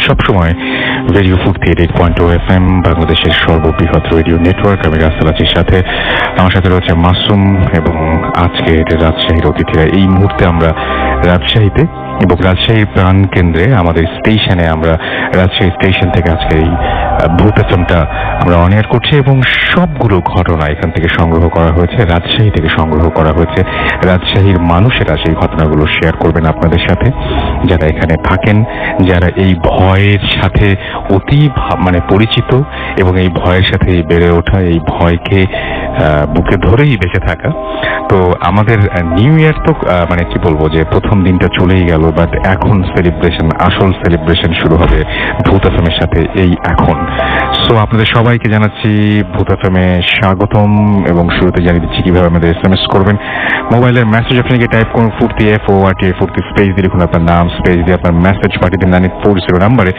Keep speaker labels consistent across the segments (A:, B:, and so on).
A: সবসময় রেডিও ফুর্তি 8.2 FM বাংলাদেশের সর্ববৃহৎ রেডিও নেটওয়ার্ক। আমি রাসেল আছির সাথে, আমার সাথে রয়েছে মাসুম এবং আজকে রাজশাহীর অতিথিরা। এই মুহূর্তে আমরা রাজশাহীতে এবং রাজশাহীর প্রাণ কেন্দ্রে আমাদের স্টেশনে, আমরা রাজশাহী স্টেশন থেকে আজকে এই ভূত এফএমটা আমরা অন এয়ার করছি এবং সবগুলো ঘটনা এখান থেকে সংগ্রহ করা হয়েছে, রাজশাহী থেকে সংগ্রহ করা হয়েছে। রাজশাহীর মানুষেরা সেই ঘটনাগুলো শেয়ার করবেন আপনাদের সাথে, যারা এখানে থাকেন, যারা এই ভয়ের সাথে অতি পরিচিত এবং এই ভয়ের সাথে বেড়ে ওঠা, এই ভয়কে বুকে ধরেই বেঁচে থাকা। তো আমাদের নিউ ইয়ার তো কি বলবো, যে প্রথম দিনটা চলেই গেল, বাট এখন সেলিব্রেশন, আসল সেলিব্রেশন শুরু হবে ভূত এফএমের সাথে এই এখন। সো আপনাদের সবাইকে জানাচ্ছি ভূত এফএমে স্বাগতম এবং শুরুতে জানিয়ে দিচ্ছি কিভাবে আমাদের SMS করবেন। মোবাইলের মেসেজ অপশনে টাইপ করুন ফুর্তি FORT ফুর্তি স্পেস দিয়ে লিখুন আপনার নাম, স্পেস দিয়ে আপনার মেসেজ পাঠিয়ে দিন 9840 নাম্বারে।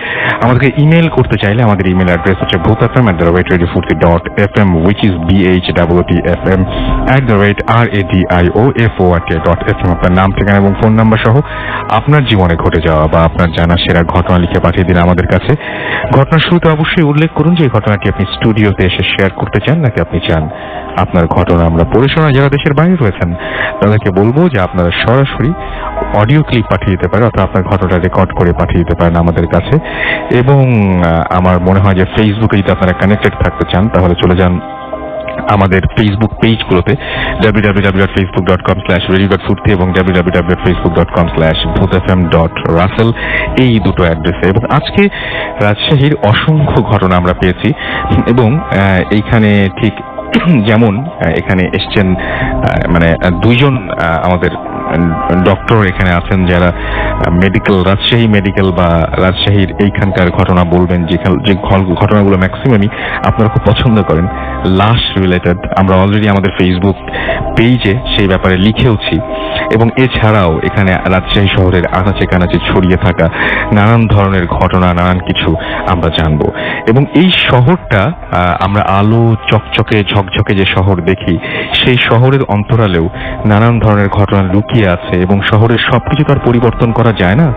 A: আমাদেরকে ইমেল করতে চাইলে আমাদের ইমেল অ্যাড্রেস হচ্ছে bhutfm@radiofurti.fm, which is BHOOTFM@radioFORT.fm। আপনার নাম, ঠিকানা এবং ফোন নাম্বার সহ আপনার জীবনে ঘটে যাওয়া বা আপনার জানা সেরা ঘটনা লিখে পাঠিয়ে দিন আমাদের কাছে। ঘটনার শুরুতে অবশ্যই উল্লেখ করুন যে এই ঘটনাটি আপনি স্টুডিওতে এসে শেয়ার করতে চান নাকি আপনি চান আপনার ঘটনা আমরা পড়ে শোনা। যারা দেশের বাইরে রয়েছেন তাদেরকে বলবো যে আপনারা সরাসরি অডিও ক্লিপ পাঠিয়ে দিতে পারেন অথবা আপনার ঘটনাটা রেকর্ড করে পাঠিয়ে দিতে পারেন আমাদের কাছে। এবং আমার মনে হয় যে ফেসবুকে যদি আপনারা কানেক্টেড থাকতে চান তাহলে চলে যান আমাদের ফেসবুক পেজগুলোতে, www.facebook.com/radio.furti এবং www.facebook.com/bhutfm.russell, এই দুটো অ্যাড্রেসে। এবং আজকে রাজশাহীর অসংখ্য ঘটনা আমরা পেয়েছি এবং এইখানে ঠিক যেমন এখানে এসছেন দুইজন আমাদের ডক্টর এখানে আছেন যারা মেডিকেল, রাজশাহী মেডিকেল বা রাজশাহীর এইখানকার ঘটনা বলবেন, যে ঘটনাগুলো ম্যাক্সিমামই আপনারা খুব পছন্দ করেন, লাশ রিলেটেড। আমরা অলরেডি আমাদের ফেসবুক পেজে সেই ব্যাপারে লিখেওছি। এবং এছাড়াও এখানে রাজশাহী শহরের আনাচে কানাচে ছড়িয়ে থাকা নানান ধরনের ঘটনা, নানান কিছু আমরা জানবো। এবং এই শহরটা আমরা আলো চকচকে ঝকঝকে যে শহর দেখি, সেই শহরের অন্তরালেও নানান ধরনের ঘটনা লুকিয়ে আছে এবং শহরের সবকিছু তার পরিবর্তন করা যায় না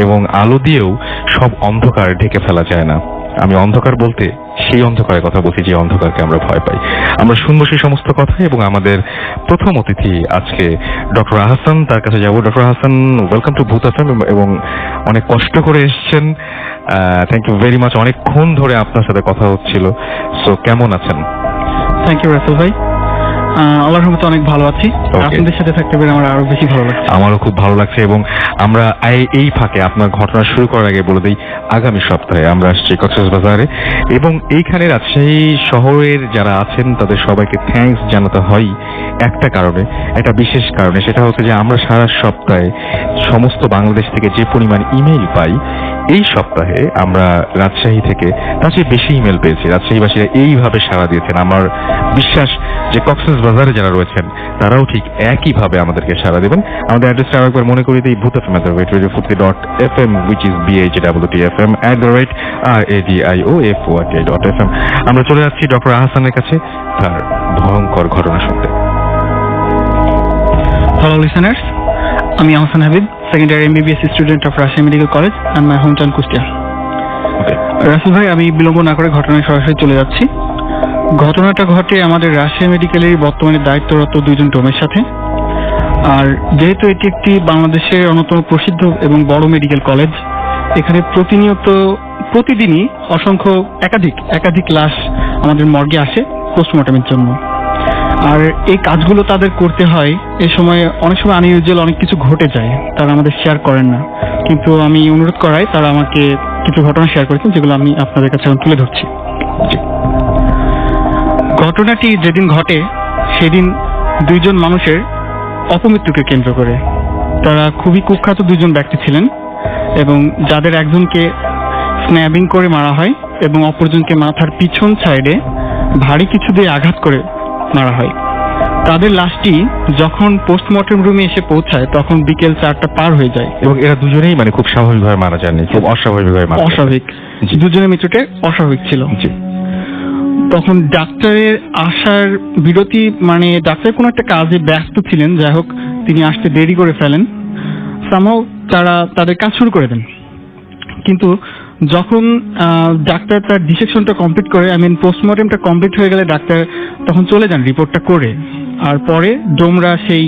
A: এবং আলো দিয়েও সব অন্ধকার ঢেকে ফেলা যায় না। আমি অন্ধকার বলতে সেই অন্ধকারের কথা বলছি যে অন্ধকারকে আমরা ভয় পাই। আমরা শুনবো সেই সমস্ত কথা এবং আমাদের প্রথম অতিথি আজকে ডক্টর আহসান, তার কাছে যাবো। Doctor Ahsan, welcome to Bhoot FM এবং অনেক কষ্ট করে এসেছেন। Thank you very much. অনেকক্ষণ ধরে আপনার সাথে কথা হচ্ছিল। সো কেমন আছেন?
B: থ্যাংক ইউ রাসেল ভাই, আল্লাহর রহমতে অনেক ভালো আছি। আপনাদের সাথে থাকতে পেরে আমার আরো বেশি ভালো লাগছে।
A: আমারও খুব ভালো লাগছে। এবং আমরা এই ফাঁকে আপনার ঘটনা শুরু করার আগে বলে দিই, আগামী সপ্তাহে আমরা আসছি কক্সবাজারে এবং এইখানে রাজশাহী শহরের যারা আছেন তাদের সবাইকে থ্যাঙ্কস জানাতে হয় একটা কারণে, একটা বিশেষ কারণে। সেটা হচ্ছে যে আমরা সারা সপ্তাহে সমস্ত বাংলাদেশ থেকে যে পরিমাণ ইমেইল পাই, এই সপ্তাহে আমরা রাজশাহী থেকে তার চেয়ে বেশি ইমেল পেয়েছি। রাজশাহীবাসীরা এইভাবে সাড়া দিয়েছেন। আমার বিশ্বাস যে কক্সবাজারে যারা রয়েছেন তারাও ঠিক একইভাবে আমাদেরকে সাড়া দেবেন। আমাদের অ্যাড্রেসটা আরেকবার মনে করিয়ে দিই, bhutfm@radiofurti.fm, which is BHOOTFM@radiofurti.fm। আমরা চলে যাচ্ছি ডক্টর আহসানের কাছে তার ভয়ঙ্কর ঘটনা শুনতে।
B: হ্যালো লিসেনার্স, আমি Ahsan Habib, second year MBBS student of Rajshahi medical college and my home town Kushtia. Russell ভাই, আমি বিলম্ব না করে ঘটনায় সরাসরি চলে যাচ্ছি। ঘটনাটা ঘটে আমাদের রাজশাহী মেডিকেলের বর্তমানে দায়িত্বরত দুইজন ডোমের সাথে। আর যেহেতু এটি একটি বাংলাদেশের অন্যতম প্রসিদ্ধ এবং বড় মেডিকেল কলেজ, এখানে প্রতিদিনই অসংখ্য একাধিক লাশ আমাদের মর্গে আসে পোস্টমর্টমের জন্য। আর এই কাজগুলো তাদের করতে হয়, এই সময় অনেক সময় আনইউজুয়াল অনেক কিছু ঘটে যায়, তারা আমাদের শেয়ার করেন না। কিন্তু আমি অনুরোধ করাই তারা আমাকে কিছু ঘটনা শেয়ার করেছেন, যেগুলো আমি আপনাদের কাছে এখন তুলে ধরছি। ঘটনাটি যেদিন ঘটে সেদিন দুইজন মানুষের অপমৃত্যুকে কেন্দ্র করে। তারা খুবই কুখ্যাত দুইজন ব্যক্তি ছিলেন এবং যাদের একজনকে স্ন্যাবিং করে মারা হয় এবং অপরজনকে মাথার পিছন সাইডে ভারী কিছু দিয়ে আঘাত করে মারা হয়। তাদের লাশটি যখন পোস্টমর্টম রুমে এসে পৌঁছায় তখন বিকেল 4টা পার হয়ে যায়।
A: এবং এরা দুজনেই খুব স্বাভাবিকভাবে মারা যায়নি, খুব অস্বাভাবিকভাবে মারা।
B: অস্বাভাবিক, দুজনের মৃত্যুটা অস্বাভাবিক ছিল। তখন ডাক্তারের আসার বিরতি, ডাক্তার কোনো একটা কাজে ব্যস্ত ছিলেন, যাই হোক তিনি আসতে দেরি করে ফেলেন। সামহাও তারা তাদের কাজ শুরু করে দেন। কিন্তু যখন ডাক্তার তার ডিসেকশনটা কমপ্লিট করে, পোস্টমর্টেমটা কমপ্লিট হয়ে গেলে ডাক্তার তখন চলে যান রিপোর্টটা করে, আর পরে ডোমরা সেই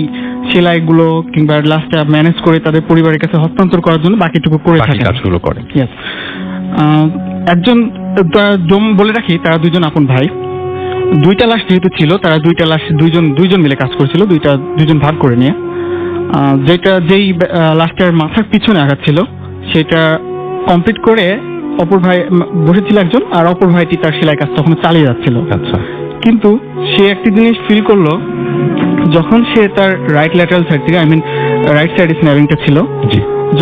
B: সেলাইগুলো কিংবা লাস্টটা ম্যানেজ করে তাদের পরিবারের কাছে হস্তান্তর করার জন্য বাকিটুকু করে থাকে,
A: কাজগুলো করে।
B: একজন ডোম বলে রাখি, তারা দুইজন আপন ভাই। দুইটা লাশ যেহেতু ছিল, তারা দুইটা লাশ দুইজন মিলে কাজ করেছিল, দুইজন ভাগ করে নিয়ে। যেই লাশটার মাথার পিছনে আঘাত ছিল সেটা কমপ্লিট করে অপর ভাই বসেছিল একজন, আর অপর ভাইটি তার সেলাই কাজ তখন চালিয়ে যাচ্ছিল।
A: আচ্ছা।
B: কিন্তু সে একটি জিনিস ফিল করলো, যখন সে তার রাইট ল্যাটারাল সাইড থেকে রাইট সাইডে স্ন্যাবিংটা ছিল,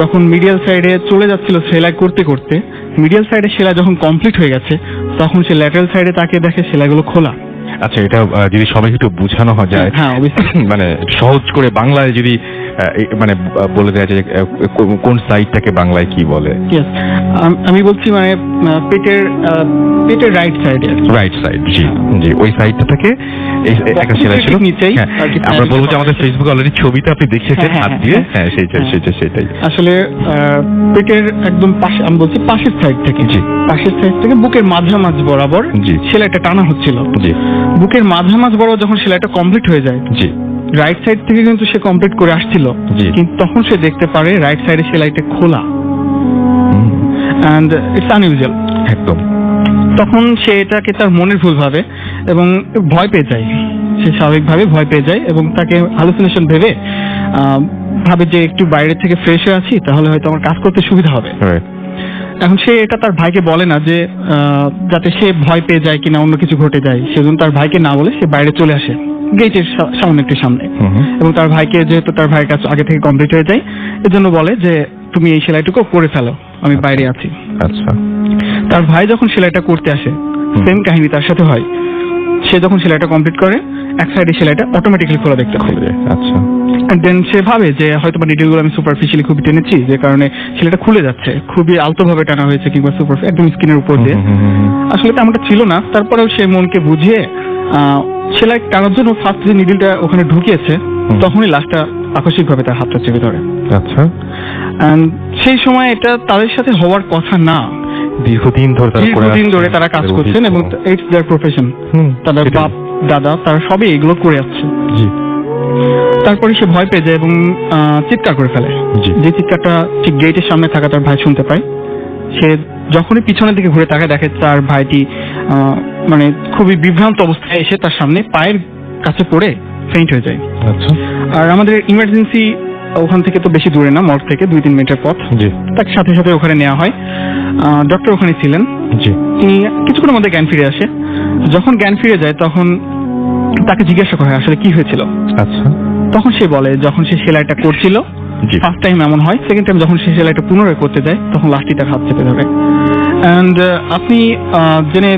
B: যখন মিডিয়াল সাইডে চলে যাচ্ছিল সেলাই করতে করতে, মিডিয়াল সাইডে সেলাই যখন কমপ্লিট হয়ে গেছে তখন সে ল্যাটারাল সাইডে তাকিয়ে দেখে সেলাইগুলো খোলা।
A: আচ্ছা, এটা যদি সবাইকে একটু বোঝানো যায়,
B: হ্যাঁ
A: মানে সহজ করে বাংলায় যদি মানে বলে দেওয়া যায় কোন সাইডটাকে বাংলায় কি বলে?
B: আমি বলছি মানে পেটের রাইট সাইডে,
A: রাইট সাইড। জি জি, ওই সাইডটা থেকে একটা সেলাই ছিল নিচেই। আমরা বলবো যে আমাদের ফেসবুকে অলরেডি ছবিটা আপনি দেখেছেন হাত দিয়ে। হ্যাঁ, সেটাই আসলে
B: পেটের একদম পাশে, আমি বলছি পাশের সাইড থেকে।
A: জি,
B: পাশের সাইড থেকে বুকের মাঝামাঝ বরাবর সেলাইটা টানা হচ্ছিল। জি, বুকের মাঝামাঝ বরাবর যখন সেলাইটা কমপ্লিট হয়ে যায়, জি, রাইট সাইড থেকে কিন্তু সে কমপ্লিট করে আসছিল, কিন্তু তখন সে দেখতে পারে রাইট সাইডে সেলাইটা খোলা, এন্ড ইটস আনইউজুয়াল
A: একদম।
B: তখন সে এটাকে তার মনের ভুল ভাবে এবং ভয় পেয়ে যায়। সে স্বাভাবিকভাবে ভয় পেয়ে যায় এবং তাকে হ্যালুসিনেশন ভেবে ভাবে যে একটু বাইরে থেকে ফ্রেশ হয়ে আছি, তাহলে হয়তো আমার কাজ করতে সুবিধা হবে। এখন সে এটা তার ভাইকে বলে না, যে যাতে সে ভয় পেয়ে যায় কিনা অন্য কিছু ঘটে যায়, সেজন্য তার ভাইকে না বলে সে বাইরে চলে আসে গেটের সামনে একটু সামনে, এবং তার ভাইকে, যেহেতু তার ভাইয়ের কাজ আগে থেকে কমপ্লিট হয়ে যায়, এজন্য বলে যে তুমি এই সেলাইটুকু করে ফেলো, আমি বাইরে আছি।
A: আচ্ছা।
B: তার ভাই যখন সেলাইটা করতে আসে, সেম কাহিনী তার সাথে হয়। সে যখন সেলাইটা কমপ্লিট করে, এক সাইডে সেলাইটা অটোমেটিক্যালি খোলা দেখতে পায়।
A: আচ্ছা।
B: দেন সে ভাবে যে হয়তো বা নিডলগুলো আমি সুপারফিশিয়ালি খুবই টেনেছি, যে কারণে সেলাইটা খুলে যাচ্ছে, খুবই আলতোভাবে টানা হয়েছে কিংবা একদম স্কিনের উপর দিয়ে। আসলে তেমনটা ছিল না। তারপরেও সে মনকে বুঝিয়ে সেলাই টানার জন্য ফার্স্ট যে নিডলটা ওখানে ঢুকিয়েছে, তখনই লাশটা আকস্মিকভাবে তার হাতটা চেপে ধরে।
A: আচ্ছা।
B: সেই সময় এটা তাদের সাথে হওয়ার কথা না,
A: দীর্ঘদিন ধরে
B: তারা কাজ করছেন এবং ইটস देयर প্রফেশন। তাদের বাপ দাদা তারা সবই এগুলো করে আসছে। তারপরে সে ভয় পেয়ে যায় এবং চিৎকার করে ফেলে। যে চিৎকারটা ঠিক গেটের সামনে থাকা তার ভাই শুনতে পায়। সে যখনই পিছনের দিকে ঘুরে তাকায়, দেখে তার ভাইটি মানে খুবই বিভ্রান্ত অবস্থায় এসে তার সামনে পায়ের কাছে পড়ে ফেইন্ট হয়ে যায়।
A: আচ্ছা।
B: আর আমাদের ইমার্জেন্সি ওখান থেকে তো বেশি দূরে না, মর্গ থেকে 2-3 মিনিটের পথ। তাকে সাথে সাথে ওখানে নেওয়া হয়। ডক্টর ওখানে ছিলেন। তিনি কিছুক্ষণের মধ্যে জ্ঞান ফিরে আসে। যখন জ্ঞান ফিরে যায় তখন তাকে জিজ্ঞাসা করা হয় আসলে কি হয়েছিল।
A: আচ্ছা।
B: তখন সে বলে যখন সে সেলাইটা করছিল, ফার্স্ট টাইম এমন হয়, সেকেন্ড টাইম যখন সে সেলাইটা পুনরায় করতে যায় তখন লাশটি তার হাত চেপে ধরে। এন্ড আপনি জেনে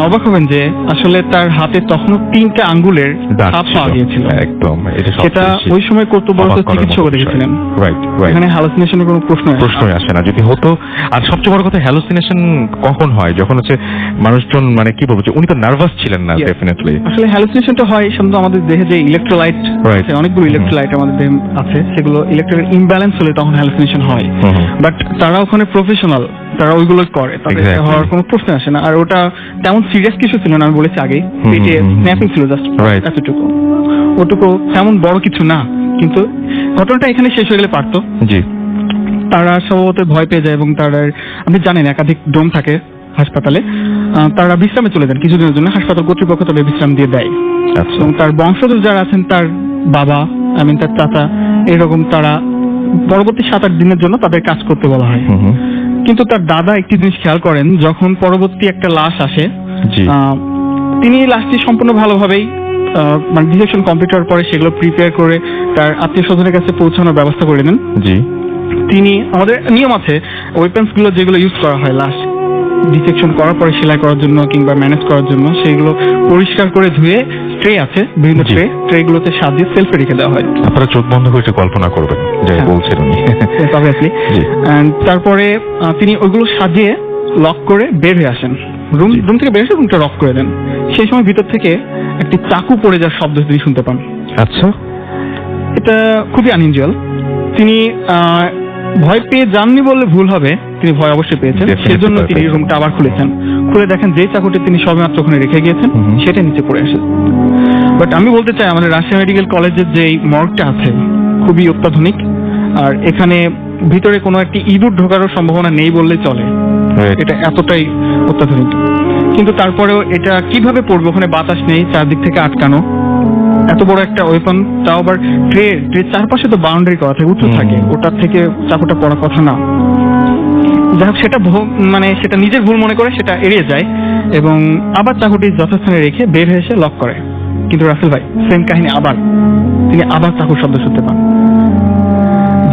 B: অবাক হবেন যে আসলে তার হাতে তখনও 3টা আঙ্গুলের ছাপ পাওয়া গিয়েছিল।
A: একদম,
B: সেটা ওই সময় কর্তব্যরত চিকিৎসকও দেখেছিলেন। এখানে হ্যালুসিনেশনের কোনো প্রশ্নই আসে না
A: যদি হতো। আর সবচেয়ে বড় কথা, হ্যালুসিনেশন কখন হয়? যখন হচ্ছে মানুষজন, মানে কি বলবো, উনি তো নার্ভাস ছিলেন না। ডেফিনেটলি
B: আসলে হ্যালুসিনেশনটা হয় সাধারণত আমাদের দেহে যে ইলেকট্রোলাইট আছে, অনেকগুলো ইলেকট্রোলাইট আমাদের দেহে আছে, সেগুলো ইলেকট্রোলাইট ইমব্যালেন্স হলে তখন হ্যালুসিনেশন হয়। বাট তারা ওখানে প্রফেশনাল, তারা ওইগুলো করে, তাদের হওয়ার কোনো প্রশ্ন আসে না। আর ওটা তেমন সিরিয়াস কিছু ছিল না, আমি বলেছি আগেই, পেটে স্ন্যাপিং ছিল জাস্ট এতটুকু, ওটুকু তেমন বড় কিছু না। কিন্তু ঘটনাটা এখানে শেষ হয়ে গেলে পারতো। জি, তারা স্বভাবত ভয় পেয়ে যায় এবং তারা, আপনি জানেন একাধিক ডোম থাকে হাসপাতালে, তারা বিশ্রামে চলে যান কিছুদিনের জন্য, হাসপাতাল কর্তৃপক্ষ তাদের বিশ্রাম দিয়ে দেয়। এবং তার বংশধর যারা আছেন, তার বাবা, তার চাচা, এরকম তারা পরবর্তী 7-8 দিনের জন্য তাদের কাজ করতে বলা হয়। কিন্তু তার দাদা একটি জিনিস খেয়াল করেন, যখন পরবর্তী একটা লাশ আসে, তিনি লাশটি সম্পূর্ণ ভালোভাবেই মানে ডিসেকশন কমপ্লিট হওয়ার পরে সেগুলো প্রিপেয়ার করে তার আত্মীয় স্বজনের কাছে পৌঁছানোর ব্যবস্থা করে নেন। তিনি, আমাদের নিয়ম আছে ওয়েপন্স গুলো যেগুলো ইউজ করা হয় লাশ ডিসেকশন করার পরে সেলাই করার জন্য কিংবা ম্যানেজ করার জন্য, সেইগুলো পরিষ্কার করে ধুয়ে ট্রে আছে, বিভিন্ন ট্রেগুলোতে সাজিয়ে সেলফে রেখে দেওয়া হয়।
A: আপনারা চোখ বন্ধ করে কল্পনা করবেন যাই বলছেন উনি।
B: তারপরে তিনি ওইগুলো সাজিয়ে লক করে বের হয়ে আসেন, রুম থেকে বের এসে রুমটা লক করে দেন। সেই সময় ভিতর থেকে একটি চাকু পড়ে যাওয়ার শব্দ তিনি শুনতে পান।
A: আচ্ছা।
B: এটা খুবই আনইউজুয়াল। তিনি ভয় পেয়ে যাননি বললে ভুল হবে, তিনি ভয় অবশ্যই পেয়েছেন,
A: Definitely
B: সেজন্য
A: ভয়
B: তিনি
A: পেয়েছেন।
B: রুমটা আবার খুলেছেন। খুলে দেখেন যে চাকুটি তিনি সবেমাত্র ওখানে রেখে গিয়েছেন সেটা নিচে পড়ে আসে। বাট আমি বলতে চাই আমাদের রাজশাহী মেডিকেল কলেজের যে মর্গটা আছে খুবই অত্যাধুনিক, আর এখানে ভিতরে কোনো একটি ইঁদুর ঢোকারও সম্ভাবনা নেই বললেই চলে,
A: Right.
B: এটা এতটাই অত্যাধুনিক। কিন্তু তারপরেও এটা কিভাবে পড়বে, ওখানে বাতাস নেই, চারদিক থেকে আটকানো, এত বড় একটা ওয়েপন, তাও আবার ট্রে চারপাশে তো বাউন্ডারি করা থাকে, উঁচু থাকে, ওটার থেকে চাকুটা পড়ার কথা না। যাই হোক, সেটা মানে সেটা নিজের ভুল মনে করে সেটা এড়িয়ে যায় এবং আবার চাকুটি যথাস্থানে রেখে বের হয়ে এসে লক করে। কিন্তু রাসেল ভাই সেম কাহিনী, তিনি আবার চাকুর শব্দ শুনতে পান,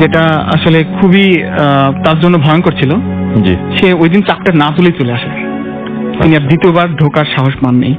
B: যেটা আসলে খুবই তার জন্য ভয়ঙ্কর ছিল।
A: জি।
B: সে ওই দিন চাকটা না তুলেই চলে আসে, তিনি আর দ্বিতীয়বার ঢোকার সাহস পাননি।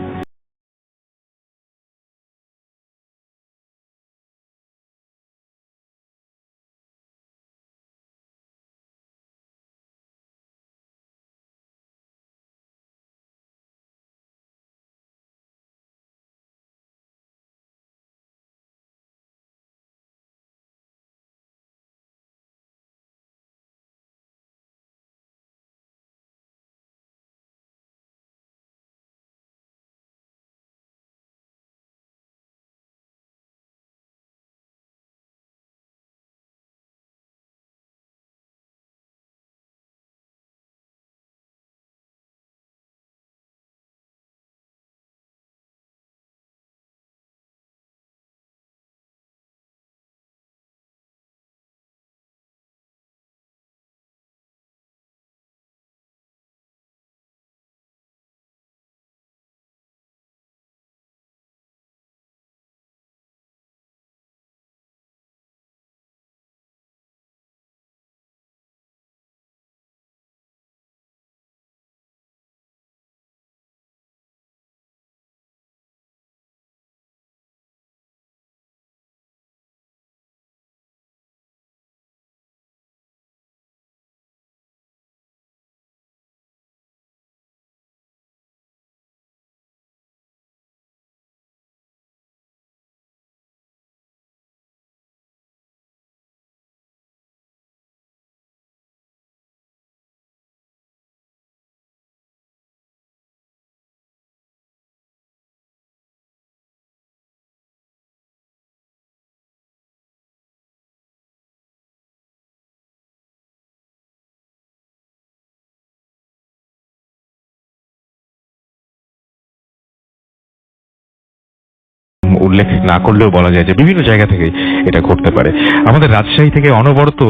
A: উল্লেখ না করলেও বলা যায় যে বিভিন্ন জায়গা থেকে এটা ঘটতে পারে। আমাদের রাজশাহী থেকে অনবরত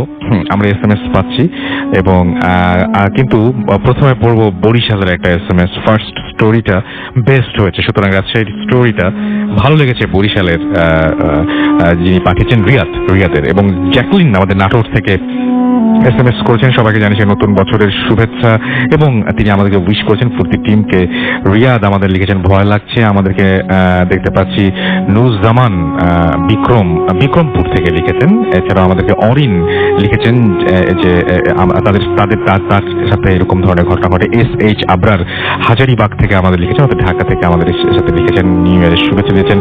A: আমরা SMS পাচ্ছি এবং কিন্তু প্রথমে পড়বো বরিশালের একটা SMS। ফার্স্ট স্টোরিটা বেস্ট হয়েছে, সুতরাং রাজশাহীর স্টোরিটা ভালো লেগেছে বরিশালের যিনি পাঠিয়েছেন রিয়াদের। এবং জ্যাকলিন আমাদের নাটোর থেকে SMS করেছেন, সবাইকে জানিয়েছেন নতুন বছরের শুভেচ্ছা এবং তিনি আমাদেরকে উইশ করেছেন ফুর্তি টিমকে। রিয়াদ আমাদের লিখেছেন ভয় লাগছে আমাদেরকে দেখতে পাচ্ছি। নুরজামান বিক্রমপুর থেকে লিখেছেন। এছাড়াও আমাদেরকে অরিন লিখেছেন যে তাদের সাথে এরকম ধরনের ঘটনা ঘটে। SH আবরার হাজারিবাগ থেকে আমাদের লিখেছেন, আমাদের ঢাকা থেকে আমাদের সাথে লিখেছেন, নিউ ইয়ারের শুভেচ্ছা দিয়েছেন।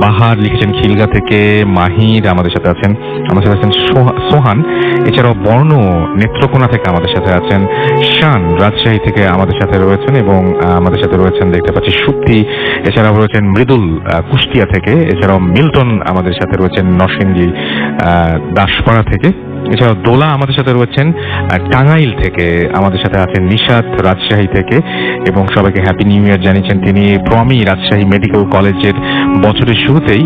A: বাহার লিখেছেন খিলগা থেকে। মাহির আমাদের সাথে আছেন, সোহান। এছাড়াও বর্ণ নেত্রকোনা থেকে আমাদের সাথে আছেন। শান রাজশাহী থেকে আমাদের সাথে রয়েছেন এবং আমাদের সাথে রয়েছেন দেখতে পাচ্ছি সুপ্তি। এছাড়াও রয়েছেন মৃদুল কুষ্টিয়া থেকে। এছাড়াও মিল্টন আমাদের সাথে রয়েছেন নরসিংদী দাসপাড়া থেকে। এছাড়াও দোলা আমাদের সাথে রয়েছেন টাঙ্গাইল থেকে। আমাদের সাথে আছেন নিশাত রাজশাহী থেকে এবং সবাইকে হ্যাপি নিউ ইয়ার জানিয়েছেন তিনি। প্রমি রাজশাহী মেডিকেল কলেজের বছরের শুরুতেই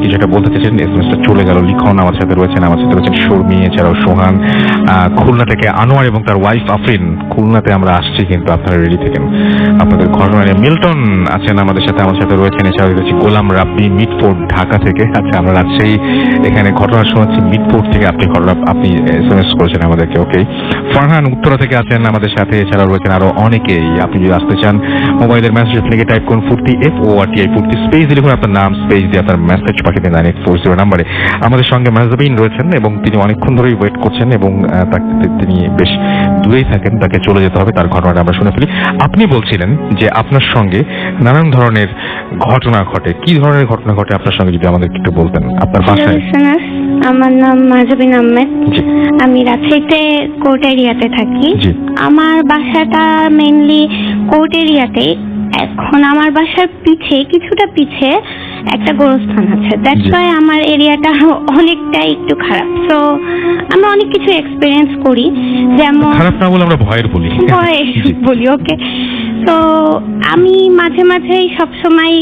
A: কিছু একটা বলতে চেয়েছেন, এসএমএসটা চলে গেল। লিখন আমাদের সাথে রয়েছেন, আমার সাথে রয়েছেন শর্মী। এছাড়াও সোহান খুলনা থেকে। আনোয়ার এবং তার ওয়াইফ আফরিন। খুলনাতে আমরা আসছি, কিন্তু আপনারা রেডি থাকেন আপনাদের ঘটনা নিয়ে। মিল্টন আছেন আমাদের সাথে রয়েছেন। এছাড়াও রয়েছে গোলাম রাব্বি মিটফোর্ড ঢাকা থেকে। আচ্ছা, আমরা রাজশাহী এখানে ঘটনা শোনাচ্ছি মিটফোর্ড থেকে, আপনি SMS করেছেন আমাদেরকে। ওকে। ফারহান উত্তরা থেকে আছেন আমাদের সাথে। এছাড়াও রয়েছেন আরো অনেকেই। আপনি যদি আসতে চান মোবাইলের মেসেজ লিখে টাইপ করুন ফুর্তি FORTI ফুর্তি স্পেস লিখুন আপনার নাম, স্পেস দিয়ে আপনার মেসেজ পাঠিয়ে দিন 9840 নাম্বারে। আমাদের সঙ্গে মেহজাবিন রয়েছেন এবং তিনি অনেকক্ষণ ধরেই ওয়েট করছেন এবং তিনি বেশ দূরেই থাকেন, তাকে চলে যেতে হবে। তার ঘটনাটা আমরা শুনে ফেলি। আপনি বলছিলেন যে আপনার সঙ্গে নানান ধরনের ঘটনা ঘটে। কি ধরনের ঘটনা ঘটে আপনার সঙ্গে যদি আমাদের একটু বলতেন আপনার বাসায়?
C: আমার নাম মাহজাবিন আহমেদ।
A: জি।
C: আমি রাজশাহীতে কোর্ট এরিয়াতে থাকি।
A: জি।
C: আমার বাসাটা মেইনলি কোর্ট এরিয়াতে। এখন আমার বাসার কিছুটা পিছে একটা গোরস্থান আছে। That's
A: G.
C: ওয়াই আমার এরিয়াটা অনেকটাই একটু খারাপ। সো আমরা অনেক কিছু এক্সপিরিয়েন্স করি, যেমন
A: খারাপ না বলে আমরা ভয়ের বলি।
C: ভয়
A: জি।
C: বলি, ওকে। তো আমি মাঝে মাঝেই সবসময়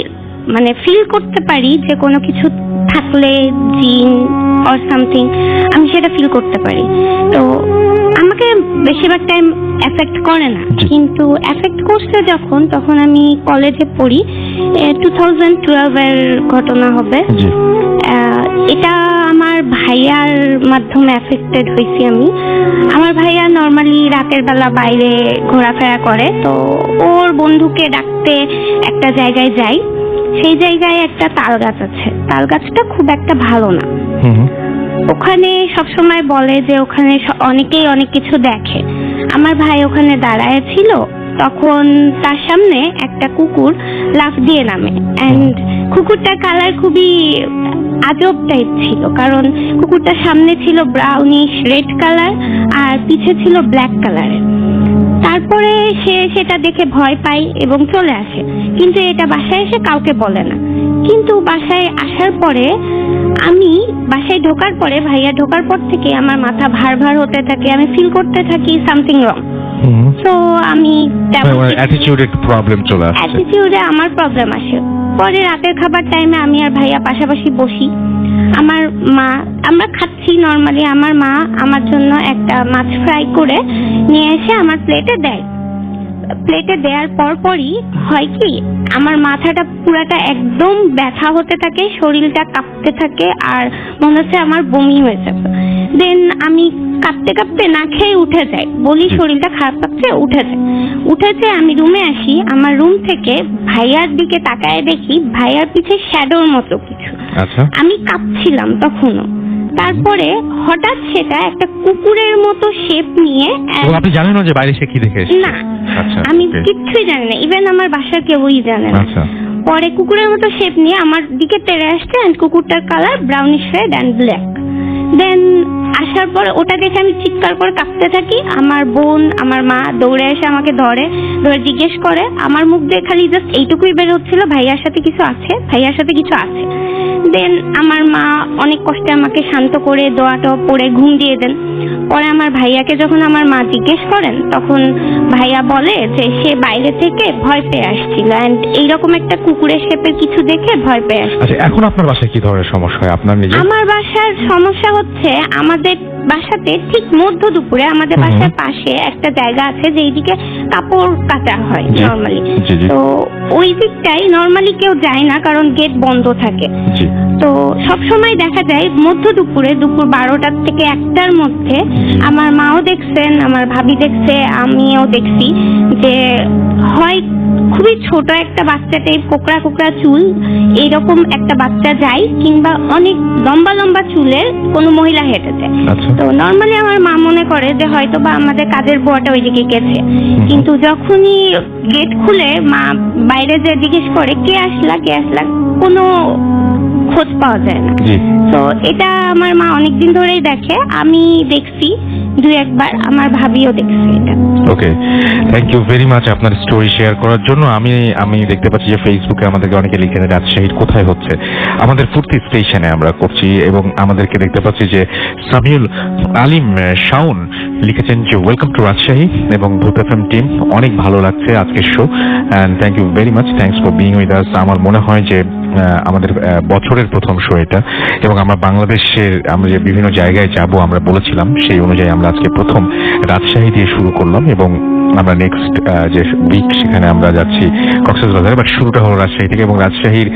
C: মানে ফিল করতে পারি যে কোনো কিছু থাকলে, জিন অর সামথিং, আমি সেটা ফিল করতে পারি। তো আমাকে বেশিরভাগ টাইম এফেক্ট করে না,
A: জি।
C: কিন্তু এফেক্ট করছে তখন আমি কলেজে পড়ি। 2012 এর ঘটনা হবে।
A: জি।
C: এটা আমার ভাইয়ার মাধ্যমে এফেক্টেড হয়েছি আমি। আমার ভাইয়া নর্মালি রাতের বেলা বাইরে ঘোরাফেরা করে, তো ওর বন্ধুকে ডাকতে একটা জায়গায় যাই। সেই জায়গায় একটা তাল গাছ আছে। তাল গাছটা খুব একটা ভালো না।
A: হুম হুম।
C: ওখানে সবসময় বলে যে ওখানে অনেকেই অনেক কিছু দেখে। আমার ভাই ওখানে দাঁড়ায় ছিল, তখন তার সামনে একটা কুকুর লাফ দিয়ে নামে। অ্যান্ড কুকুরটার কালার খুবই আজব টাইপ ছিল, কারণ কুকুরটার সামনে ছিল ব্রাউনিশ রেড কালার আর পিছে ছিল ব্ল্যাক কালারের। তারপরে সে সেটা দেখে ভয় পায় এবং চলে আসে, কিন্তু এটা বাসায় এসে কাউকে বলে না। কিন্তু বাসায় আসার পরে, আমি বাসায় ঢোকার পরে, ভাইয়া ঢোকার পর থেকে আমার মাথা ভার ভার হতে থাকে। আমি ফিল করতে থাকি সামথিং রং। তো আমি
A: অ্যাটিটিউডে একটু প্রবলেম চলে আসছে।
C: অ্যাটিটিউডে আমার প্রবলেম আসে। পরে রাতের খাবার টাইমে আমি আর ভাইয়া পাশাপাশি বসি। আমার মা, আমরা খাচ্ছি নর্মালি, আমার মা আমার জন্য একটা মাছ ফ্রাই করে নিয়ে এসে আমার প্লেটে দেয়। প্লেটে দেওয়ার পরই হয় কি, আমার মাথাটা পুরাটা একদম ব্যথা হতে থাকে, শরীরটা কাঁপতে থাকে, আর মনে হচ্ছে আমার বমি হয়ে যাবে। দেন আমি কাঁপতে কাঁপতে না খেয়ে উঠে যাই, বলি শরীরটা খারাপ লাগছে, উঠেছে। আমি রুমে আসি, আমার রুম থেকে ভাইয়ার দিকে তাকায় দেখি ভাইয়ার পিছে শ্যাডোর মতো কিছু।
A: আচ্ছা।
C: আমি কাঁপছিলাম তখনও। তারপরে হঠাৎ সেটা একটা কুকুরের মতো শেপ নিয়ে,
A: আপনি জানেন না যে বাইরে সে কি দেখে এসেছে?
C: না,
A: আচ্ছা,
C: আমি
A: okay.
C: কিচ্ছুই জানি না, ইভেন আমার বাসার কেউই জানে না।
A: আচ্ছা।
C: পরে কুকুরের মতো শেপ নিয়ে আমার দিকে তেড়ে আসছে, এন্ড কুকুরটার colour brownish red and black. Then আসার পর ওটা দেখে আমি চিৎকার করে কাঁপতে থাকি। আমার বোন, আমার মা দৌড়ে এসে আমাকে ধরে জিজ্ঞেস করে। আমার মুখ দিয়ে খালি জাস্ট এইটুকুই বের হচ্ছিল, ভাইয়ার সাথে কিছু আছে। দেন আমার মা অনেক কষ্টে আমাকে শান্ত করে দোয়াটা পড়ে ঘুম দিয়ে দেন। পরে আমার ভাইয়াকে যখন আমার মা জিজ্ঞেস করেন, তখন ভাইয়া বলে যে সে বাইরে থেকে ভয় পেয়ে আসছিল, এন্ড এইরকম একটা কুকুরের শেপের কিছু দেখে ভয় পেয়ে আসছিল।
A: আচ্ছা, এখন আপনার বাসায় কি ধরনের সমস্যা হয় আপনার নিজে?
C: আমার বাসার সমস্যা হচ্ছে, আমাদের বাসাতে ঠিক মধ্য দুপুরে আমাদের বাসার পাশে একটা জায়গা আছে যেদিকে কাপড় কাচা হয় নর্মালি। তো ওই দিকটাই নর্মালি কেউ যায় না, কারণ গেট বন্ধ থাকে। তো সবসময় দেখা যায় মধ্য দুপুরে, দুপুর 12টার থেকে 1টার মধ্যে আমার মাও দেখছেন, আমার ভাবি দেখছে, আমিও দেখছি যে হয় খুবই ছোট একটা বাচ্চা টাইপ, কোকড়া চুল, এইরকম একটা বাচ্চা যায়, কিংবা অনেক লম্বা চুলের কোনো মহিলা হেঁটেছে। তো নর্মালি আমার মা মনে করে যে হয়তো বা আমাদের কাজের বুয়াটা ওইদিকে গেছে, কিন্তু যখনই গেট খুলে মা বাইরে যে জিজ্ঞেস করে কে আসলা, কোনো খোঁজ পাওয়া যায় না। তো এটা আমার মা অনেকদিন ধরেই দেখে, আমি দেখছি 2-1বার, আমার ভাবিও দেখছে এটা।
A: ওকে, থ্যাংক ইউ ভেরি মাচ আপনার স্টোরি শেয়ার করার জন্য। আমি দেখতে পাচ্ছি যে ফেসবুকে আমাদেরকে অনেকে লিখেছেন রাজশাহীর কোথায় হচ্ছে, আমাদের ফুর্তি স্টেশনে আমরা করছি, এবং আমাদেরকে দেখতে পাচ্ছি যে সামিউল আলিম শাওন লিখেছেন যে ওয়েলকাম টু রাজশাহী এবং ভূত এফএম টিম, অনেক ভালো লাগছে আজকের show, and thank you very much, thanks for being with us. আমার মনে হয় যে আমাদের বছরের প্রথম শো এটা, এবং আমরা বাংলাদেশের আমরা যে বিভিন্ন জায়গায় যাব আমরা বলেছিলাম, সেই অনুযায়ী আমরা আজকে প্রথম রাজশাহী দিয়ে শুরু করলাম, এবং আমরা নেক্সট যে উইক সেখানে আমরা যাচ্ছি কক্সবাজারে, বাট শুরুটা হলো রাজশাহী থেকে, এবং রাজশাহীর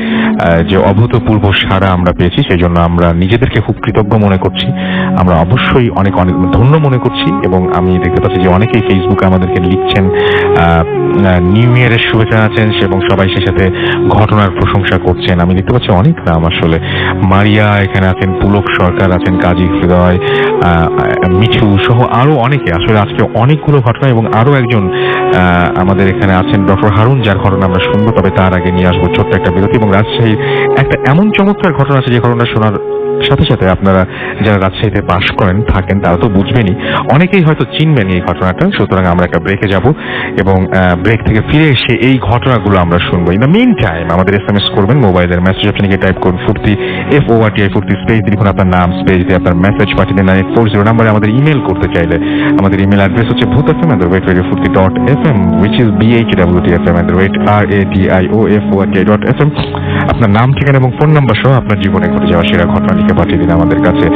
A: যে অভূতপূর্ব সাড়া আমরা পেয়েছি সেই জন্য আমরা নিজেদেরকে খুব কৃতজ্ঞ মনে করছি, আমরা অবশ্যই অনেক ধন্য মনে করছি। এবং আমি দেখতে পাচ্ছি যে অনেকেই ফেসবুকে আমাদেরকে লিখছেন, নিউ ইয়ারের শুভেচ্ছা জানাচ্ছেন, এবং সবাই সে সাথে ঘটনার প্রশংসা করছেন। আমি দেখতে পাচ্ছি অনেক নাম আসলে, মারিয়া এখানে আছেন, পুলক সরকার আছেন, কাজী হৃদয়, মিঠু সহ আরো অনেকে। আসলে আজকে অনেকগুলো ঘটনা, এবং আরো একজন আমাদের এখানে আছেন ডক্টর হারুন, যার ঘটনা আমরা শুনবো, তবে তার আগে নিয়ে আসবো ছোট্ট একটা বিরতি। এবং রাজশাহীর একটা এমন চমৎকার ঘটনা আছে যে ঘটনা শোনার সাথে সাথে আপনারা যারা রাজশাহীতে পাশ করেন থাকেন তারা তো বুঝবেনই, অনেকেই হয়তো চিনবেন এই ঘটনাটা। সুতরাং আমরা একটা ব্রেকে যাব এবং ব্রেক থেকে ফিরে এসে এই ঘটনাগুলো আমরা শুনবো। ইন দ্য মিন টাইম আমাদের SMS করবেন, মোবাইলের মেসেজ অপশনে গিয়ে টাইপ করুন ফুর্তি FORTI ফুর্তি স্পেস লিখুন আপনার নাম, স্পেস দিয়ে আপনার মেসেজ পাঠিয়ে দেন 9840 নাম্বারে। আমাদের ইমেল করতে চাইলে আমাদের ইমেল অ্যাড্রেস হচ্ছে bhutfm@radiofurti.fm which is bhwtfm@radioforti.fm। আপনার নাম, ঠিকানা এবং ফোন নাম্বার সহ আপনার জীবনে ঘটে যাওয়া সেরা ঘটনা লিখে পাঠিয়ে দিন আমাদের কাছে।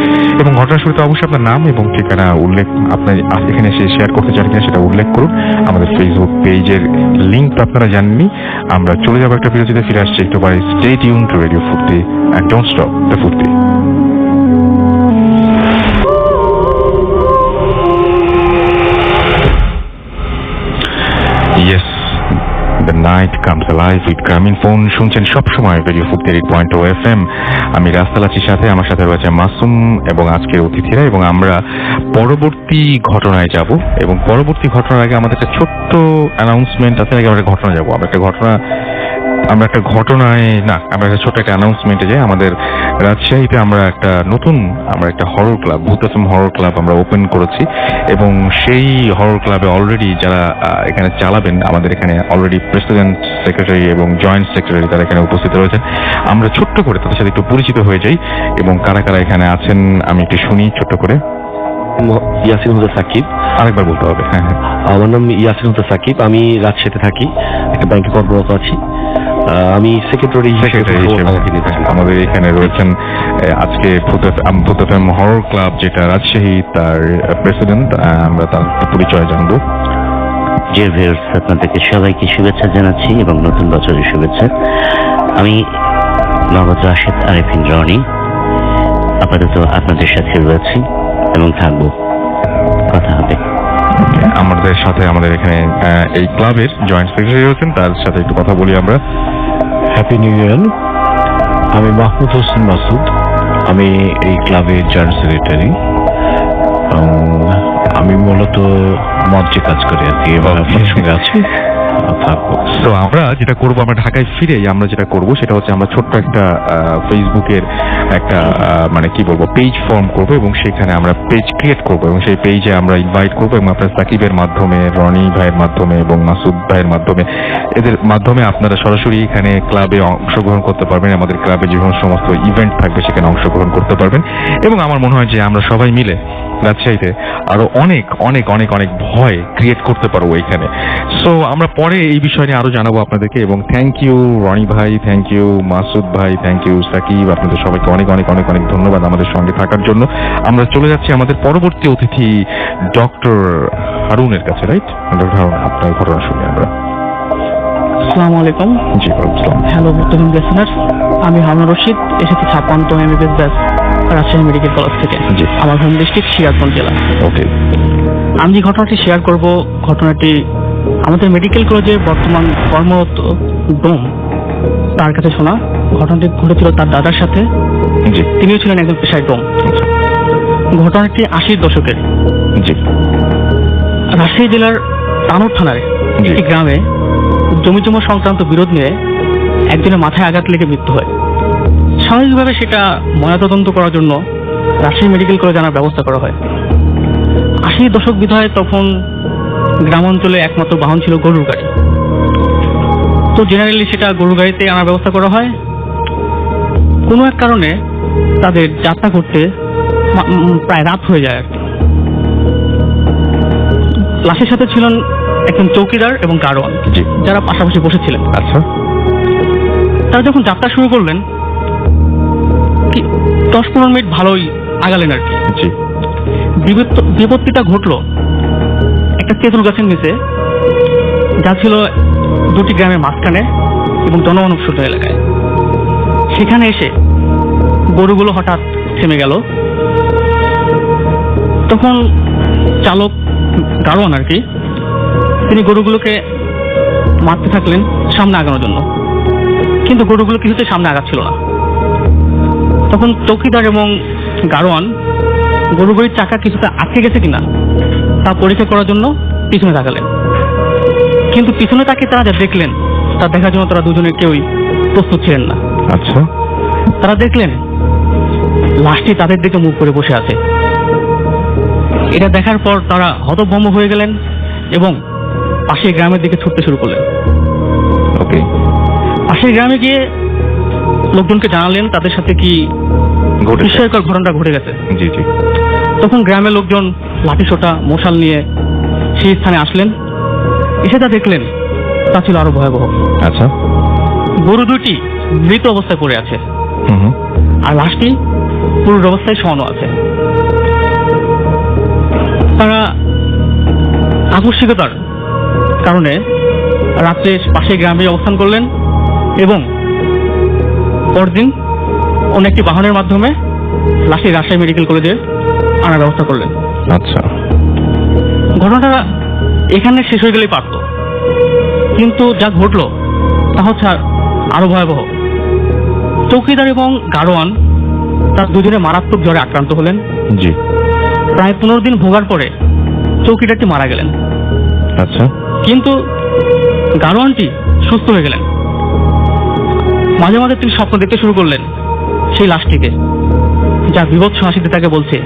A: এবং ঘটনার শুরুতে অবশ্যই আপনার নাম এবং ঠিকানা উল্লেখ, আপনার এখানে এসে শেয়ার করতে চান কিনা সেটা উল্লেখ করুন। আমাদের ফেসবুক পেজের লিঙ্ক তো আপনারা জানেননি। আমরা চলে যাবো একটা বিরতিতে, ফিরে আসছি একটু পরে। স্টে টিউন টু রেডিও ফুর্তি and don't stop the ফুর্তি। Yes, the night comes alive with গ্রামীণ ফোন। শুনছেন সবসময় রেডিও ফুর্তি 8.0 FM। আমি রাস্তালাচির সাথে, আমার সাথে রয়েছে মাসুম এবং আজকের অতিথিরা, এবং আমরা পরবর্তী ঘটনায় যাব। এবং পরবর্তী ঘটনার আগে আমাদের একটা ছোট্ট অ্যানাউন্সমেন্ট আছে। আগে আমরা একটা ঘটনা যাবো, আমরা একটা ছোট একটা অ্যানাউন্সমেন্টে যাই। আমাদের রাজশাহীতে আমরা একটা হরর ক্লাব, ভূতফিল্ম হরর ক্লাব আমরা ওপেন করেছি, এবং সেই হরর ক্লাবে অলরেডি যারা এখানে চালাবেন, আমাদের এখানে অলরেডি প্রেসিডেন্ট, সেক্রেটারি এবং জয়েন্ট সেক্রেটারি তারা এখানে উপস্থিত রয়েছেন। আমরা ছোট্ট করে তাদের সাথে একটু পরিচিত হয়ে যাই, এবং কারা কারা এখানে আছেন আমি একটু শুনি ছোট্ট করে।
D: ইয়াসিন হুদা সাকিব।
A: আরেকবার বলতে হবে? হ্যাঁ।
D: আমার নাম ইয়াসিন হুদা সাকিব, আমি রাজশাহীতে থাকি, একটা ব্যাংকে কর্মরত আছি। আমি সেক্রেটারি হিসেবে
A: আমাদের এখানে রয়েছেন আজকে ভূতফিল্ম হরর ক্লাব যেটা রাজশাহী, তার প্রেসিডেন্ট। আমরা তার পরিচয় জানবো।
E: জি ভিউয়ার্স, আপনাদেরকে সবাইকে শুভেচ্ছা জানাচ্ছি এবং নতুন বছরের শুভেচ্ছা। আমি মোহাম্মদ রাশেদ আরিফিন রনি, আপাতত আপনাদের সাথে রয়েছি এবং থাকবো, কথা হবে।
A: আমাদের সাথে আমাদের এখানে এই ক্লাবের জয়েন্ট সেক্রেটারি রয়েছেন, তার সাথে একটু কথা বলি আমরা।
F: Happy new year. আমি মাহমুদ হোসেন মাসুদ, আমি এই ক্লাবের জয়েন্ট সেক্রেটারি। আমি মূলত মঞ্চে কাজ করি আর কি, এবার আপনার সঙ্গে আছি, থাকবো।
A: তো আমরা যেটা করবো, আমরা ঢাকায় ফিরেই আমরা যেটা করবো সেটা হচ্ছে আমরা ছোট্ট একটা ফেসবুকের একটা পেজ ফর্ম করবো, এবং সেখানে আমরা পেজ ক্রিয়েট করবো, এবং সেই পেজে আমরা ইনভাইট করবো, এবং আপনার সাকিবের মাধ্যমে, রনি ভাইয়ের মাধ্যমে এবং মাসুদ ভাইয়ের মাধ্যমে, এদের মাধ্যমে আপনারা সরাসরি এখানে ক্লাবে অংশগ্রহণ করতে পারবেন। আমাদের ক্লাবে যে সমস্ত ইভেন্ট থাকবে সেখানে অংশগ্রহণ করতে পারবেন। এবং আমার মনে হয় যে আমরা সবাই মিলে রাজশাহীতে আরো অনেক অনেক অনেক অনেক ভয় ক্রিয়েট করতে পারবো এখানে। সো আমরা পরে এই বিষয় নিয়ে আরো জানাবো আপনাদেরকে। এবং থ্যাংক ইউ রনি ভাই, থ্যাংক ইউ মাসুদ ভাই, থ্যাংক ইউ সাকিব, আপনাদের সবাইকে অনেক অনেক অনেক অনেক ধন্যবাদ আমাদের সঙ্গে থাকার জন্য। আমরা চলে যাচ্ছি আমাদের পরবর্তী অতিথি ডক্টর হারুনের কাছে। রাইট ডক্টর হারুন, আপনার ঘটনা শুনি আমরা।
B: আসসালামু আলাইকুম।
A: জি আসসালাম।
B: হ্যালো ভুক্তভোগী লিসেনার্স, আমি হারুন রশিদ, এসেছি 56তম MBBS batch Rajshahi medical college থেকে। আমার হোম ডিস্ট্রিক্ট সিরাজগঞ্জ জেলা।
A: ওকে।
B: আমি যে ঘটনাটি শেয়ার করব, ঘটনাটি আমাদের মেডিকেল কলেজে বর্তমান কর্মরত ডোম তার কাছে শোনা। ঘটনাটি ঘটেছিল তার দাদার সাথে। তিনিও ছিলেন একজন পেশায় ডোম। ঘটনাটি 80-র দশকের। রাজশাহী জেলার তানোর থানার একটি গ্রামে জমিজমা সংক্রান্ত বিরোধ নিয়ে একজনের মাথায় আঘাত লেগে মৃত্যু হয়। স্বাভাবিকভাবে সেটা ময়নাতদন্ত করার জন্য রাজশাহী মেডিকেল কলেজে আনার ব্যবস্থা করা হয়। 80-র দশক বিধায় তখন গ্রাম অঞ্চলে একমাত্র বাহন ছিল গরুর গাড়ি। তো জেনারেলি সেটা গরুর গাড়িতে আনার ব্যবস্থা করা হয়। কোনো এক কারণে তাদের যাত্রা করতে প্রায় রাত হয়ে যায় আর কি। লাশের সাথে ছিলেন একজন চৌকিদার এবং গারোয়ান, যারা পাশাপাশি বসেছিলেন।
A: আচ্ছা।
B: তারা যখন যাত্রা শুরু করলেন, 10-15 মিনিট ভালোই আগালেন আর কি। বিপত্তিটা ঘটলো একটা তেঁতুল গাছের নিচে, যা ছিল দুটি গ্রামের মাঝখানে এবং জনমানবশূন্য এলাকায়। সেখানে এসে গরুগুলো হঠাৎ থেমে গেল। তখন চালক, গাড়োয়ান আর কি, তিনি গরুগুলোকে মারতে থাকলেন সামনে আগানোর জন্য, কিন্তু গরুগুলো কিছুতে সামনে আগাচ্ছিল না। তখন চৌকিদার এবং গাড়োয়ান গরু গাড়ির চাকা কিছুটা আটকে গেছে কিনা তা পরীক্ষা করার জন্য পিছনে তাকালেন, কিন্তু পিছনে তাকে তারা যা দেখলেন তা দেখার জন্য তারা দুজনে কেউই প্রস্তুত ছিলেন না।
A: আচ্ছা।
B: তারা দেখলেন লাশটি তাদের দিকে মুখ করে বসে আছে। এটা দেখার পর তারা হতভম্ব হয়ে গেলেন এবং পাশের গ্রামের দিকে ছুটতে শুরু করলেন।
A: ওকে।
B: পাশের গ্রামে গিয়ে লোকজনকে জানালেন তাদের সাথে কি বিস্ময়কর ঘটনাটা ঘটে গেছে।
A: জি জি।
B: তখন গ্রামের লোকজন লাঠিসোঁটা মশাল নিয়ে সেই স্থানে আসলেন। এসে তা দেখলেন তা ছিল আরো ভয়াবহ।
A: আচ্ছা।
B: গরু দুটি মৃত অবস্থায় পড়ে আছে,
A: হুম।
B: আর লাশটি পুরো অবস্থায় শোয়ানো আছে। তারা আকস্মিকতার কারণে রাত্রে পাশে গ্রামে অবস্থান করলেন এবং পরদিন অন্য একটি বাহনের মাধ্যমে লাশটি রাজশাহী মেডিকেল কলেজে আনার ব্যবস্থা করলেন।
A: আচ্ছা।
B: ঘটনাটা এখানে শেষ হয়ে গেলেই পারত, কিন্তু যা ঘটলো তা হচ্ছে আরো ভয়াবহ। চৌকিদার এবং গাড়োয়ান তার দুজনে মারাত্মক জ্বরে আক্রান্ত হলেন।
A: জি।
B: প্রায় 15 দিন ভোগার পরে চৌকিদারটি মারা গেলেন।
A: আচ্ছা।
B: কিন্তু গাড়োয়ানটি সুস্থ হয়ে গেলেন। মাঝে মাঝে তিনি স্বপ্ন দেখতে শুরু করলেন সেই লাশটিকে, যা বিভৎস হাসিতে তাকে বলছে,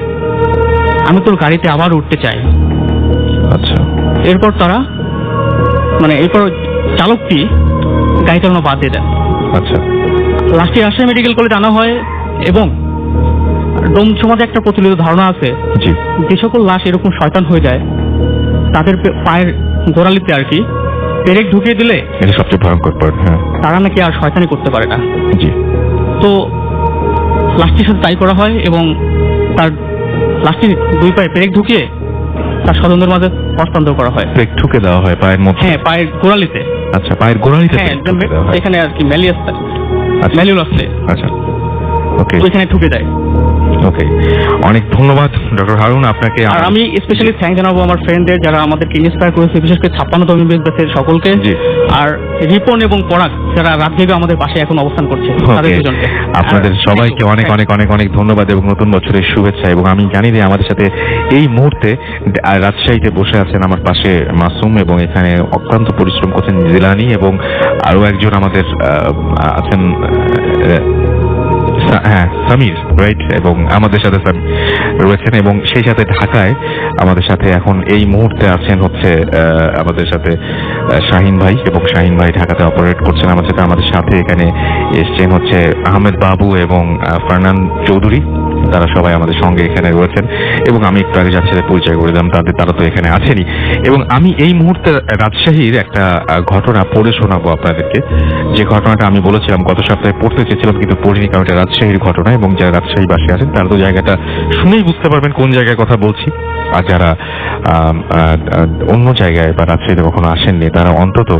B: আমি তোর গাড়িতে আবার উঠতে চাই।
A: আচ্ছা।
B: এরপর চালকটি গাড়ি চালানো বাদ দিয়ে দেন।
A: আচ্ছা।
B: লাশটি রাজশাহী মেডিকেল কলেজে আনা হয় এবং ডোম সমাজে একটা প্রচলিত ধারণা আছে,
A: জি।
B: যে সকল লাশ এরকম শয়তান হয়ে যায় তাদের পায়ের গোড়ালিতে আর কি পেরেক ঢুকিয়ে দিলে
A: এটা সবচেয়ে ভয়ঙ্কর পার্ট। হ্যাঁ।
B: তারা নাকি আর শয়তানি করতে পারে না।
A: জি।
B: তো লাশটির সাথে তাই করা হয় এবং তার লাশটির দুই পায়ে পেরেক ঢুকিয়ে তার স্বজনদের মাঝে হস্তান্তর করা হয়।
A: পেরেক ঠুকে দেওয়া হয় পায়ের মধ্যে?
B: হ্যাঁ, পায়ের গোড়ালিতে।
A: আচ্ছা, পায়ের গোড়ালিতে?
B: হ্যাঁ, এখানে আর কি
A: আচ্ছা।
B: ম্যালিউল আছে।
A: আচ্ছা। ওকে।
B: ওইখানে ঠুকে দেয়।
A: ওকে, অনেক ধন্যবাদ ডক্টর হারুন আপনাকে।
B: আর আমি স্পেশালি থ্যাংক জানাবো আমার ফ্রেন্ডদের যারা আমাদেরকে ইন্সপায়ার করেছে, বিশেষ করে 56তম ব্যাচের সকলকে। আর রিপন এবং পরাগ যারা রাত জেগে আমাদের পাশে এখন অবস্থান করছে, তাদের দুজনকে।
A: আপনাদের সবাইকে অনেক অনেক অনেক অনেক ধন্যবাদ এবং নতুন বছরের শুভেচ্ছা। এবং আমি জানি যে আমাদের সাথে এই মুহূর্তে রাজশাহীতে বসে আছেন আমার পাশে মাসুম, এবং এখানে অক্লান্ত পরিশ্রম করছেন জিলানি, এবং আরো একজন আমাদের আছেন হ্যাঁ সামির, রাইট, এবং আমাদের সাথে রয়েছেন, এবং সেই সাথে ঢাকায় আমাদের সাথে এখন এই মুহূর্তে আছেন হচ্ছে আমাদের সাথে শাহিন ভাই, এবং শাহিন ভাই ঢাকাতে অপারেট করছেন আমাদের সাথে এখানে এসছেন হচ্ছে আহমেদ বাবু এবং ফারনান চৌধুরী। তারা সবাই আমাদের সঙ্গে এখানে রয়েছেন, এবং আমি একটু আগে যার সাথে পরিচয় করে দিলাম তারা তো এখানে আছেনই। এবং আমি এই মুহূর্তে রাজশাহীর একটা ঘটনা পড়ে শোনাবো আপনাদেরকে, যে ঘটনাটা আমি বলেছিলাম গত সপ্তাহে পড়তে চেয়েছিলাম কিন্তু পড়িনি, কারণ এটা রাজশাহীর ঘটনা, এবং যারা রাজশাহীবাসী আছেন তারা তো জায়গাটা শুনেই বুঝতে পারবেন কোন জায়গায় কথা বলছি। আর যারা অন্য জায়গায় বা রাজশাহীতে কখনো আসেননি তারা অন্তত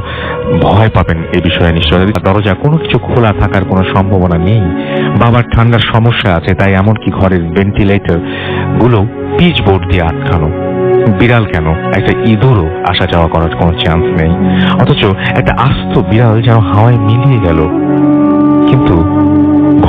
A: ভয় পাবেন এই বিষয়ে। নিশ্চয় দরজা কোনো কিছু খোলা থাকার কোনো সম্ভাবনা নেই, বাবার ঠান্ডার সমস্যা আছে, তাই এমনকি ঘরের ভেন্টিলেটর গুলো পিচ বোর্ড দিয়ে আটকানো। বিড়াল কেন, একটা ইঁদুরও আসা যাওয়া করার কোনো চান্স নেই, অথচ একটা আস্ত বিড়াল যেন হাওয়ায় মিলিয়ে গেল। কিন্তু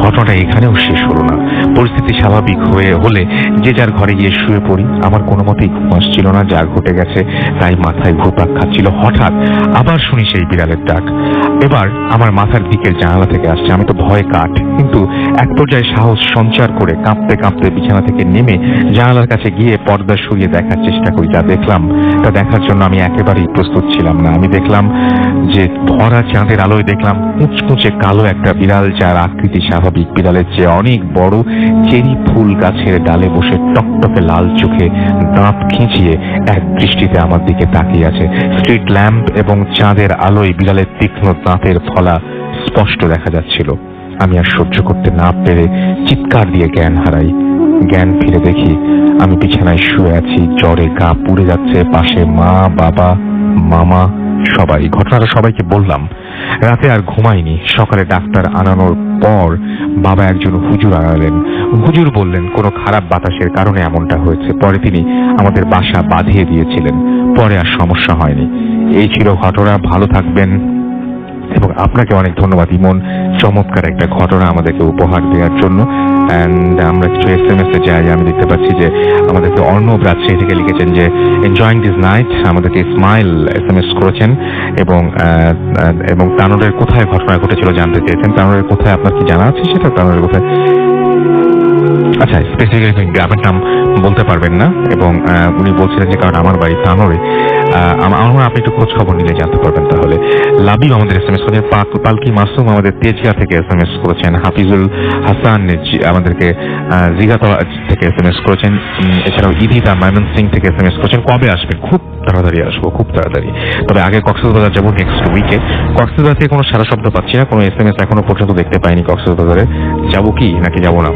A: ঘটনাটা এখানেও শেষ হলো না। পরিস্থিতি স্বাভাবিক হলে যে যার ঘরে গিয়ে শুয়ে পড়ি। আমার কোনো মতেই ঘুম আসছিল না, যা ঘটে গেছে তাই মাথায় ঘুরপাক খাচ্ছিল। হঠাৎ আবার শুনি সেই বিড়ালের ডাক, এবার আমার মাথার দিকের জানালা থেকে আসছে। আমি তো ভয়ে কাঠ, কিন্তু এক পর্যায়ে সাহস সঞ্চার করে কাঁপতে কাঁপতে বিছানা থেকে নেমে জানালার কাছে গিয়ে পর্দা সরিয়ে দেখার চেষ্টা করি। যা দেখলাম তা দেখার জন্য আমি একেবারেই প্রস্তুত ছিলাম না। আমি দেখলাম যে ভরা চাঁদের আলোয় দেখলাম কুচকুচে কালো একটা বিড়াল, যার আকৃতি স্বাভাবিক বিড়ালের চেয়ে অনেক বড়, চেরি ফুল গাছের ডালে বসে টকটকে লাল চোখে দাঁত খিঁচিয়ে এক দৃষ্টিতে আমার দিকে তাকিয়ে আছে। স্ট্রিট ল্যাম্প এবং চাঁদের আলোয় বিড়ালের তীক্ষ্ণ দাঁতের ফলা স্পষ্ট দেখা যাচ্ছিল। আমি আর সহ্য করতে না পেরে চিৎকার দিয়ে জ্ঞান হারাই। জ্ঞান ফিরে দেখি আমি বিছানায় শুয়ে আছি, জ্বরে গা পুড়ে যাচ্ছে। পাশে মা, বাবা, মামা সবাই। ঘটনাটা সবাইকে বললাম। রাতে আর ঘুমাইনি। সকালে ডাক্তার আনানোর পর বাবা একজন হুজুর আনালেন। হুজুর বললেন কোনো খারাপ বাতাসের কারণে এমনটা হয়েছে। পরে তিনি আমাদের বাসা বাঁধিয়ে দিয়েছিলেন। পরে আর সমস্যা হয়নি। এই ছিল ঘটনা। ভালো থাকবেন, এবং আপনাকে অনেক ধন্যবাদ ইমন, চমৎকার একটা ঘটনা আমাদেরকে উপহার দেওয়ার জন্য। অ্যান্ড আমরা কিছু SMS এ যাই, আমি দেখতে পাচ্ছি যে আমাদেরকে অর্ণব রাজশাহী থেকে লিখেছেন যে এনজয়িং দিস নাইট, আমাদেরকে স্মাইল SMS করেছেন, এবং তানোরের কোথায় ঘটনা ঘটেছিল জানতে চেয়েছেন। তানোরের কোথায় আপনার কি জানা আছে সেটা? তানোরের কোথায় আচ্ছা, স্পেসিফিক্যালি গ্রামের নাম বলতে পারবেন না, এবং উনি বলছিলেন যে কারণ আমার বাড়ি তানোরে। আমার আপনি একটু খোঁজ খবর নিলে জানতে পারবেন। তাহলে লাবিব আমাদের SMS করেছেন, পালকি মাসুম আমাদের তেজগাঁ থেকে SMS করেছেন, হাফিজুল হাসান আমাদেরকে জিগাতলা থেকে SMS করেছেন, এছাড়াও ইদিতা ময়মনসিং থেকে SMS করেছেন। কবে আসবেন? খুব তাড়াতাড়ি আসবো, খুব তাড়াতাড়ি। তবে আগে কক্সবাজার যাবো নেক্সট উইকে। কক্সবাজার থেকে কোনো সারা শব্দ পাচ্ছি না, কোনো SMS এখনো পর্যন্ত দেখতে পাইনি কক্সবাজারে। যাবো কি নাকি যাবো না?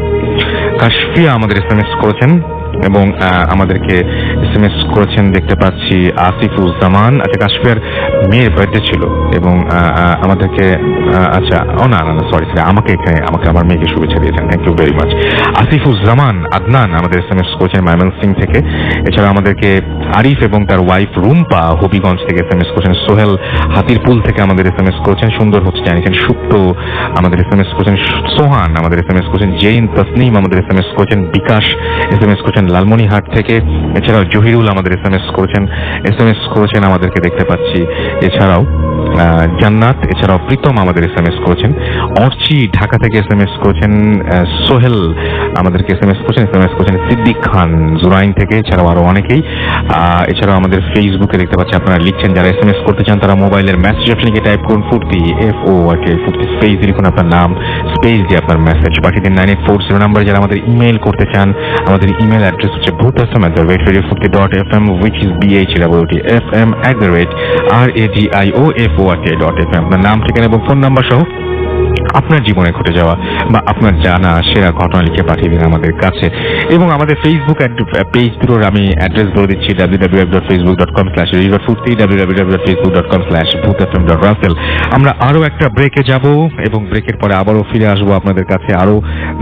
A: কাশফিয়া আমাদের SMS করেছেন এবং আমাদেরকে SMS করেছেন দেখতে পাচ্ছি আসিফুজ্জামান। আচ্ছা, কাশফিয়ার মেয়ের বার্থডে ছিল এবং আমাদেরকে আচ্ছা না সরি, আমাকে আমার মেয়েকে শুভেচ্ছা দিয়েছেন। Thank you very much. Asifuzzaman Adnan আমাদের SMS করেছেন ময়মনসিং থেকে। এছাড়া আমাদেরকে আরিফ এবং তার ওয়াইফ রুম্পা হবিগঞ্জ থেকে SMS করেছেন। সোহেল হাতিরপুল থেকে আমাদের SMS করেছেন, সুন্দর হচ্ছে জানিয়েছেন। সুপ্ত আমাদের SMS করেছেন। সোহান আমাদের SMS করেছেন। জেইন তসনিম আমাদের SMS করেছেন। বিকাশ SMS করেছেন লালমনিহাট থেকে। এছাড়াও জহিরুল আমাদের SMS করেছেন আমাদেরকে দেখতে পাচ্ছি। এছাড়াও জান্নাত, এছাড়াও প্রীতম আমাদের SMS করেছেন। অর্চি ঢাকা থেকে SMS করেছেন। সোহেল আমাদেরকে SMS করেছেন। সিদ্দিক খান জুরাইন থেকে, এছাড়াও আরো অনেকেই। এছাড়াও আমাদের ফেসবুকে দেখতে পাচ্ছি আপনারা লিখছেন। যারা SMS করতে চান তারা মোবাইলের মেসেজ অপশনে গিয়ে টাইপ করুন ফুর্তি, ফুর্তি স্পেস লিখুন আপনার নাম, স্পেস দিয়ে আপনার মেসেজ পাঠিয়ে দিন 9840 নাম্বারে। যারা আমাদের ইমেল করতে চান, আমাদের ইমেল অ্যাড্রেস হচ্ছে bhutfm@radiofurti.fm, which is bhutfm@radioforti.fm। আপনার নাম, ঠিকানা এবং ফোন নাম্বার সহ আপনার জীবনে ঘটে যাওয়া বা আপনার জানা সেরা ঘটনা লিখে পাঠিয়ে দিন আমাদের কাছে। এবং আমাদের ফেসবুক পেজ দুটোর আমি অ্যাড্রেস বলে দিচ্ছি, www.facebook.com/radiofurti, www.facebook.com/bhutfm.russell। আমরা আরো একটা ব্রেকে যাব এবং ব্রেকের পরে আবারও ফিরে আসবো আপনাদের কাছে। আরো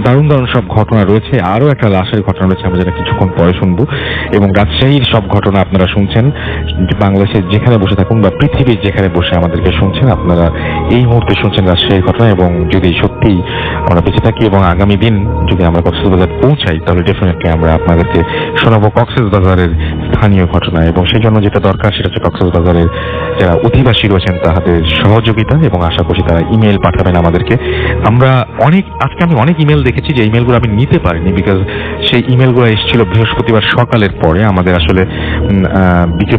A: দারুণ দারুণ সব ঘটনা রয়েছে, আরো একটা লাশের ঘটনা রয়েছে, আমরা যেটা কিছুক্ষণ পরে শুনবো। এবং রাজশাহীর সব ঘটনা আপনারা শুনছেন, বাংলাদেশের যেখানে বসে থাকুন বা পৃথিবীর যেখানে বসে আমাদেরকে শুনছেন, আপনারা এই মুহূর্তে শুনছেন রাজশাহীর ঘটনা। এবং যদি সত্যি আমরা বেঁচে থাকি এবং আগামী দিন যদি আমরা কক্সবাজার পৌঁছাই, তাহলে ডেফিনেটলি আমরা আপনাদেরকে শোনাবো কক্সবাজারের স্থানীয় ঘটনা। এবং সেই জন্য যেটা দরকার সেটা হচ্ছে কক্সবাজারের যারা অধিবাসী রয়েছেন তাদের সহযোগিতা, এবং আশা করছি তারা ইমেল পাঠাবেন আমাদেরকে। আজকে আমি অনেক ইমেল দেখেছি যে ইমেলগুলো আমি নিতে পারিনি, বিকজ সেই ইমেলগুলো এসেছিল বৃহস্পতিবার সকালের পরে। আমাদের আসলে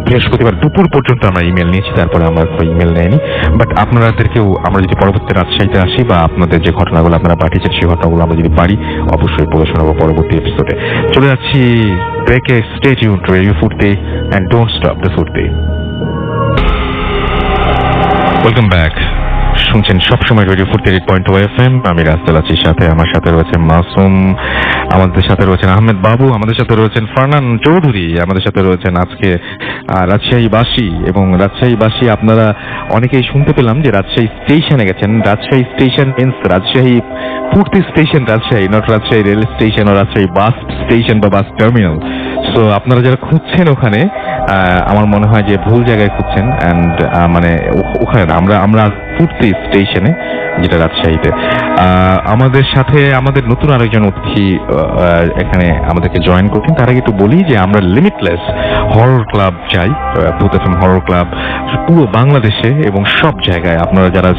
A: বৃহস্পতিবার দুপুর পর্যন্ত আমরা ইমেল নিয়েছি, তারপরে আমরা ইমেল নেয়নি। বাট আপনাদেরকেও আমরা যদি পরবর্তী রাজশাহীতে আসি বা আপনাদের যে ঘটনাগুলো আপনারা পাঠিয়েছেন সেই ঘটনাগুলো আমরা যদি পারি অবশ্যই পড়ে শোনাবো পরবর্তী এপিসোডে। চলে যাচ্ছি ব্রেকে। স্টে টিউনড টু রেডিও ফুর্তি এন্ড ডোন্ট স্টপ দ্য ফুর্তি। Welcome back. শুনছেন সবসময় রেডিও ফুর্তি 8.2 FM। আমি রাস্তাল আছি, সাথে আমার সাথে রয়েছে মাসুম, আমাদের সাথে রয়েছেন আহমেদ বাবু, আমাদের সাথে রয়েছেন ফারনান চৌধুরী, আমাদের সাথে রয়েছেন আজকে রাজশাহীবাসী। এবং রাজশাহীবাসী আপনারা অনেকেই শুনতে পেলাম যে রাজশাহী স্টেশনে গেছেন। Rajshahi station means Rajshahi Foorti station, Rajshahi, not Rajshahi rail station ও রাজশাহী বাস স্টেশন বা বাস টার্মিনাল। সো আপনারা যারা খুঁজছেন ওখানে, আমার মনে হয় যে ভুল জায়গায় খুঁজছেন। অ্যান্ড মানে ওখানে আমরা ফুর্তি স্টেশনে, যেটা রাজশাহীতে। আমাদের সাথে আমাদের নতুন আরেকজন অতিথি এখানে আমাদেরকে জয়েন করছেন। তার আগে একটু বলি যে আমরা লিমিটলেস হরর ক্লাব চাই, ভূত এফএম হরর ক্লাব পুরো বাংলাদেশে এবং সব জায়গায়। আপনারা যারা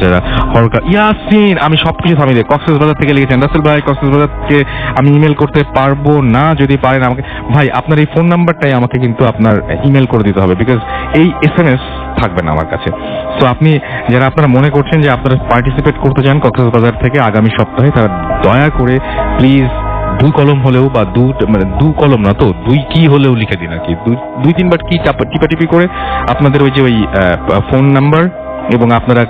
A: হরর ক্লাব, ইয়াসিন আমি সবকিছু থামিয়ে দিই, কক্সবাজার থেকে লিখেছেন রাসেল ভাই, কক্সবাজারকে আমি ইমেল করতে পারবো না, যদি পারেন আমাকে। ভাই আপনার এই ফোন নাম্বারটাই আমাকে কিন্তু আপনার ইমেল করে দিতে হবে, বিকজ এই SMS থাকবে না আমার কাছে। সো আপনি যারা আপনারা মনে করছেন যে আপনারা পার্টিসিপেট করতে চান কক্সবাজার থেকে আগামী সপ্তাহে, তারা দয়া করে প্লিজ 2 কলম হলেও বা 2 কলম না তো 2 কি হলেও লিখে দিন আর কি। 2-3 বার কি টিপাটিপি করে আপনাদের ওই যে ওই ফোন নাম্বার এবং আপনারা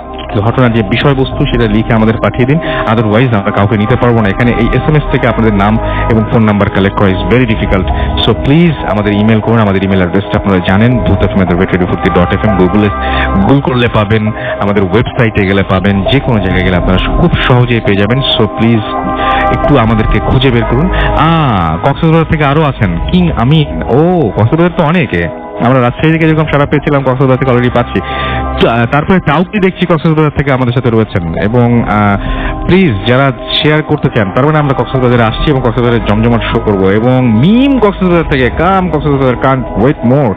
A: ঘটনার যে বিষয়বস্তু সেটা লিখে আমাদের পাঠিয়ে দিন। আদারওয়াইজ আমরা কাউকে নিতে পারবো না এখানে। এই SMS থেকে আপনাদের নাম এবং ফোন নাম্বার কালেক্ট করা is very difficult. So please আমাদের ইমেল করুন। আমাদের ইমেল অ্যাড্রেসটা আপনারা জানেন, bhutfm@radiofurti.fm। গুগল করলে পাবেন, আমাদের ওয়েবসাইটে গেলে পাবেন, যে কোনো জায়গায় গেলে আপনারা খুব সহজেই পেয়ে যাবেন। সো প্লিজ একটু আমাদেরকে খুঁজে বের করুন। কক্সবাজার থেকে আরো আছেন কিং আমিন। কক্সবাজার তো অনেকে, আমরা রাজশাহী থেকে যেরকম সারা পেয়েছিলাম কক্সবাজার থেকে অলরেডি পাচ্ছি। তারপরে টাউকি দেখছি কক্সবাজার থেকে আমাদের সাথে রয়েছেন। এবং প্লিজ যারা শেয়ার করতে চান, তার মানে আমরা কক্সবাজারে আসছি এবং কক্সবাজারের জমজমাট শো করবো। এবং মিম কক্সবাজার থেকে, come Cox's Bazar, can't wait more.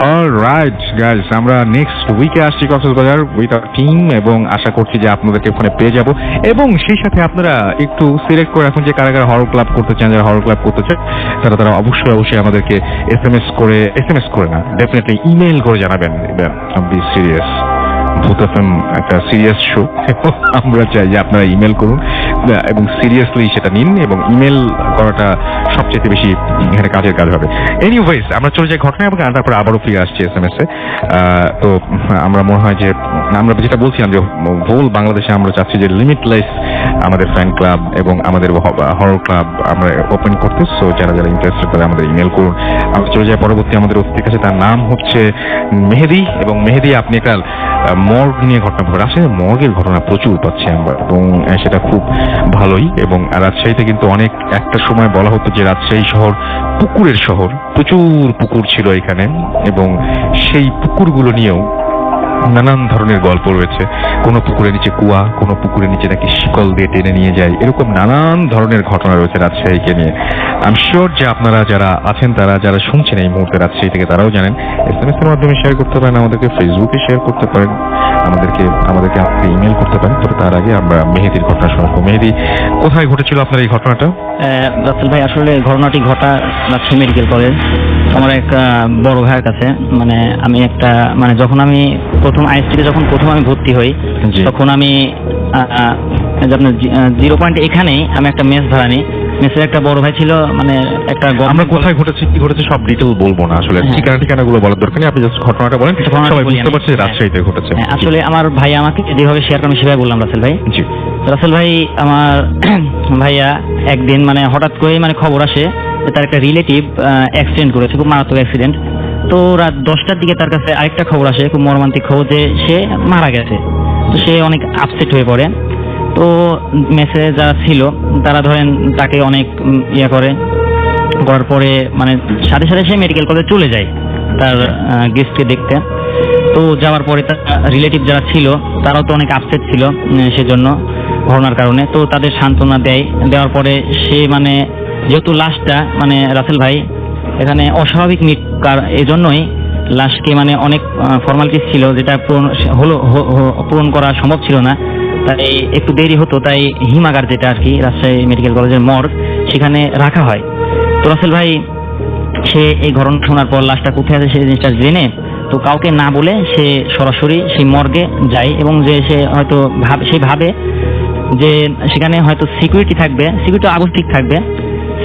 A: Alright guys, আমরা নেক্সট উইকে আসছি কক্সবাজার উইথ আওয়ার টিম এবং আশা করছি যে আপনাদেরকে ওখানে পেয়ে যাব এবং সেই সাথে আপনারা একটু সিলেক্ট করে রাখুন যে কারা কারা হরর ক্লাব করতে চান। যারা হরর ক্লাব করতে চান তারা অবশ্যই আমাদেরকে এসএমএস করে না, ডেফিনেটলি ইমেল করে জানাবেন। বি সিরিয়াস, ভূত এফএম একটা সিরিয়াস শো, আমরা চাই যে আপনারা ইমেল করুন এবং সিরিয়াসলি সেটা নিন এবং ইমেল করাটা সবচেয়ে বেশি এখানে কাজের কাজ হবে। এনিওয়েজ, আমরা চলে যাই ঘটনায় এবং তারপরে আবারও ফিরে আসছি এসএমএস এ। তো আমরা মনে হয় যে আমরা যেটা বলছিলাম যে হোল বাংলাদেশে আমরা চাচ্ছি যে লিমিটলেস আমাদের ফ্যান ক্লাব এবং আমাদের হরর ক্লাব আমরা ওপেন করতে। সো যারা ইন্টারেস্টেড তারা আমাদের ইমেল করুন। আমরা চলে যাই পরবর্তী আমাদের অতিথির কাছে, তার নাম হচ্ছে মেহেদি। এবং মেহেদি, আপনি একটা মর্গ নিয়ে ঘটনা বলেন। আসলে মর্গের ঘটনা প্রচুর পাচ্ছি আমরা এবং সেটা খুব ভালোই। এবং রাজশাহীতে কিন্তু একটা সময় বলা হতো যে রাজশাহী শহর পুকুরের শহর, প্রচুর পুকুর ছিল এখানে এবং সেই পুকুরগুলো নিয়েও নানান ধরনের গল্প রয়েছে। কোনো পুকুরের নিচে কুয়া, কোনো পুকুরের নিচে নাকি শিকল দিয়ে টেনে নিয়ে যায়, এরকম নানান ধরনের ঘটনা রয়েছে রাজশাহীকে নিয়ে। আই এম শিওর যে আপনারা যারা আছেন, যারা শুনছেন এই মুহূর্তে রাজশাহী থেকে, তারাও জানেন। এসএমএস এর মাধ্যমে শেয়ার করতে পারেন, আমাদেরকে ফেসবুকে শেয়ার করতে পারেন, আমাদেরকে ইমেল করতে পারেন। তবে তার আগে আমরা মেহেদির ঘটনা শোনাবো। মেহেদি, কোথায় ঘটেছিল আপনার এই ঘটনাটা?
G: রাসেল ভাই, আসলে ঘটনাটি ঘটা রাজশাহী মেডিকেল কলেজ, আমার এক বড় ভাইয়ের কাছে। মানে যখন আমি প্রথম আইএসটিতে আমি ভর্তি হই, তখন আমি আপনার 0 এখানেই আমি একটা মেস ভাড়া নিই। মেসের একটা বড় ভাই ছিল, মানে একটা
A: আমরা কোথায় ঘটেছে কি ঘটেছে সব ডিটেল বলবো না, আসলে ঠিকানাগুলো বলার দরকার নেই, আপনি জাস্ট ঘটনাটা বলেন, সবাই বুঝতে পারছে রাজশাহীতে ঘটেছে।
G: আসলে আমার ভাই আমাকে যেভাবে শেয়ার করেন সেভাবে বললাম রাসেল ভাই।
A: জি
G: রাসেল ভাই, আমার ভাইয়া একদিন মানে হঠাৎ করে মানে খবর আসে যে তার একটা রিলেটিভ অ্যাক্সিডেন্ট করেছে, খুব মারাত্মক অ্যাক্সিডেন্ট। তো রাত 10টার দিকে তার কাছে আরেকটা খবর আসে, খুব মর্মান্তিক খবর, যে সে মারা গেছে। তো সে অনেক আপসেট হয়ে পড়ে। তো মেসে যারা ছিল তারা ধরেন তাকে অনেক করার পরে মানে সাথে সাথে সে মেডিকেল কলেজে চলে যায় তার গেস্টকে দেখতে। তো যাওয়ার পরে তার রিলেটিভ যারা ছিল তারাও তো অনেক আপসেট ছিল সেজন্য ঘটনার কারণে। তো তাদের সান্ত্বনা দেওয়ার পরে সে মানে যেহেতু লাশটা মানে রাসেল ভাই এখানে অস্বাভাবিক এজন্যই লাশকে মানে অনেক ফর্মালিটিস ছিল যেটা পূরণ করা সম্ভব ছিল না, তাই একটু দেরি হতো। তাই হিমাগার, যেটা আর কি রাজশাহী মেডিকেল কলেজের মর্গ, সেখানে রাখা হয়। তো রাসেল ভাই সে এই ঘটনা শোনার পর লাশটা কোথায় আছে সেই জিনিসটা জেনে তো কাউকে না বলে সে সরাসরি সেই মর্গে যায় এবং যে সে হয়তো ভাবে যে সেখানে হয়তো সিকিউরিটি আগস্টিক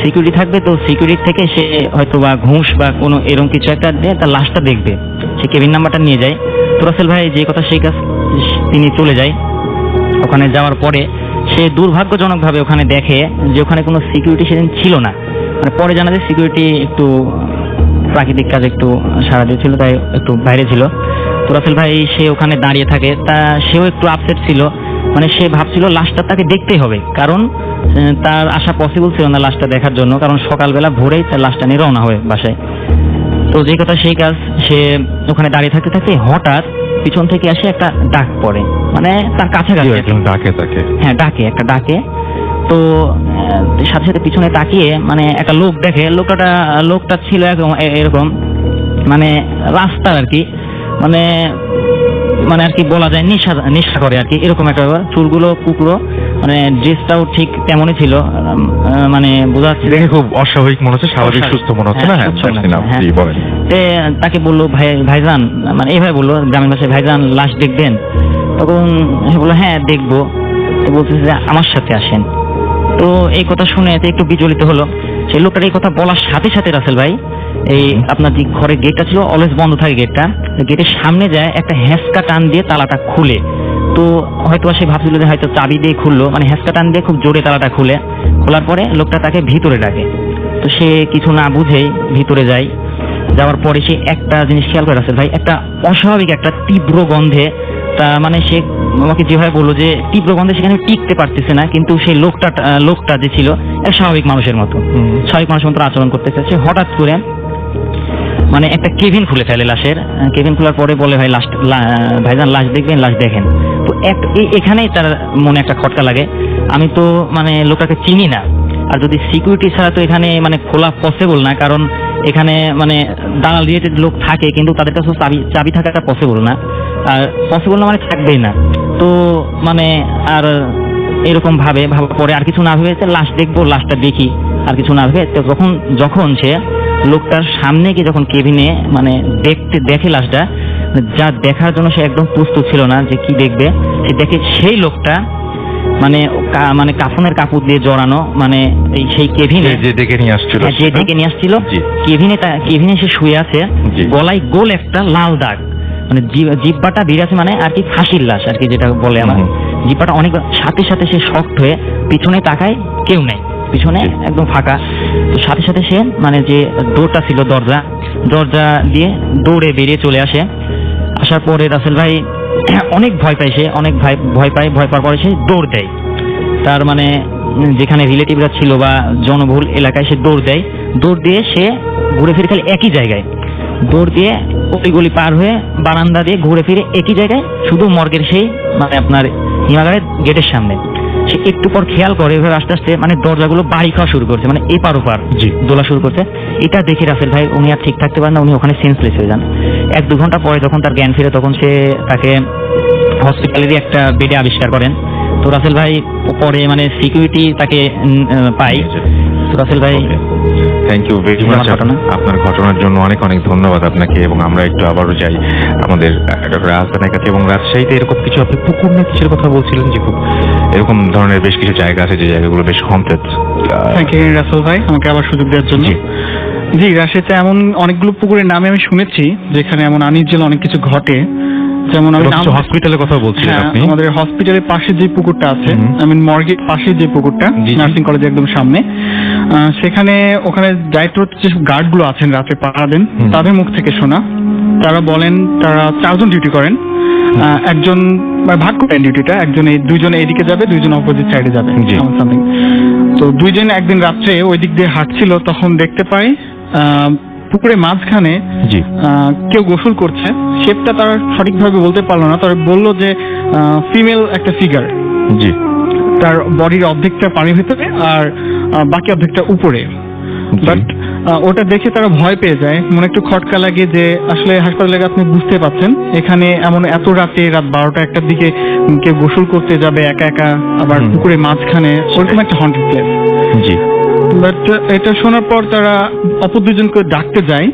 G: সিকিউরিটি থাকবে। তো সিকিউরিটি থেকে সে হয়তো বা ঘুষ বা কোনো এরকম কিছু একটা দিয়ে তার লাশটা দেখবে, সে কেবিন নাম্বারটা নিয়ে যায়। তো রাসেল ভাই যে কথা সেই কাজ, তিনি চলে যায়। ওখানে যাওয়ার পরে সে দুর্ভাগ্যজনকভাবে ওখানে দেখে যে ওখানে কোনো সিকিউরিটি সেদিন ছিল না। মানে পরে জানা যায় সিকিউরিটি একটু প্রাকৃতিক কাজে একটু সাড়া দিয়েছিল, তাই একটু বাইরে ছিল। তো রাসেল ভাই সে ওখানে দাঁড়িয়ে থাকে, সেও একটু আপসেট ছিল। মানে সে ভাবছিল লাশটা তাকে দেখতেই হবে, কারণ তার আসা পসিবল ছিল না লাশটা দেখার জন্য, কারণ সকালবেলা ভোরেই তার লাশটা নিয়ে রওনা হয় বাসায়। তো যে কথা সেই কাজ, সে ওখানে দাঁড়িয়ে থাকতে থাকতে হঠাৎ পিছন থেকে আসে একটা ডাক পড়ে, মানে তার কাছাকাছি ডাকে। তো সাথে সাথে পিছনে তাকিয়ে মানে একটা লোক দেখে। লোকটা ছিল এরকম মানে রাস্তার আর কি, মানে আর কি বলা যায় নেশা করে আর কি, এরকম একটা চুলগুলো কুকুরো, মানে ড্রেসটাও ঠিক তেমনই ছিল, মানে বোঝা যাচ্ছে
A: দেখে খুব অস্বাভাবিক মনে হচ্ছে, স্বাভাবিক সুস্থ মনে হচ্ছে না।
G: তাকে বললো ভাইজান, মানে এইভাবে বললো গ্রামীণ ভাষায়, ভাইজান লাশ দেখবেন? তখন সে বললো হ্যাঁ দেখবো। তো বলছে যে আমার সাথে আসেন। তো এই কথা শুনে একটু বিচলিত হলো। সেই লোকটার এই কথা বলার সাথে সাথে রাসেল ভাই এই আপনার যে ঘরের গেটটা ছিল অলওয়েজ বন্ধ থাকে, গেটের সামনে যায় একটা হ্যাঁচকা টান দিয়ে তালাটা খুলে। তো হয়তো সে ভাবছিল যে হয়তো চাবি দিয়ে খুললো, মানে হ্যাঁচকা টান দিয়ে খুব জোরে তালাটা খোলার পরে লোকটা তাকে ভিতরে ডাকে। তো সে কিছু না বুঝেই ভিতরে যায়। যাওয়ার পরে সে একটা জিনিস খেয়াল করে রাসেল ভাই, একটা অস্বাভাবিক একটা তীব্র গন্ধে, তা মানে সে আমাকে যেভাবে বললো যে তীব্র গন্ধে সেখানে টিকতে পারতেছে না, কিন্তু সেই লোকটা যে ছিল স্বাভাবিক মানুষের মতো আচরণ করতেছে। সে হঠাৎ করে মানে একটা কেবিন খুলে ফেলে লাশের। কেবিন খোলার পরে বলে ভাইজান লাশ দেখবেন? লাশ দেখেন। তো এখানেই তার মনে একটা খটকা লাগে, আমি তো মানে লোকটাকে চিনি না, আর যদি সিকিউরিটি ছাড়া তো এখানে মানে খোলা পসিবল না, কারণ এখানে মানে দালাল রিলেটেড লোক থাকে, কিন্তু তাদের কাছে চাবি থাকাটা পসিবল না। আর পসিবল না মানে থাকবেই না। তো মানে আর এরকম ভাবার পরে আর কিছু না ভেবে লাশ দেখবো, লাশটা দেখি, আর কিছু না ভেবে তো যখন সে লোকটার সামনে গিয়ে যখন কেবিনে মানে দেখে লাশটা, যা দেখার জন্য সে একদম প্রস্তুত ছিল না যে কি দেখবে, সে দেখে সেই লোকটা মানে মানে কাফনের কাপড় দিয়ে জড়ানো, মানে সেই কেবিনে
A: যে ডেকে নিয়ে আসছিল,
G: যে ডেকে নিয়ে আসছিল কেবিনে সে শুয়ে আছে, গলায় গোল একটা লাল দাগ, মানে জিব্বাটা বেরিয়েছে, মানে আর কি ফাঁসির লাশ আর কি যেটা বলে আমার। জিব্বাটা অনেক, সাথে সাথে সে শক্ট হয়ে পিছনে তাকায়, কেউ নেই পিছনে, একদম ফাঁকা। তো সাথে সাথে সে মানে যে ডোরটা ছিল, দরজা দিয়ে দৌড়ে বেরিয়ে চলে আসে। আসার পরে রাসেল ভাই অনেক ভয় পায়, সে অনেক ভয় পাওয়ার পরে সে দৌড় দেয়, তার মানে যেখানে রিলেটিভরা ছিল বা জনবহুল এলাকায় সে দৌড় দিয়ে সে ঘুরে ফিরে খালি একই জায়গায় দৌড় দিয়ে ওই গলি পার হয়ে বারান্দা দিয়ে ঘুরে ফিরে একই জায়গায়, শুধু মর্গের সেই মানে আপনার হিমাগারের গেটের সামনে। সে একটু পর খেয়াল করে এভাবে আস্তে আস্তে মানে দরজাগুলো বাড়ি খাওয়া শুরু করছে, মানে এপার ওপার দোলা শুরু করছে। এটা দেখে রাসেল ভাই উনি আর ঠিক থাকতে পারেন না, উনি ওখানে সেন্সলেস হয়ে যান। 1-2 ঘন্টা পরে যখন তার জ্ঞান ফিরে, তখন তাকে হসপিটালেরই একটা বেডে আবিষ্কার করেন। তো রাসেল ভাই পরে মানে সিকিউরিটি তাকে পাই। তো রাসেল ভাই
A: থ্যাংক ইউ ভেরি মাচ আপনার ঘটনার জন্য, অনেক অনেক ধন্যবাদ আপনাকে। এবং আমরা একটু আবারও যাই আমাদের রাজধানীর কাছে। এবং রাজশাহীতে এরকম কিছু, আপনি পুকুর না কিসের কথা বলছিলেন, যে খুব এরকম ধরনের বেশ কিছু জায়গা আছে যে জায়গাগুলো বেশ হন্টেড।
B: থ্যাংক ইউ রাসেল ভাই আমাকে আবার সুযোগ দেওয়ার জন্য। জি, রাজশাহীতে এমন অনেকগুলো পুকুরের নামে আমি শুনেছি যেখানে এমন আনিজ্জল অনেক কিছু ঘটে। যেমন আমি
A: হসপিটালের কথা বলছিলেন আপনি,
B: আমাদের হসপিটালের পাশে যে পুকুরটা আছে, মর্গের পাশে যে পুকুরটা, নার্সিং কলেজের একদম সামনে, ওখানে দায়িত্ব যে গার্ড গুলো আছেন রাতে পাহারা দেন, তাদের মুখ থেকে শোনা, তারা বলেন তারা 4 জন ডিউটি করেন, একজন ভাগ করেন ডিউটিটা, দুইজন এদিকে যাবে, দুইজন অপোজিট সাইডে যাবে সামথিং। তো দুইজন একদিন রাত্রে ওই দিক দিয়ে হাঁটছিল, তখন দেখতে পাই পুকুরের মাঝখানে কেউ গোসল করছে। শেপটা তারা সঠিকভাবে বলতে পারলো না, তারা বললো যে ফিমেল একটা ফিগার, তার বডির অর্ধেকটা পানির ভিতরে আর বাকি অর্ধেকটা উপরে। বাট ওটা দেখে তারা ভয় পেয়ে যায়, মনে একটু খটকা লাগে যে আসলে হাসপাতালে আপনি বুঝতে পারছেন এখানে এমন এত রাতে, রাত 12টা-1টার দিকে কেউ গোসল করতে যাবে একা একা, আবার পুকুরের মাঝখানে, ওরকম একটা হন্টেড প্লেস। বাট এটা শোনার পর তারা অপর দুজনকে ডাকতে যায়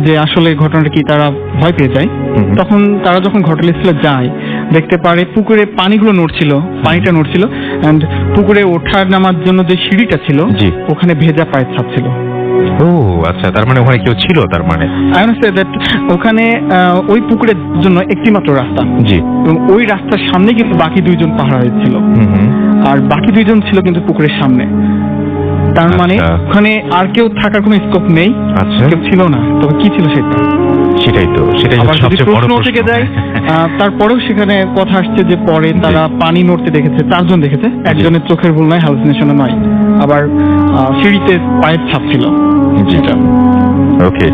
B: যে আসলে ঘটনাটা কি, তারা ভয় পেয়ে যায়। তখন তারা যখন ঘটনাস্থলে যায়, দেখতে পারে পুকুরে পানিটা নড়ছিল, এন্ড পুকুরে ওঠার নামার জন্য যে সিঁড়িটা ছিল ওখানে ভেজা পায়ের ছাপ ছিল।
A: ও আচ্ছা, তার মানে ওখানে কেউ ছিল, তার মানে
B: ওখানে ওই পুকুরের জন্য একটি মাত্র রাস্তা, এবং ওই রাস্তার সামনে কিন্তু বাকি 2 জন পাহারা হয়েছিল, আর বাকি 2 জন ছিল কিন্তু পুকুরের সামনে। তার মানে ওখানে আর কেউ থাকার কোনো স্কোপ নেই, কেউ ছিল না। তবে কি ছিল সেটাই সবচেয়ে বড় প্রশ্ন থেকে যায়। তারপরেও সেখানে কথা আসছে যে পরে তারা পানি নড়তে দেখেছে, 4 জন দেখেছে, একজনের চোখের ভুল নয়, হ্যালুসিনেশন নয়, আবার সিঁড়িতে পায়ের ছাপ ছিল।
A: ওকে,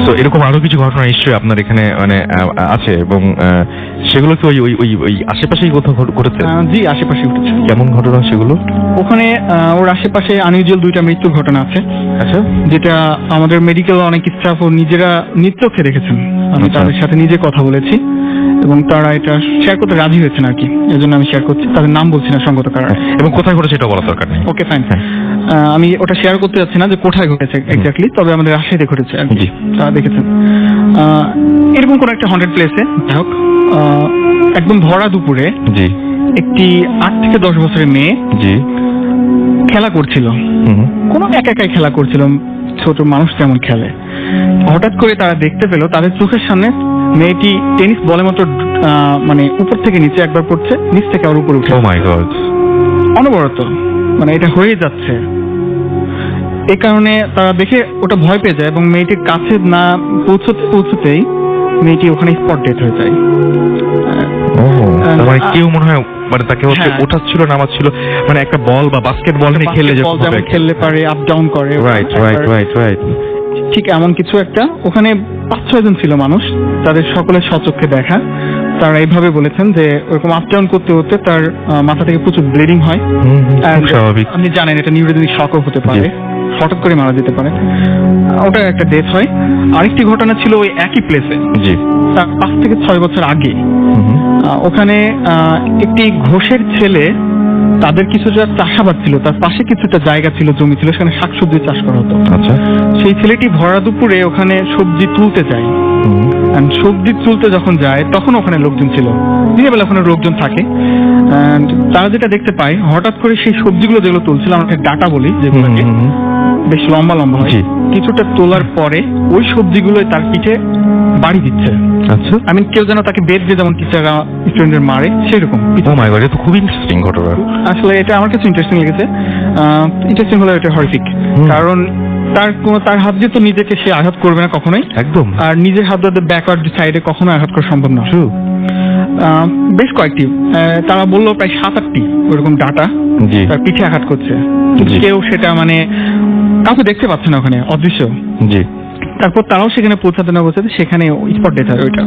A: সো এরকম আরো কিছু ঘটনা নিশ্চয়ই আপনার এখানে মানে আছে, এবং সেগুলো কি ওই আশেপাশেই কোথাও ঘটেছে?
B: জি, আশেপাশে ঘটেছে।
A: কেমন ঘটনা সেগুলো?
B: ওখানে ওর আশেপাশে আনইউজুয়াল 2টা মৃত্যুর ঘটনা আছে।
A: আচ্ছা,
B: যেটা আমাদের মেডিকেল অনেক স্টাফ ও নিজেরা নিত্যকে দেখেছেন। আমি তাদের সাথে নিজে কথা বলেছি এবং তারা এটা শেয়ার করতে রাজি হয়েছেন আর কি, এজন্য আমি শেয়ার করছি। তাদের নাম বলছি না সঙ্গত কারণে,
A: এবং কোথায় ঘটেছে এটা বলা দরকার নেই।
B: ওকে, ফাইন। আমি ওটা শেয়ার করতে যাচ্ছি না যে কোথায় ঘটেছে এক্স্যাক্টলি, তবে আমাদের রাজশাহীতে ঘটেছে আর কি, তারা দেখেছেন। এরকম কোন একটা হন্টেড প্লেসে, যাই হোক, একদম ভরা দুপুরে একটি 8 থেকে 10 বছরের মেয়ে খেলা করছিল, কোনো একাই খেলা করছিল, ছোট মানুষ যেমন খেলে। হঠাৎ করে তারা দেখতে পেল তাদের চোখের সামনে মেয়েটি টেনিস বলের মতো মানে উপর থেকে নিচে একবার পড়ছে, নিচ থেকে আর উপরে উঠে, অনবরত, মানে এটা হয়ে যাচ্ছে। এই কারণে তারা দেখে ওটা ভয় পেয়ে যায় এবং মেয়েটির কাছে না পৌঁছতেই মেয়েটি ওখানে স্পট ডেথ হয়ে যায়।
A: মানে কেউ মনে হয় মানে তাকে ওঠাচ্ছিল, নামাচ্ছিল, মানে একটা বল বা বাস্কেট বল নিয়ে
B: খেললে পারে, আপ ডাউন করে,
A: রাইট,
B: ঠিক এমন কিছু একটা। ওখানে 5-6 জন ছিল মানুষ, তাদের সকলের স্বচক্ষে দেখা। তারা এইভাবে বলেছেন যে ওরকম আপ ডাউন করতে হতে তার মাথা থেকে প্রচুর ব্লিডিং হয়।
A: স্বাভাবিক,
B: আপনি জানেন এটা নিউরোজেনিক শকও হতে পারে, হঠাৎ করে মারা যেতে পারে, ওটা একটা ডেথ হয়। আরেকটি ঘটনা ছিল ওই একই প্লেসে,
A: জি।
B: তার 5 থেকে 6 বছর আগে।
A: হুম।
B: ওখানে একটি ঘোষের ছেলে, তাদের কিছুটা চাষাবাদ ছিল, তার পাশে কিছুটা জায়গা ছিল, জমি ছিল, সেখানে শাকসবজি চাষ করা হতো।
A: আচ্ছা।
B: সেই ছেলেটি ভরা দুপুরে ওখানে সবজি তুলতে যায়। And সবজি তুলতে যখন যায় তখন ওখানে লোকজন ছিল, দিনের বেলা ওখানে লোকজন থাকে। And তারা যেটা দেখতে পায়, হঠাৎ করে সেই সবজিগুলো যেগুলো তুলছিল, আমরা ডাটা বলি যেগুলোকে, বেশ লম্বা লম্বা হয়,
A: জি।
B: কিছুটা তোলার পরে ওই সবজিগুলো তার পিঠে বাড়ি দিচ্ছে।
A: আচ্ছা।
B: কেউ যেন তাকে বেদ দিয়ে যেমন টিচাররা স্টুডেন্টের মারে সেরকম।
A: ও মাই গড, এটা তো খুব ইন্টারেস্টিং ঘটনা।
B: আসলে এটা আমার কাছে ইন্টারেস্টিং লেগেছে। ইন্টারেস্টিং হলে এটা হরফিক, কারণ তার হাত দিয়ে তো নিজেকে সে আঘাত করবে না কখনোই,
A: একদম।
B: আর নিজের হাত দিয়ে ব্যাকওয়ার্ড সাইডে কখনো আঘাত করা সম্ভব না। বেশ কয়েকটি, তারা বললো প্রায় 7-8টি ওরকম ডাটা
A: জি।
B: তার পিঠে আঘাত করছে,
A: জি।
B: কেউ সেটা কাউকে দেখতে পাচ্ছে না, ওখানে অদৃশ্য।
A: জি।
B: তারপর তারাও সেখানে পৌঁছাতে না পৌঁছাতে সেখানে স্পট ডেথ হয় ওইটা।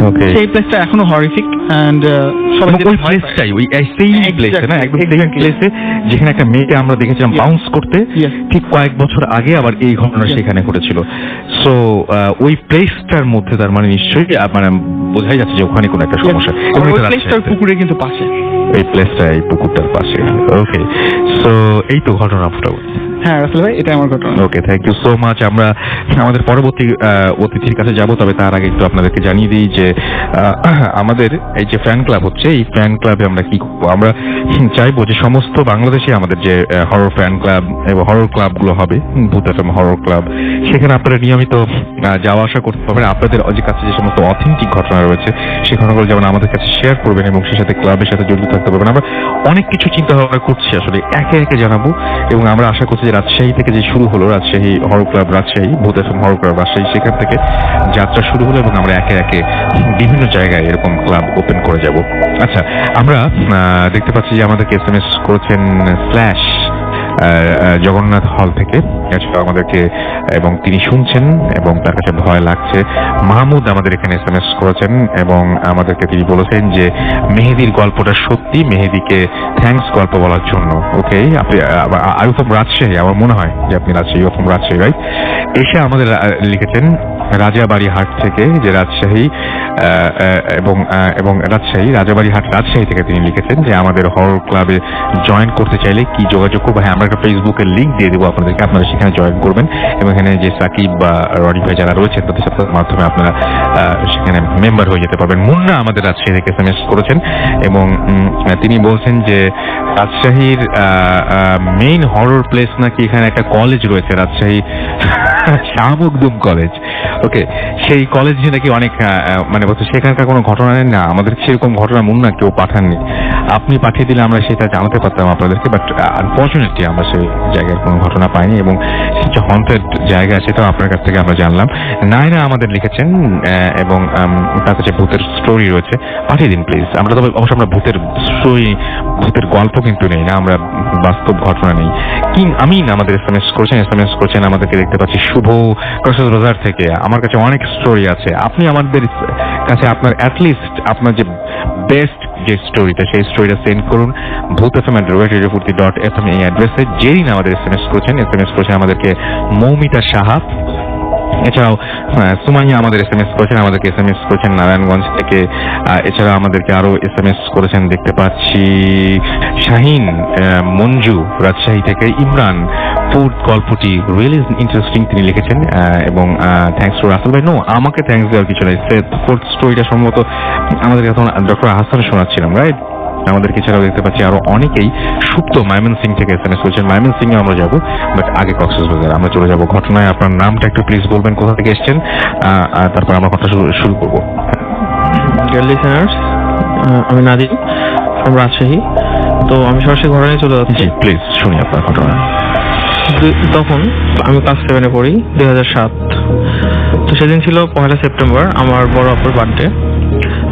A: ওকে।
B: সেই প্লেসটা এখনো হরিফিক, এন্ড সবাই
A: ওই প্লেসটাই, ওই সেম প্লেসে না, একদম সেম প্লেসে যেখানে একটা মেয়েকে আমরা দেখেছিলাম বাউন্স করতে, ঠিক কয়েক বছর আগে আবার এই ঘটনা সেখানে ঘটেছিল। সো ওই প্লেসটার মধ্যে তার মানে নিশ্চয়ই মানে বোঝাই যাচ্ছে যে ওখানে কোনো একটা সমস্যা।
B: এবং ওই প্লেসটার পুকুরে কিন্তু পাশে,
A: এই প্লেসটা এই পুকুরটার পাশে। ওকে, সো এই তো ঘটনা মোটামুটি।
B: হ্যাঁ রাসেল ভাই, এটা আমার ঘটনা।
A: ওকে, থ্যাংক ইউ সো মাচ। আমরা আমাদের পরবর্তী অতিথির কাছে যাব, তবে তার আগে একটু আপনাদেরকে জানিয়ে দিই যে আমাদের এই যে ফ্যান ক্লাব হচ্ছে, এই ফ্যান ক্লাবে আমরা কি করবো, আমরা চাইবো যে সমস্ত বাংলাদেশে আমাদের যে হরর ফ্যান ক্লাব এবং হরর ক্লাবগুলো হবে, ভূত এফএম হরর ক্লাব, সেখানে আপনারা নিয়মিত যাওয়া আসা করতে পারবেন। আপনাদের কাছে যে সমস্ত অথেন্টিক ঘটনা রয়েছে সেই ঘটনাগুলো যেমন আমাদের কাছে শেয়ার করবেন এবং সেই সাথে ক্লাবের সাথে জড়িত থাকতে পারবেন। আমরা অনেক কিছু চিন্তা ভাবনা করছি, আসলে একে একে জানাবো, এবং আমরা আশা করছি যে রাজশাহী থেকে যে শুরু হলো, রাজশাহী হরর ক্লাব রাজশাহী, ভূত এফএম হরর ক্লাব রাজশাহী, সেখান থেকে যাত্রা শুরু হলো এবং আমরা একে একে বিভিন্ন জায়গায় এরকম ক্লাব ওপেন করে যাব। আচ্ছা, আমরা দেখতে পাচ্ছি যে আমাদেরকে SMS করেছেন স্ল্যাশ জগন্নাথ হল থেকে, আমাদেরকে, এবং তিনি শুনছেন এবং তার কাছে ভয় লাগছে। মাহমুদ আমাদের এখানে SMS করেছেন এবং আমাদেরকে তিনি বলেছেন যে মেহেদির গল্পটা সত্যি, মেহেদিকে থ্যাঙ্কস গল্প বলার জন্য। ওকে, আপনি আই ফ্রম রাজশাহী, আমার মনে হয় যে আপনি রাজশাহী, ফ্রম রাজশাহী, রাইট? এসে আমাদের লিখেছেন রাজাবাড়ি হাট থেকে, যে রাজশাহী এবং রাজশাহী, রাজাবাড়ি হাট রাজশাহী থেকে তিনি লিখেছেন যে আমাদের হরর ক্লাবে জয়েন করতে চাইলে কি যোগাযোগ করবো। হ্যাঁ, আমরা একটা ফেসবুকের লিঙ্ক দিয়ে দেবো আপনাদেরকে, আপনারা সেখানে জয়েন করবেন এবং এখানে যে সাকিব বা রনি ভাই যারা রয়েছেন তাদের সাথে মাধ্যমে আপনারা সেখানে মেম্বার হয়ে যেতে পারবেন। মুন্না আমাদের রাজশাহী থেকে SMS করেছেন এবং তিনি বলছেন যে রাজশাহীর মেইন হরর প্লেস নাকি এখানে একটা কলেজ রয়েছে, রাজশাহী শাহ মখদুম কলেজ। ওকে, সেই কলেজ নাকি অনেক মানে বলছে সেখানকার কোনো ঘটনা নেই না, আমাদের সেরকম ঘটনা মুন্না কেউ পাঠাননি, আপনি পাঠিয়ে দিলে আমরা সেটা জানাতে পারতাম আপনাদেরকে, বাট আনফর্চুনেটলি আমরা সেই জায়গায় কোনো ঘটনা পাইনি এবং যে হন্টেড জায়গা সেটাও আপনার কাছ থেকে আমরা জানলাম। নাইনা আমাদের লিখেছেন এবং তার কাছে ভূতের স্টোরি রয়েছে, পাঠিয়ে দিন প্লিজ। আমরা তবে অবশ্য আমরা ভূতের স্টোরি, ভূতের গল্প কিন্তু নেই না, আমরা বাস্তব ঘটনা নেই। আমিন আমাদের SMS করেছেন আমাদেরকে, দেখতে পাচ্ছি শুভ কক্সবাজার থেকে, আমার কাছে অনেক স্টোরি আছে, আপনি আমাদের কাছে আপনার অ্যাটলিস্ট আপনার যে বেস্ট যে স্টোরিটা সেই স্টোরিটা সেন্ড করুন bhutfm@radio40.fm এই অ্যাড্রেসে। জেরিন আমাদের SMS করেছেন আমাদেরকে মৌমিতা সাহা। এছাড়াও সুমাইয়া আমাদের SMS করেছেন নারায়ণগঞ্জ থেকে। এছাড়া আমাদেরকে আরো SMS করেছেন দেখতে পাচ্ছি শাহিন মঞ্জু রাজশাহী থেকে। ইমরান ফুড গল্পটি রিয়েলি ইন্টারেস্টিং তিনি লিখেছেন এবং থ্যাঙ্কস টু রাসেল ভাই। নো, আমাকে থ্যাঙ্কস দেওয়ার কিছু নেই, ফোর্থ স্টোরিটা সম্ভবত আমাদেরকে এখন ডক্টর হাসান শোনাচ্ছিলাম, রাইট? আমাদেরকে এছাড়াও দেখতে পাচ্ছি আরো অনেকেই। সুপ্ত ময়মনসিং থেকে SMS করেছেন, ময়মনসিং এ আমরা যাবো, বাট আগে কক্সবাজার আমরা চলে যাবো ঘটনায়। আপনার নামটা একটু প্লিজ বলবেন, কোথা থেকে এসেছেন, তারপর আমরা কথা শুরু করবো।
H: ডিয়ার লিসেনার্স, আমি নাদিম ফ্রম রাজশাহী। তো আমি সরাসরি ঘটনায় চলে যাচ্ছি।
A: প্লিজ শুনি আপনার ঘটনা।
H: তখন আমি ক্লাস 7-এ পড়ি, 2007। তো সেদিন ছিল 1 সেপ্টেম্বর, আমার বড় আপুর বার্থডে।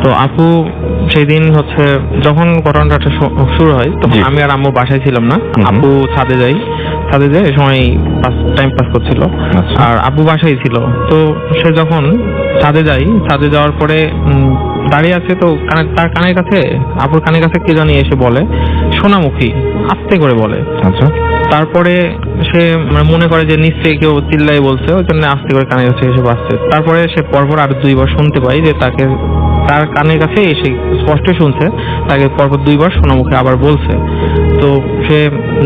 H: তো আপু সেই দিন হচ্ছে যখন ঘটনাটা শুরু হয় তখন আমি আর আম্মু বাসায় ছিলাম না, আপু ছাদে যায় এই সময় টাইম পাস করছিল, আর আপু বাসায় ছিল। তো সে যখন ছাদে যাওয়ার পরে দাঁড়িয়ে আছে, তো তার কানের কাছে, আপুর কানের কাছে কে জানি এসে বলে, সোনামুখী, আস্তে করে বলে।
A: আচ্ছা।
H: তারপরে সে মানে মনে করে যে নিশ্চয়ই কেউ চিল্লাই বলছে, ওই জন্য আস্তে করে কানের কাছে এসে বাজছে। তারপরে সে পরপর আর 2 বার শুনতে পাই যে তার কানের কাছে এসে স্পষ্ট শুনছে তাকে পরপর 2 বার শোনা মুখে আবার বলছে। তো সে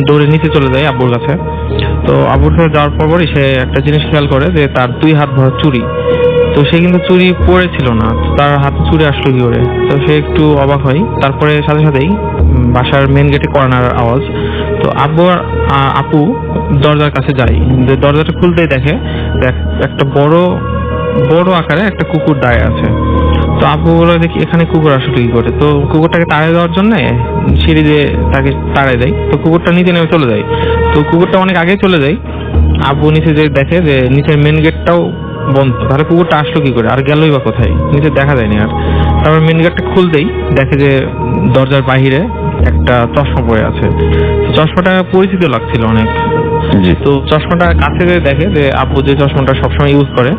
H: দৌড়ে নিচে চলে যায় আব্বুর কাছে। তো আব্বুর কাছে যাওয়ার পরপরই সে একটা জিনিস খেয়াল করে যে তার 2 হাত ভরা চুড়ি। তো সে কিন্তু চুড়ি পরেছিল না, তার হাতে চুড়ি আসলো কি করে? তো সে একটু অবাক হয়। তারপরে সাথে সাথেই বাসার মেন গেটে কর্নার আওয়াজ। তো আব্বু আর আপু দরজার কাছে যায়, দরজাটা খুলতেই দেখে একটা বড় আকারে একটা কুকুর দাঁড়িয়ে আছে। তো আব্বু বলে দেখি এখানে কুকুর আসলে কি করে? তো কুকুরটাকে তাড়িয়ে দেওয়ার জন্য সিঁড়ি দিয়ে তাকে তাড়িয়ে দেয়। তো কুকুরটা নিচে নেমে চলে যায়। তো কুকুরটা অনেক আগে চলে যায়। আব্বু নিচে যে দেখে যে নিচের মেন গেটটাও বন্ধ, তাহলে কুকুরটা আসলো কি করে আর গেলই বা কোথায়? নিচে দেখা যায়নি আর। তারপর মেন গেটটা খুলতেই দেখে যে দরজার বাহিরে একটা চশমা পড়ে আছে। চশমাটা পরিচিত লাগছিল অনেক। তো চশমাটা কাছে দেখে যে আব্বু যে চশমাটা সবসময় ইউজ করে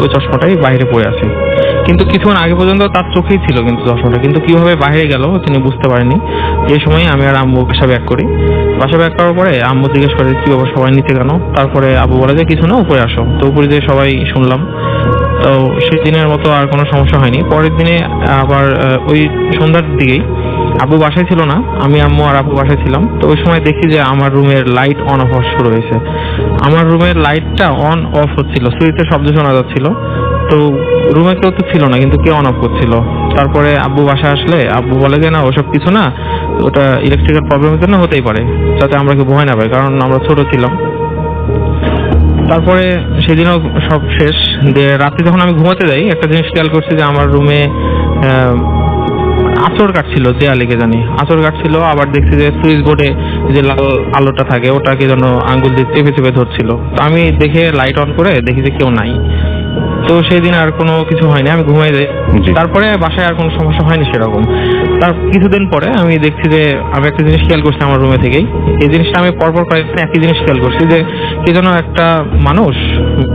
H: ওই চশমাটাই বাইরে পড়ে আছে। কিন্তু কিছুক্ষণ আগে পর্যন্ত তার চোখেই ছিল কিন্তু চশমাটা, কিন্তু কিভাবে বাইরে গেল তিনি বুঝতে পারেনি। এই সময় আমি আর আম্মু বাসা ব্যাক করি। বাসা ব্যাক করার পরে আম্মু জিজ্ঞেস করে কি বাবা সবাই নিচে কেন? তারপরে আব্বু বলে যে কিছু না, উপরে আসো। তো উপরে যে সবাই শুনলাম। তো সেই দিনের মতো আর কোনো সমস্যা হয়নি। পরের দিনে আবার ওই সন্ধ্যার দিকেই আব্বু বাসায় ছিল না, আমি আম্মু আর আব্বু বাসায় ছিলাম। তো ওই সময় দেখি যে আমার রুমের লাইট অন অফ হওয়া শুরু হয়েছে। আমার রুমের লাইটটা অন অফ হচ্ছিল, সুইচে শব্দ শোনা যাচ্ছিল। তো রুমে কেউ তো ছিল না, কিন্তু কে অন অফ করছিল। তারপরে আব্বু বাসায় আসলে আব্বু বলে যে না ওসব কিছু না, ওটা ইলেকট্রিক্যাল প্রবলেমের জন্য হতেই পারে, যাতে আমরা কেউ ভয় না পাই, কারণ আমরা ছোট ছিলাম। তারপরে সেদিনও সব শেষ। রাতে যখন আমি ঘুমাতে যাই একটা জিনিস খেয়াল করছি যে আমার রুমে আঁচড় কাটছিল, দেয়ালে কে জানি আঁচড় কাটছিল। আবার দেখছি যে সুইচ বোর্ডে যে লাল আলোটা থাকে ওটাকে যেন আঙ্গুল দিয়ে চেপে চেপে ধরছিল। তো আমি দেখে লাইট অন করে দেখি যে কেউ নাই। তো সেই দিন আর কোনো কিছু হয়নি, আমি ঘুমাই যাই। তারপরে বাসায় আর কোনো সমস্যা হয়নি সেরকম। তার কিছুদিন পরে আমি দেখছি যে আমি একটা জিনিস খেয়াল করছি আমার রুমে থেকেই। এই জিনিসটা আমি পরপর কয়েকদিন একই জিনিস খেয়াল করছি যে কে যেন একটা মানুষ,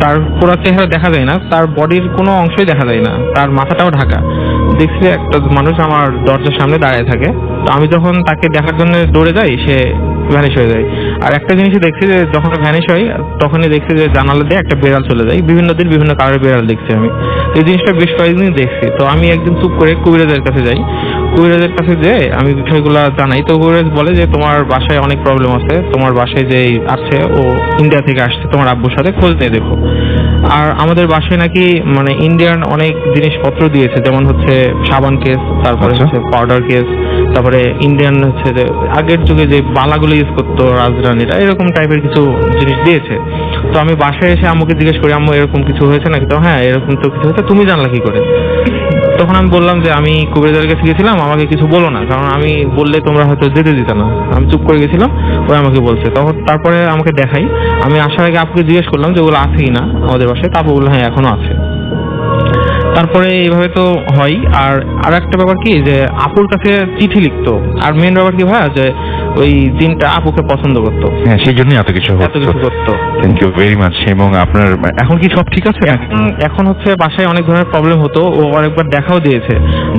H: তার পুরো চেহারা দেখা যায় না, তার বডির কোনো অংশই দেখা যায় না, তার মাথাটাও ঢাকা। দেখছি যে একটা মানুষ আমার দরজার সামনে দাঁড়িয়ে থাকে। তো আমি যখন তাকে দেখার জন্য দৌড়ে যাই সে ভ্যানিশ হয়ে যায়। আর একটা জিনিসই দেখছি যে যখন ভ্যানিশ হয় তখনই দেখছি যে জানালা দিয়ে একটা বিড়াল চলে যায়। বিভিন্ন দিন বিভিন্ন কালারের বিড়াল দেখছি আমি। এই জিনিসটা বেশ কয়েকদিন দেখছি। তো আমি একদিন চুপ করে কবিরাজের কাছে যাই। কবিরাজের কাছে যেয়ে আমি বিষয়গুলো জানাই। তো কবিরাজ বলে যে তোমার বাসায় অনেক প্রবলেম আছে, তোমার বাসায় যে আছে ও ইন্ডিয়া থেকে আসছে, তোমার আব্বুর সাথে খোঁজ নিয়ে দেখো। আর আমাদের বাসায় নাকি মানে ইন্ডিয়ান অনেক জিনিসপত্র দিয়েছে, যেমন হচ্ছে সাবান কেস, তারপরে হচ্ছে পাউডার কেস, তারপরে ইন্ডিয়ান হচ্ছে যে আগের যুগে যে বালাগুলো ইউজ করতো রাজরানীরা, এরকম টাইপের কিছু জিনিস দিয়েছে। তো আমি বাসায় এসে আম্মুকে জিজ্ঞেস করি আম্মু এরকম কিছু হয়েছে নাকি? তো হ্যাঁ এরকম তো কিছু হয়েছে, তুমি জানলা কি করে? তখন আমি বললাম যে আমি কবিরাজের কাছে গেছিলাম, আমাকে কিছু বলো না, কারণ আমি বললে তোমরা হয়তো যেতে দিতে না। আমি চুপ করে গেছিলাম, ওই আমাকে বলছে। তখন তারপরে আমাকে দেখাই। আমি আসার আগে আপুকে জিজ্ঞেস করলাম যে ওগুলো আছে কিনা আমাদের বাসায়। তারপর বললো হ্যাঁ এখনো আছে। তারপরে এইভাবে তো হয়। আর একটা ব্যাপার কি যে আপুর কাছে চিঠি লিখতো। আর মেন ব্যাপার কি ভাইয়া যে ওই দিনটা আপুকে পছন্দ করতো।
A: হ্যাঁ সেই জন্যই এত কিছু
H: করতো।
A: Thank you very much. এবং আপনার এখন কি সব ঠিক আছে?
H: এখন হচ্ছে বাসায় অনেক ধরনের প্রবলেম হতো, ও অনেকবার দেখাও দিয়েছে।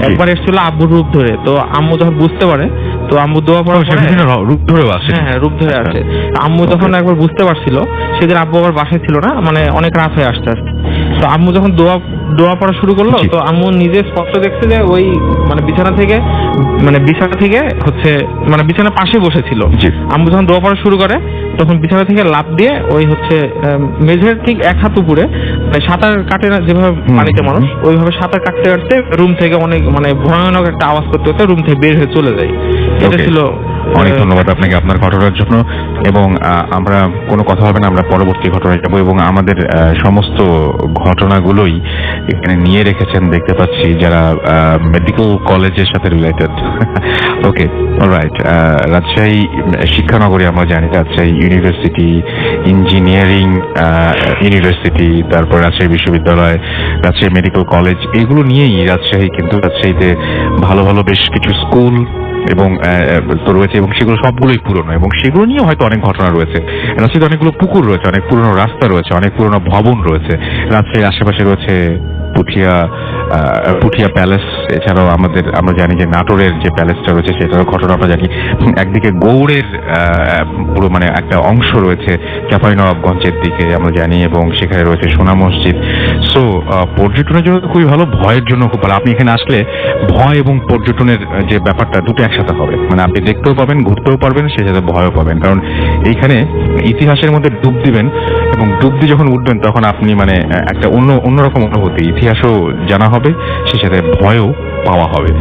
H: একবার এসেছিল আব্বুর রূপ ধরে। তো আম্মু যখন বুঝতে পারে, তো আম্মু দোয়া পড়ার পরে
A: রূপ ধরে আসে।
H: হ্যাঁ রূপ ধরে আসে। আম্মু যখন একবার বুঝতে পারছিল, সেদিন আব্বু আবার বাসায় ছিল না, মানে অনেক রাত হয়ে আসতে আসতে। তো আম্মু যখন দোয়া পড়া শুরু করলো, তো আম্মু নিজে স্পষ্ট দেখছে যে ওই মানে বিছানা থেকে হচ্ছে মানে বিছানার পাশে বসেছিল। আম্মু যখন দোয়া পড়া শুরু করে তখন বিছানা থেকে লাফ দিয়ে ওই হচ্ছে মেঝের ঠিক 1 হাত উপরে সাঁতার কাটে না যেভাবে পানিতে মানুষ, ওইভাবে সাঁতার কাটতে কাটতে রুম থেকে অনেক মানে ভয়ানক একটা আওয়াজ করতে করতে রুম থেকে বের হয়ে চলে যায়। এটা ছিল।
A: অনেক ধন্যবাদ আপনাকে আপনার ঘটনার জন্য। এবং আমরা কোনো কথা হবে না, আমরা পরবর্তী ঘটনায় যাবো। এবং আমাদের সমস্ত ঘটনাগুলোই এখানে নিয়ে রেখেছেন দেখতে পাচ্ছি, যারা মেডিকেল কলেজের সাথে রিলেটেড। Okay alright. রাজশাহী শিক্ষানগরী আমরা জানি, রাজশাহী ইউনিভার্সিটি, ইঞ্জিনিয়ারিং ইউনিভার্সিটি, তারপর রাজশাহী বিশ্ববিদ্যালয়, রাজশাহী মেডিকেল কলেজ, এগুলো নিয়েই রাজশাহী, কিন্তু রাজশাহীতে ভালো ভালো বেশ কিছু স্কুল এবং তো রয়েছে, এবং সেগুলো সবগুলোই পুরনো, এবং সেগুলো নিয়ে হয়তো অনেক ঘটনা রয়েছে। রাজশাহীতে অনেকগুলো পুকুর রয়েছে, অনেক পুরনো রাস্তা রয়েছে, অনেক পুরনো ভবন রয়েছে। রাজশাহীর আশেপাশে রয়েছে পুঠিয়া প্যালেস, এছাড়াও আমরা জানি যে নাটোরের যে প্যালেসটা রয়েছে সেটারও ঘটনা আমরা জানি। একদিকে গৌড়ের পুরো মানে একটা অংশ রয়েছে চাঁপাইনবাবগঞ্জের দিকে আমরা জানি, এবং সেখানে রয়েছে সোনা মসজিদ। সো পর্যটনের জন্য খুবই ভালো, ভয়ের জন্য খুব ভালো। আপনি এখানে আসলে ভয় এবং পর্যটনের যে ব্যাপারটা দুটো একসাথে হবে, মানে আপনি দেখতেও পাবেন, ঘুরতেও পারবেন, সেই সাথে ভয়ও পাবেন। কারণ এইখানে ইতিহাসের মধ্যে ডুব দিবেন, এবং ডুব দিয়ে যখন উঠবেন তখন আপনি মানে একটা অন্যরকম অনুভূতি, ইতিহাসও জানা হবে, সেই সাথে ভয়ও পাওয়া হবে।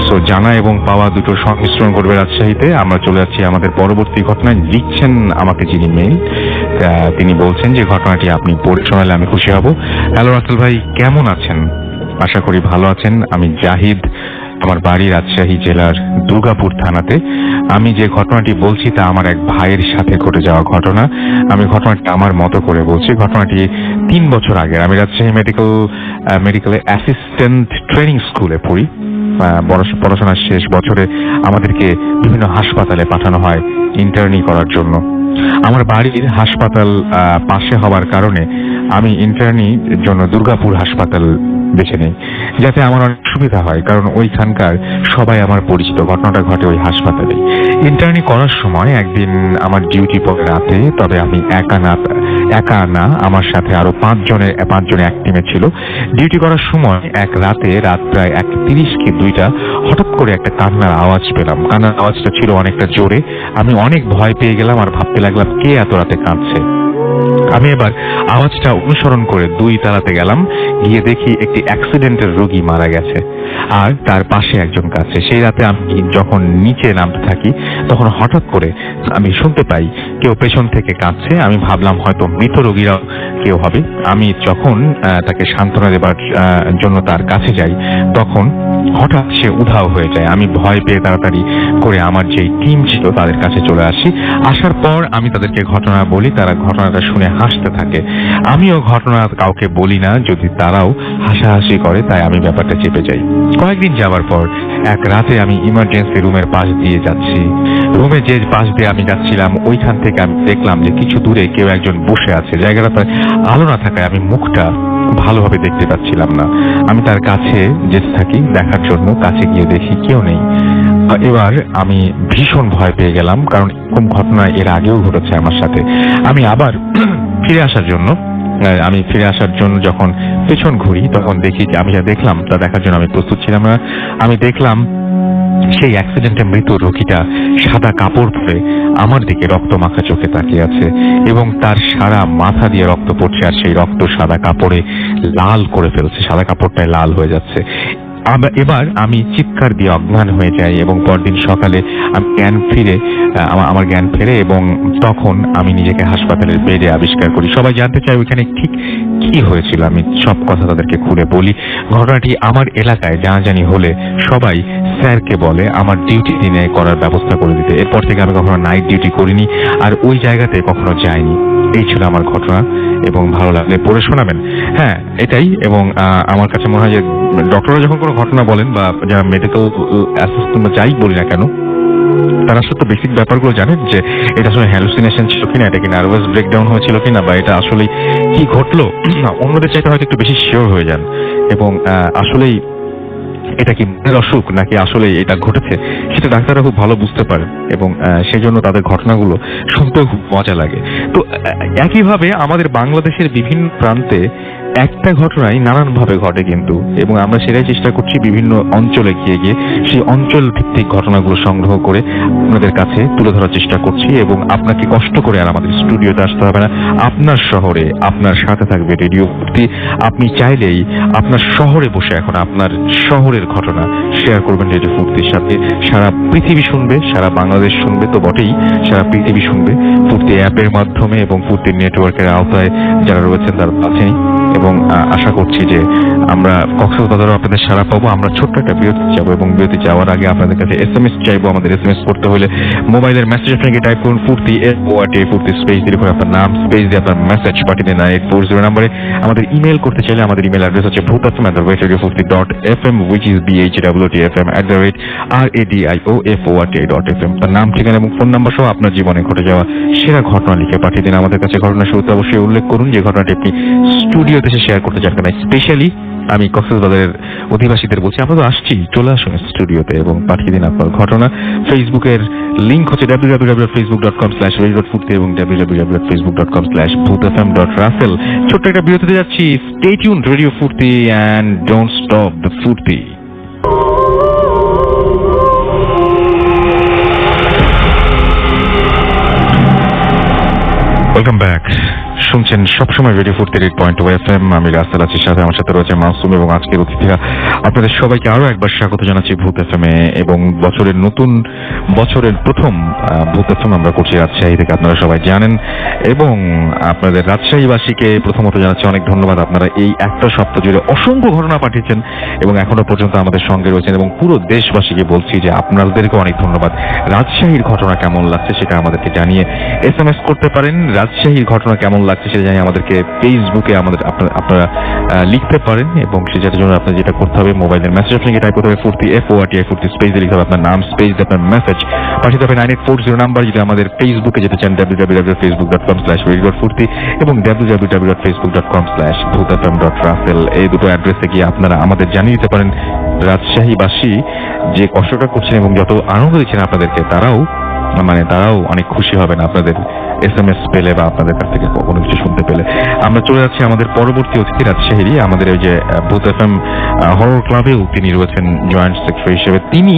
A: সো জানা এবং পাওয়া দুটোর সংমিশ্রণ করবে রাজশাহীতে। আমরা চলে যাচ্ছি আমাদের পরবর্তী ঘটনায়। লিখছেন আমাকে যিনি মেইল, তিনি বলছেন যে ঘটনাটি আপনি পড়ে শোনালে আমি খুশি হব। হ্যালো রাসেল ভাই, কেমন আছেন? আশা করি ভালো আছেন। আমি জাহিদ, আমার বাড়ি রাজশাহী জেলার দুর্গাপুর থানাতে। আমি যে ঘটনাটি বলছি তা আমার এক ভাইয়ের সাথে ঘটে যাওয়া ঘটনা। আমি ঘটনাটি আমার মতো করে বলছি। ঘটনাটি 3 বছর আগে। আমি রাজশাহী মেডিকেলে অ্যাসিস্ট্যান্ট ট্রেনিং স্কুলে পড়ি। পড়াশোনার শেষ বছরে আমাদেরকে বিভিন্ন হাসপাতালে পাঠানো হয় ইন্টার্নি করার জন্য। আমার বাড়ির হাসপাতাল পাশে হওয়ার কারণে আমি ইন্টার্নির জন্য দুর্গাপুর হাসপাতাল বেছে নেই, যাতে আমার অনেক সুবিধা হয়, কারণ ওইখানকার সবাই আমার পরিচিত। ঘটনাটা ঘটে ওই হাসপাতালে। ইন্টার্নি করার সময় একদিন আমার ডিউটি পড়ে রাতে, তবে আমি একা না, আমার সাথে আরো 5 জনে এক টিমে ছিল। ডিউটি করার সময় রাত প্রায় 1:30 কি 2টা হঠাৎ করে একটা কান্নার আওয়াজ পেলাম। কান্নার আওয়াজটা ছিল অনেকটা জোরে। আমি অনেক ভয় পেয়ে গেলাম আর ভাবতে লাগলাম কে এত রাতে কাঁদছে। আমি এবার আওয়াজটা অনুসরণ করে 2 তালাতে গেলাম। গিয়ে দেখি একটি অ্যাক্সিডেন্টের রোগী মারা গেছে আর তার পাশে একজন কাছে। সেই রাতে আমি যখন নিচে নামতে থাকি তখন হঠাৎ করে আমি শুনতে পাই কেউ পেছন থেকে কাঁদছে। আমি ভাবলাম হয়তো মৃত রোগীরাও কেউ হবে। আমি যখন তাকে সান্ত্বনা দেবার জন্য তার কাছে যাই তখন হঠাৎ সে উধাও হয়ে যায়। আমি ভয় পেয়ে তাড়াতাড়ি করে আমার যে টিম ছিল তাদের কাছে চলে আসি। আসার পর আমি তাদেরকে ঘটনা বলি। তারা ঘটনাটা শুনে হাসতে থাকে। আমিও ঘটনা কাউকে বলি না, যদি তারাও হাসাহাসি করে, তাই আমি ব্যাপারটা চেপে যাই। কয়েকদিন যাওয়ার পর এক রাতে আমি ইমার্জেন্সি রুমের পাশ দিয়ে যাচ্ছি। রুমে যে পাশ দিয়ে আমি যাচ্ছিলাম ওইখান থেকে আমি দেখলাম যে কিছু দূরে কেউ একজন বসে আছে। জায়গাটা আলো না থাকায় আমি মুখটা ভালোভাবে দেখতে পাচ্ছিলাম না। আমি তার কাছে যেতে থাকি দেখার জন্য। কাছে গিয়ে দেখি কেউ নেই। এবার আমি ভীষণ ভয় পেয়ে গেলাম, কারণ এরকম ঘটনা এর আগেও ঘটেছে আমার সাথে। আমি আবার ফিরে আসার জন্য যখন পেছন ঘুরি তখন দেখি যে আমি যা দেখলাম তা দেখার জন্য আমি প্রস্তুত ছিলাম না। আমি দেখলাম সেই অ্যাক্সিডেন্টে মৃত রোগীটা সাদা কাপড় পরে আমার দিকে রক্ত মাখা চোখে তাকিয়ে আছে, এবং তার সারা মাথা দিয়ে রক্ত পড়ছে, আর সেই রক্ত সাদা কাপড়ে লাল করে ফেলছে, সাদা কাপড়টায় লাল হয়ে যাচ্ছে। এবার আমি চিৎকার দিয়ে অজ্ঞান হয়ে যাই, এবং পরদিন সকালে আমার জ্ঞান ফেরে, এবং তখন আমি নিজেকে হাসপাতালের বেডে আবিষ্কার করি। সবাই জানতে চায় ওইখানে ঠিক কি হয়েছিল। আমি সব কথা তাদেরকে খুলে বলি। ঘটনাটি আমার এলাকায় জানাজানি হলে সবাই স্যারকে বলে আমার ডিউটি দিনে করার ব্যবস্থা করে দিতে। এরপর থেকে আমি কখনো নাইট ডিউটি করিনি আর ওই জায়গাতে কখনো যাইনি। এই ছিল আমার ঘটনা, এবং ভালো লাগলে পড়ে শোনাবেন। হ্যাঁ, এটাই। এবং আমার কাছে মনে হয় যে ডক্টররা যখন কোনো ঘটনা বলেন বা যারা মেডিকেল অ্যাসিস্ট্যান্ট যাই বলি না কেন, তারা আসলে তো বেসিক ব্যাপারগুলো জানেন যে এটা আসলে হ্যালুসিনেশন ছিল কিনা, এটা কি নার্ভাস ব্রেকডাউন হয়েছিল কিনা, বা এটা আসলে কি ঘটলো। অন্যদের চাইতে হয়তো একটু বেশি শিওর হয়ে যান, এবং আসলেই এটা কি মনের অসুখ নাকি আসলে এটা ঘটেছে সেটা ডাক্তাররা খুব ভালো বুঝতে পারেন, এবং সেই জন্য তাদের ঘটনাগুলো শুনতেও খুব মজা লাগে। তো একইভাবে আমাদের বাংলাদেশের বিভিন্ন প্রান্তে একটা ঘটনাই নানানভাবে ঘটে কিন্তু, এবং আমরা সেটাই চেষ্টা করছি বিভিন্ন অঞ্চলে গিয়ে সেই অঞ্চল ভিত্তিক ঘটনাগুলো সংগ্রহ করে আপনাদের কাছে তুলে ধরার চেষ্টা করছি। এবং আপনাকে কষ্ট করে আর আমাদের স্টুডিওতে আসতে হবে না। আপনার শহরে আপনার সাথে থাকবে রেডিও ফুর্তি। আপনি চাইলেই আপনার শহরে বসে এখন আপনার শহরের ঘটনা শেয়ার করবেন রেডিও ফুর্তির সাথে। সারা পৃথিবী শুনবে, সারা বাংলাদেশ শুনবে, তো বটেই সারা পৃথিবী শুনবে ফুর্তি অ্যাপের মাধ্যমে, এবং ফুর্তির নেটওয়ার্কের আওতায় যারা রয়েছেন তারা আছেনই। এবং আশা করছি যে আমরা কক্সবাজারও আপনাদের সারা পাবো। আমরা ছোট্ট একটা বিরতি যাবো, এবং বিরতি যাওয়ার আগে আপনাদের কাছে SMS চাইবো। আমাদের SMS করতে হলে মোবাইলের মেসেজ আপনাকে টাইপ করুন ফুর্তি ফুর্তি স্পেস দিয়ে লিখুন আপনার নাম, স্পেস দিয়ে আপনার মেসেজ পাঠিয়ে দেন 9840 নাম্বারে। আমাদের ইমেল করতে চাইলে আমাদের ইমেল অ্যাড্রেস হচ্ছে bhutafm@radiofurti.fm, which is bhwtfm@radioforti.fm। তার নাম, ঠিকানা এবং ফোন নাম্বার সহ আপনার জীবনে ঘটে যাওয়া সেরা ঘটনা লিখে পাঠিয়ে দিন আমাদের কাছে। ঘটনা শুরুতে অবশ্যই উল্লেখ করুন যে ঘটনাটি আপনি স্টুডিওতে এসে শেয়ার করতে চান, স্পেশালি আমি কক্সবাজারের অধিবাসীদের বলছি, আপনারা তো আসছি, চলে আসুন স্টুডিওতে এবং পাঠিয়ে দিন আপনার ঘটনা। ফেসবুকের লিংক হচ্ছে www.facebook.com/radio.furti এবং www.facebook.com/bhutfm.russell। ছোট্ট একটা বিরতিতে যাচ্ছি। স্টে টিউনড, রেডিও ফুর্তি অ্যান্ড ডোন্ট স্টপ দ্য ফুর্তি। Welcome back. শুনছেন সবসময় রেডিও ফুর্তির 8.2 FM। আমি রাসেল আছি, সাথে আমার সাথে রয়েছে মাসুম এবং আজকের অতিথিরা। আপনাদের সবাইকে আরো একবার স্বাগত জানাচ্ছি ভূত FM এ, এবং বছরের প্রথম ভূত FM আমরা করছি রাজশাহী থেকে, আপনারা সবাই জানেন। এবং আপনাদের রাজশাহীবাসীকে প্রথমত জানাচ্ছি অনেক ধন্যবাদ। আপনারা এই একটা সপ্তাহ জুড়ে অসংখ্য ঘটনা পাঠিয়েছেন এবং এখনো পর্যন্ত আমাদের সঙ্গে রয়েছেন, এবং পুরো দেশবাসীকে বলছি যে আপনাদেরকে অনেক ধন্যবাদ। রাজশাহীর ঘটনা কেমন লাগছে সেটা আমাদেরকে জানিয়ে SMS করতে পারেন। রাজশাহীর ঘটনা কেমন লাগছে সেটা জানিয়ে আমাদেরকে ফেসবুকে আপনারা লিখতে পারেন, এবং সেটার জন্য আপনার যেটা করতে হবে, মোবাইলের মেসেজ অপশনে টাইপ করতে হবে ফুর্তি, FORTI ফুর্তি, স্পেস দিয়ে লিখতে হবে আপনার নাম, স্পেস দিয়ে আপনার মেসেজ পাঠিয়ে হবে 9840 নাম্বার। যদি আমাদের ফেসবুকে যেতে চান www.facebook.com/radio.furti এবং www.facebook.com/bhutfm.russell, এই দুটো অ্যাড্রেসে গিয়ে আপনারা আমাদের জানিয়ে দিতে পারেন রাজশাহীবাসী যে কষ্টটা করছেন এবং যত আনন্দ দিচ্ছেন আপনাদেরকে, তারাও অনেক খুশি হবেন আপনাদের SMS পেলে বা আপনাদের কাছ থেকে কোনো কিছু শুনতে পেলে। আমরা চলে যাচ্ছি আমাদের পরবর্তী অতিথি রাজশাহীরই, আমাদের ওই যে ভূত FM হরর ক্লাবেও তিনি রয়েছেন জয়েন্ট সেক্রেটারি হিসেবে। তিনি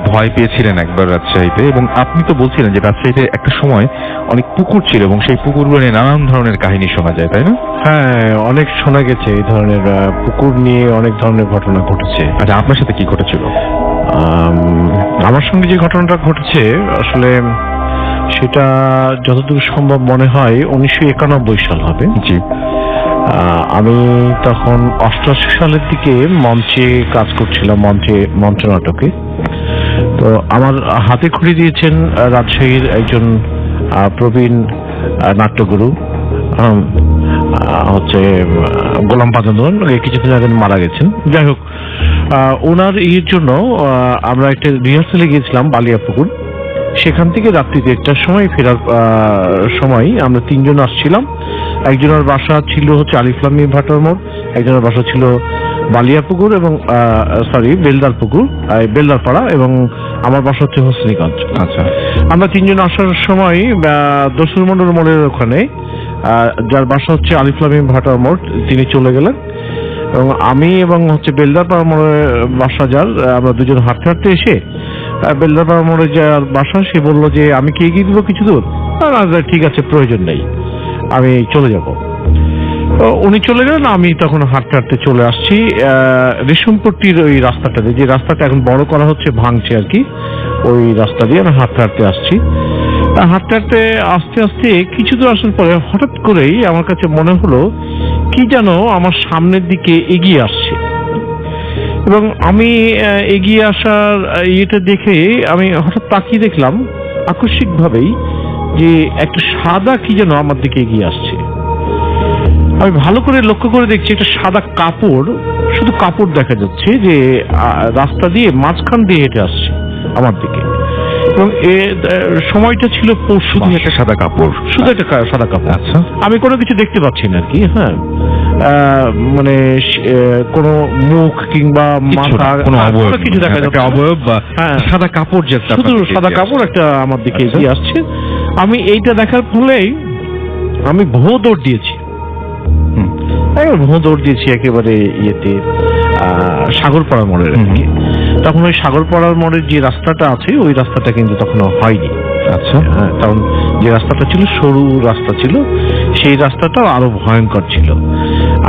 A: ভয় পেয়েছিলেন একবার রাজশাহীতে, এবং আপনি তো বলছিলেন যে রাজশাহীতে একটা সময় অনেক পুকুর ছিল এবং সেই পুকুরগুলো নিয়ে নানান ধরনের কাহিনী শোনা যায়, তাই না?
F: হ্যাঁ, অনেক শোনা গেছে এই ধরনের পুকুর নিয়ে অনেক ধরনের ঘটনা ঘটেছে।
A: আচ্ছা, আপনার সাথে কি ঘটেছিল?
F: আমার সঙ্গে যে ঘটনাটা ঘটেছে আসলে সেটা যতদূর সম্ভব মনে হয় 1991 সাল হবে।
A: জি।
F: আমি তখন 88 সালের দিকে মঞ্চে কাজ করছিলাম, মঞ্চ নাটকে। তো আমার হাতে খড়ি দিয়েছেন রাজশাহীর একজন প্রবীণ নাট্যগুরু, হচ্ছে গোলাম পাদান, কিছুদিন আগে মারা গেছেন। যাই হোক, ওনার ইয়ের জন্য আমরা একটা রিহার্সালে গিয়েছিলাম বালিয়াপুকুর। সেখান থেকে রাত্রি 1টার সময় ফেরার সময় আমরা 3 জন আসছিলাম। একজনের বাসা ছিল হচ্ছে আলিফলামি ভাটার মোড়, একজনের বাসা ছিল বালিয়াপুকুর এবং বেলদারপাড়া, এবং আমার বাসা হচ্ছে হোসনিগঞ্জ।
A: আচ্ছা,
F: আমরা 3 জন আসার সময় দসুর মন্ডল মোড়ের ওখানে যার বাসা হচ্ছে আলিফলামি ভাটার মোড়, তিনি চলে গেলেন, এবং আমি এবং হচ্ছে বেলদারপাড়া মোড়ের বাসা যার, আমরা দুজন হাঁটতে হাঁটতে এসে বেলদারপাড়া মোড়ে যার বাসা, সে বললো যে আমি কি এগিয়ে দিব কিছু দূর? ঠিক আছে, প্রয়োজন নেই, আমি চলে যাব। উনি চলে গেলেন, আমি তখন হাঁটতে হাঁটতে চলে আসছি রেশমপট্টির ওই রাস্তাটাতে, যে রাস্তাটা এখন বড় করা হচ্ছে, ভাঙছে আর কি, ওই রাস্তা দিয়ে আমি হাঁটতে হাঁটতে আসছি। হাঁটতে হাঁটতে আস্তে আস্তে কিছু দূর আসার পরে হঠাৎ করেই আমার কাছে মনে হলো কি যেন আমার সামনের দিকে এগিয়ে আসছে, এবং আমি এগিয়ে আসার ইয়েটা দেখে আমি হঠাৎ তাকিয়ে দেখলাম আকস্মিকভাবেই যে একটা সাদা কি যেন আমার দিকে এগিয়ে আসছে। আমি ভালো করে লক্ষ্য করে দেখছি একটা সাদা কাপড়, শুধু কাপড় দেখা যাচ্ছে, যে রাস্তা দিয়ে মাঝখান দিয়ে হেঁটে আসছে আমার দিকে, এবং সময়টা ছিল
A: শুধু একটা সাদা কাপড়,
F: শুধু একটা সাদা কাপড়।
A: আচ্ছা,
F: আমি কোনো কিছু দেখতে পাচ্ছি না আর কি। হ্যাঁ, মানে কোনো মুখ কিংবা মাথা, কোনো কিছু দেখা যাচ্ছে,
A: অবয়ব বা সাদা কাপড়, যে
F: শুধু সাদা কাপড় একটা আমার দিকে এগিয়ে আসছে। আমি এইটা দেখার ফলেই আমি ভোঁ দৌড় দিয়েছি, একেবারে ইয়েতে সাগরপাড়া মোড়ের আর কি। তখন ওই সাগরপাড়ার মোড়ের যে রাস্তাটা আছে, ওই রাস্তাটা কিন্তু তখনও হয়নি।
A: আচ্ছা,
F: তখন যে রাস্তাটা ছিল সরু রাস্তা ছিল, সেই রাস্তাটাও আরো ভয়ঙ্কর ছিল।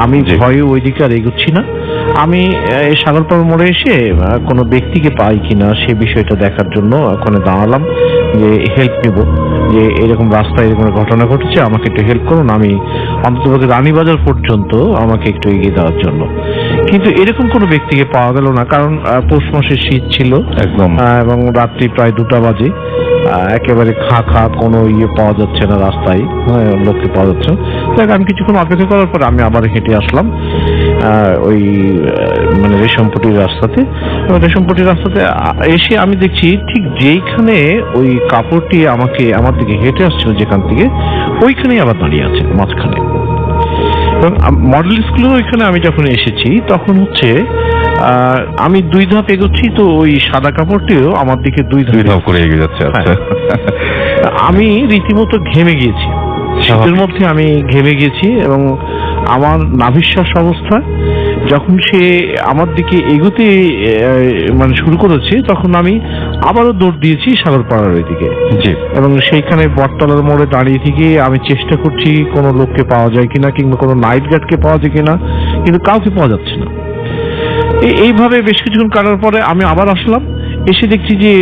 F: আমি ভয়ে ওইদিকে আর এগোচ্ছি না। আমি এই সাগরপাড়া মোড়ে এসে কোনো ব্যক্তিকে পাই কিনা সে বিষয়টা দেখার জন্য ওখানে দাঁড়ালাম, যে হেল্প নেব, যে এরকম রাস্তায় এরকম ঘটনা ঘটেছে, আমাকে একটু হেল্প করুন, আমি অন্ততপক্ষে রানীবাজার পর্যন্ত আমাকে একটু এগিয়ে দেওয়ার জন্য। কিন্তু এরকম কোনো ব্যক্তিকে পাওয়া গেল না, কারণ পৌষ মাসের শীত ছিল
A: একদম,
F: এবং রাত্রি প্রায় 2টা বাজে। একেবারে খা কোনো ইয়ে পাওয়া যাচ্ছে না রাস্তায়, লোককে পাওয়া যাচ্ছে না। আমি কিছুক্ষণ অপেক্ষা করার পর আমি আবার হেঁটে আসলাম ওই মানে রেশমপট্টির রাস্তাতে। রেশমপট্টির রাস্তাতে এসে আমি দেখছি ঠিক যেইখানে ওই কাপড়টি আমার দিকে হেঁটে আসছিল যেখান থেকে, ওইখানেই আবার দাঁড়িয়ে আছে মাঝখানে। এবং মডেল স্কুলের ওইখানে আমি যখন এসেছি তখন হচ্ছে আমি 2 ধাপ এগোচ্ছি, তো ওই সাদা কাপড়টিও আমার দিকে 2
A: ধাপ করে এগিয়ে যাচ্ছে। আচ্ছা,
F: আমি রীতিমতো ঘেমে গিয়েছি, শীতের মধ্যে আমি ঘেমে গেছি এবং আমার নাভিশ্বাস অবস্থা যখন সে আমার দিকে এগোতে মানে শুরু করেছে, তখন আমি আবারও দৌড় দিয়েছি সাগরপাড়ার ওইদিকে। এবং সেইখানে বটতলার মোড়ে দাঁড়িয়ে থেকে আমি চেষ্টা করছি কোনো লোককে পাওয়া যায় কিনা, কিংবা কোনো নাইট গার্ডকে পাওয়া যায় কিনা, কিন্তু কাউকে পাওয়া যাচ্ছে না। এইভাবে বেশ কিছুক্ষণ কাটার পরে আমি আবার আসলাম, এসে দেখছি যে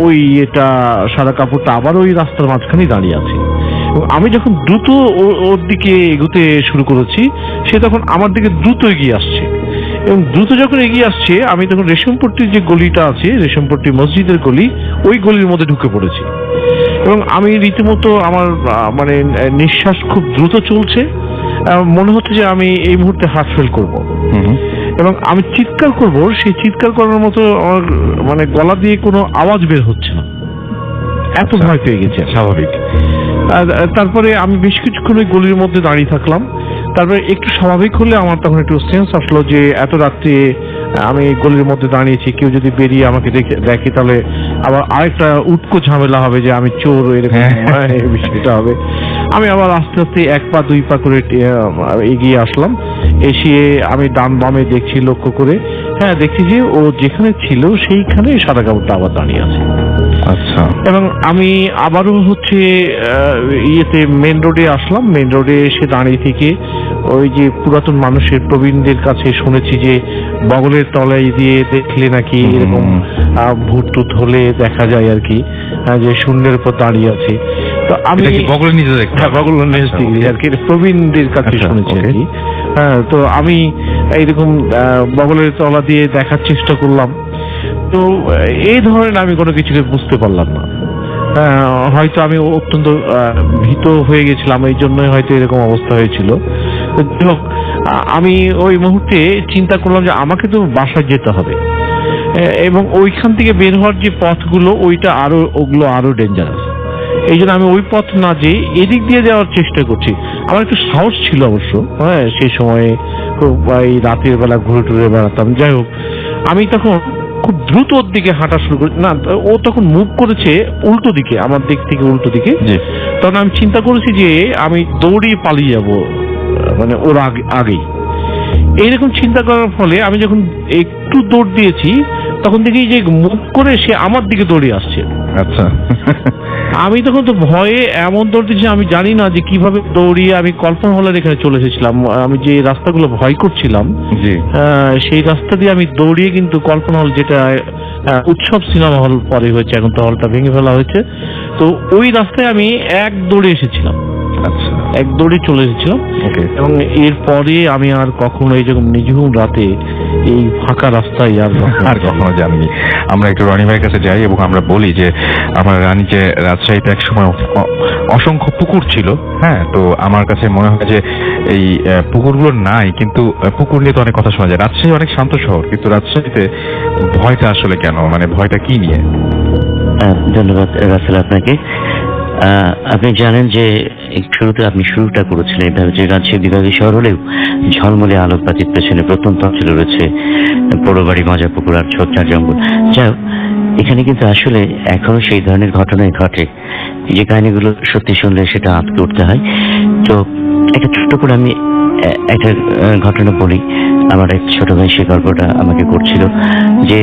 F: ওই এটা সাদা কাপড়টা আবার ওই রাস্তার মাঝখানেই দাঁড়িয়ে আছে। আমি যখন দ্রুত ওর দিকে এগোতে শুরু করেছি, সে তখন আমার দিকে দ্রুত এগিয়ে আসছে। এবং দ্রুত যখন এগিয়ে আসছে, আমি তখন রেশমপট্টির যে গলিটা আছে, রেশমপট্টি মসজিদের গলি, ওই গলির মধ্যে ঢুকে পড়েছি। এবং আমি রীতিমতো আমার মানে নিঃশ্বাস খুব দ্রুত চলছে, মনে হচ্ছে যে আমি এই মুহূর্তে হার্ট ফেল করবো। এবং আমি চিৎকার করব, সেই চিৎকার করার মতো আমার মানে গলা দিয়ে কোনো আওয়াজ বের হচ্ছে না, এত ভয় পেয়ে গেছে।
A: স্বাভাবিক।
F: তারপরে আমি বেশ কিছুক্ষণ ওই গলির মধ্যে দাঁড়িয়ে থাকলাম। তারপরে একটু স্বাভাবিক হলে আমার তখন একটু সেন্স আসলো যে এত রাত্রে আমি গলির মধ্যে দাঁড়িয়েছি, কেউ যদি বেরিয়ে আমাকে দেখে তাহলে আবার আরেকটা উটকো ঝামেলা হবে যে আমি চোর, এরকম বিষয়টা হবে। আমি আবার আস্তে আস্তে 1 পা 2 পা করে এগিয়ে আসলাম। এসে আমি ডান বামে দেখছি, লক্ষ্য করে দেখছি যে ও যেখানে ছিল সেইখানে সাদা কাপড়টা আবার দাঁড়িয়ে আছে।
A: আচ্ছা।
F: এবং আমি আবারও হচ্ছে মেন রোডে আসলাম। মেন রোডে এসে দাঁড়িয়ে থেকে ওই যে পুরাতন মানুষের প্রবীণদের কাছে শুনেছি যে বগলের তলায় দিয়ে দেখলে নাকি এরকম ভূত টুত হলে দেখা যায় আর কি, যে শূন্যের উপর দাঁড়িয়ে আছে। তো আমি
A: বগলের নিচে দেখি,
F: বগলের নিচে দেখি আর কি, প্রবীণদের কাছে শুনেছি আর কি। তো আমি এইরকম বগলের তলা দিয়ে দেখার চেষ্টা করলাম। তো এই ধরনের আমি কোনো কিছুকে বুঝতে পারলাম না। হয়তো আমি অত্যন্ত ভীত হয়ে গেছিলাম, এই জন্যই হয়তো এরকম অবস্থা হয়েছিল। আমি ওই মুহূর্তে চিন্তা করলাম যে আমাকে তো বাসায় যেতে হবে, এবং ওইখান থেকে বের হওয়ার যে পথগুলো ওগুলো আরো ডেঞ্জারাস। এই জন্য আমি ওই পথ না যেয়ে এদিক দিয়ে যাওয়ার চেষ্টা করছি। আমার একটু সাহস ছিল অবশ্য, সেই সময়ে এই রাতের বেলা ঘুরে টুরে বেড়াতাম। যাই হোক, আমি তখন খুব দ্রুত ওর দিকে হাঁটা শুরু করি। না, ও তখন মুভ করেছে উল্টো দিকে, আমার দিক থেকে উল্টো দিকে। তখন আমি চিন্তা করেছি যে আমি দৌড়িয়ে পালিয়ে যাব, মানে ওর আগেই। এইরকম চিন্তা করার ফলে আমি যখন একটু দৌড় দিয়েছি, তখন দেখি যে মুভ করে সে আমার দিকে দৌড়ে আসছে।
A: আচ্ছা।
F: আমি তখন তো ভয়ে এমন দৌড় দিয়েছি, আমি জানি না যে কিভাবে দৌড়িয়ে আমি কল্পনা হলের এখানে চলে এসেছিলাম। আমি যে রাস্তাগুলো ভয় করছিলাম, সেই রাস্তা দিয়ে আমি দৌড়িয়ে কিন্তু কল্পনা হল, যেটা উৎসব সিনেমা হল পরে হয়েছে, এখন তো হলটা ভেঙে ফেলা হয়েছে, তো ওই রাস্তায় আমি এক দৌড়ে এসেছিলাম।
A: আচ্ছা,
F: এক দৌড়ে চলে এসেছিলাম। এবং এরপরে আমি আর কখনো এইরকম নিঝুম রাতে এই ফাঁকা রাস্তায় আর
A: কখনো যাননি। আমরা একটু রনি ভাইয়ের কাছে যাই এবং আমরা বলি যে আমার রানী যে রাজশাহীতে এক সময় অসংখ্য পুকুর ছিল। তো আমার কাছে মনে হয় যে এই পুকুরগুলো নাই, কিন্তু পুকুর নিয়ে তো অনেক কথা শোনা যায়। রাজশাহী অনেক শান্ত শহর, কিন্তু রাজশাহীতে ভয়টা আসলে কেন, মানে ভয়টা কি নিয়ে?
E: ধন্যবাদ রাসেল আপনাকে। আপনি জানেন যে শুরুতে আপনি শুরুটা করেছিলেন এভাবে যে রাজশাহী বিভাগীয় শহর হলেও ঝলমলে আলোকপাতির পেছনে প্রত্যন্ত অঞ্চলে রয়েছে পোড়োবাড়ি, মজাপুকুর আর ছোট্টার জঙ্গল। যাই হোক, এখানে কিন্তু আসলে এখনো সেই ধরনের ঘটনাই ঘটে, যে কাহিনীগুলো সত্যি শুনলে সেটা আঁতকে উঠতে হয়। তো একটা ছোট্ট করে আমি একটা ঘটনা বলি। আমার এক ছোট ভাই সে গল্পটা আমাকে করছিল যে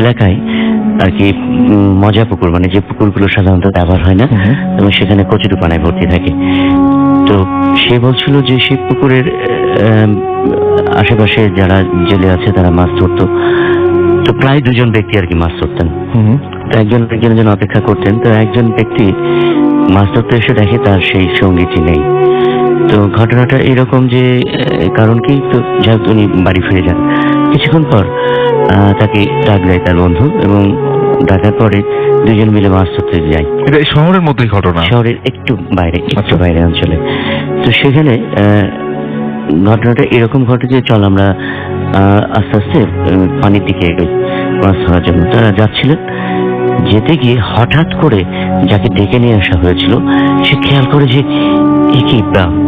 E: এলাকায় আর কি মজা পুকুর, মানে যে পুকুরগুলো সাধারণত ব্যবহার হয় না, এবং সেখানে কচুরিপানায় ভর্তি থাকে। তো সে বলছিল যে সেই পুকুরের আশেপাশে যারা জেলে আছে তারা মাছ ধরতো। তো প্রায় 2 জন ব্যক্তি আর কি মাছ ধরতেন। তো একজন একজনের জন্য অপেক্ষা করতেন। তো একজন ব্যক্তি মাছ ধরতে এসে দেখে তার সেই সঙ্গীটি নেই। তো ঘটনাটা এরকম যে কারণ কি, তো যাই হোক উনি বাড়ি ফিরে যান। কিছুক্ষণ পর তাকে ডাক দেয় তার বন্ধু, এবং ডাকার পরে 2 জন মিলে মাছ ধরতে যায়।
A: এটা শহরের মধ্যেই ঘটনা? শহরের
E: একটু বাইরে অঞ্চলে। তো সেখানে ঘটনাটা এরকম ঘটে যে চল আমরা আস্তে আস্তে পানির দিকে এগোই মাছ ধরার জন্য। তারা যাচ্ছিলেন, যেতে গিয়ে হঠাৎ করে যাকে ডেকে নিয়ে আসা হয়েছিল সে খেয়াল করে যে এ কি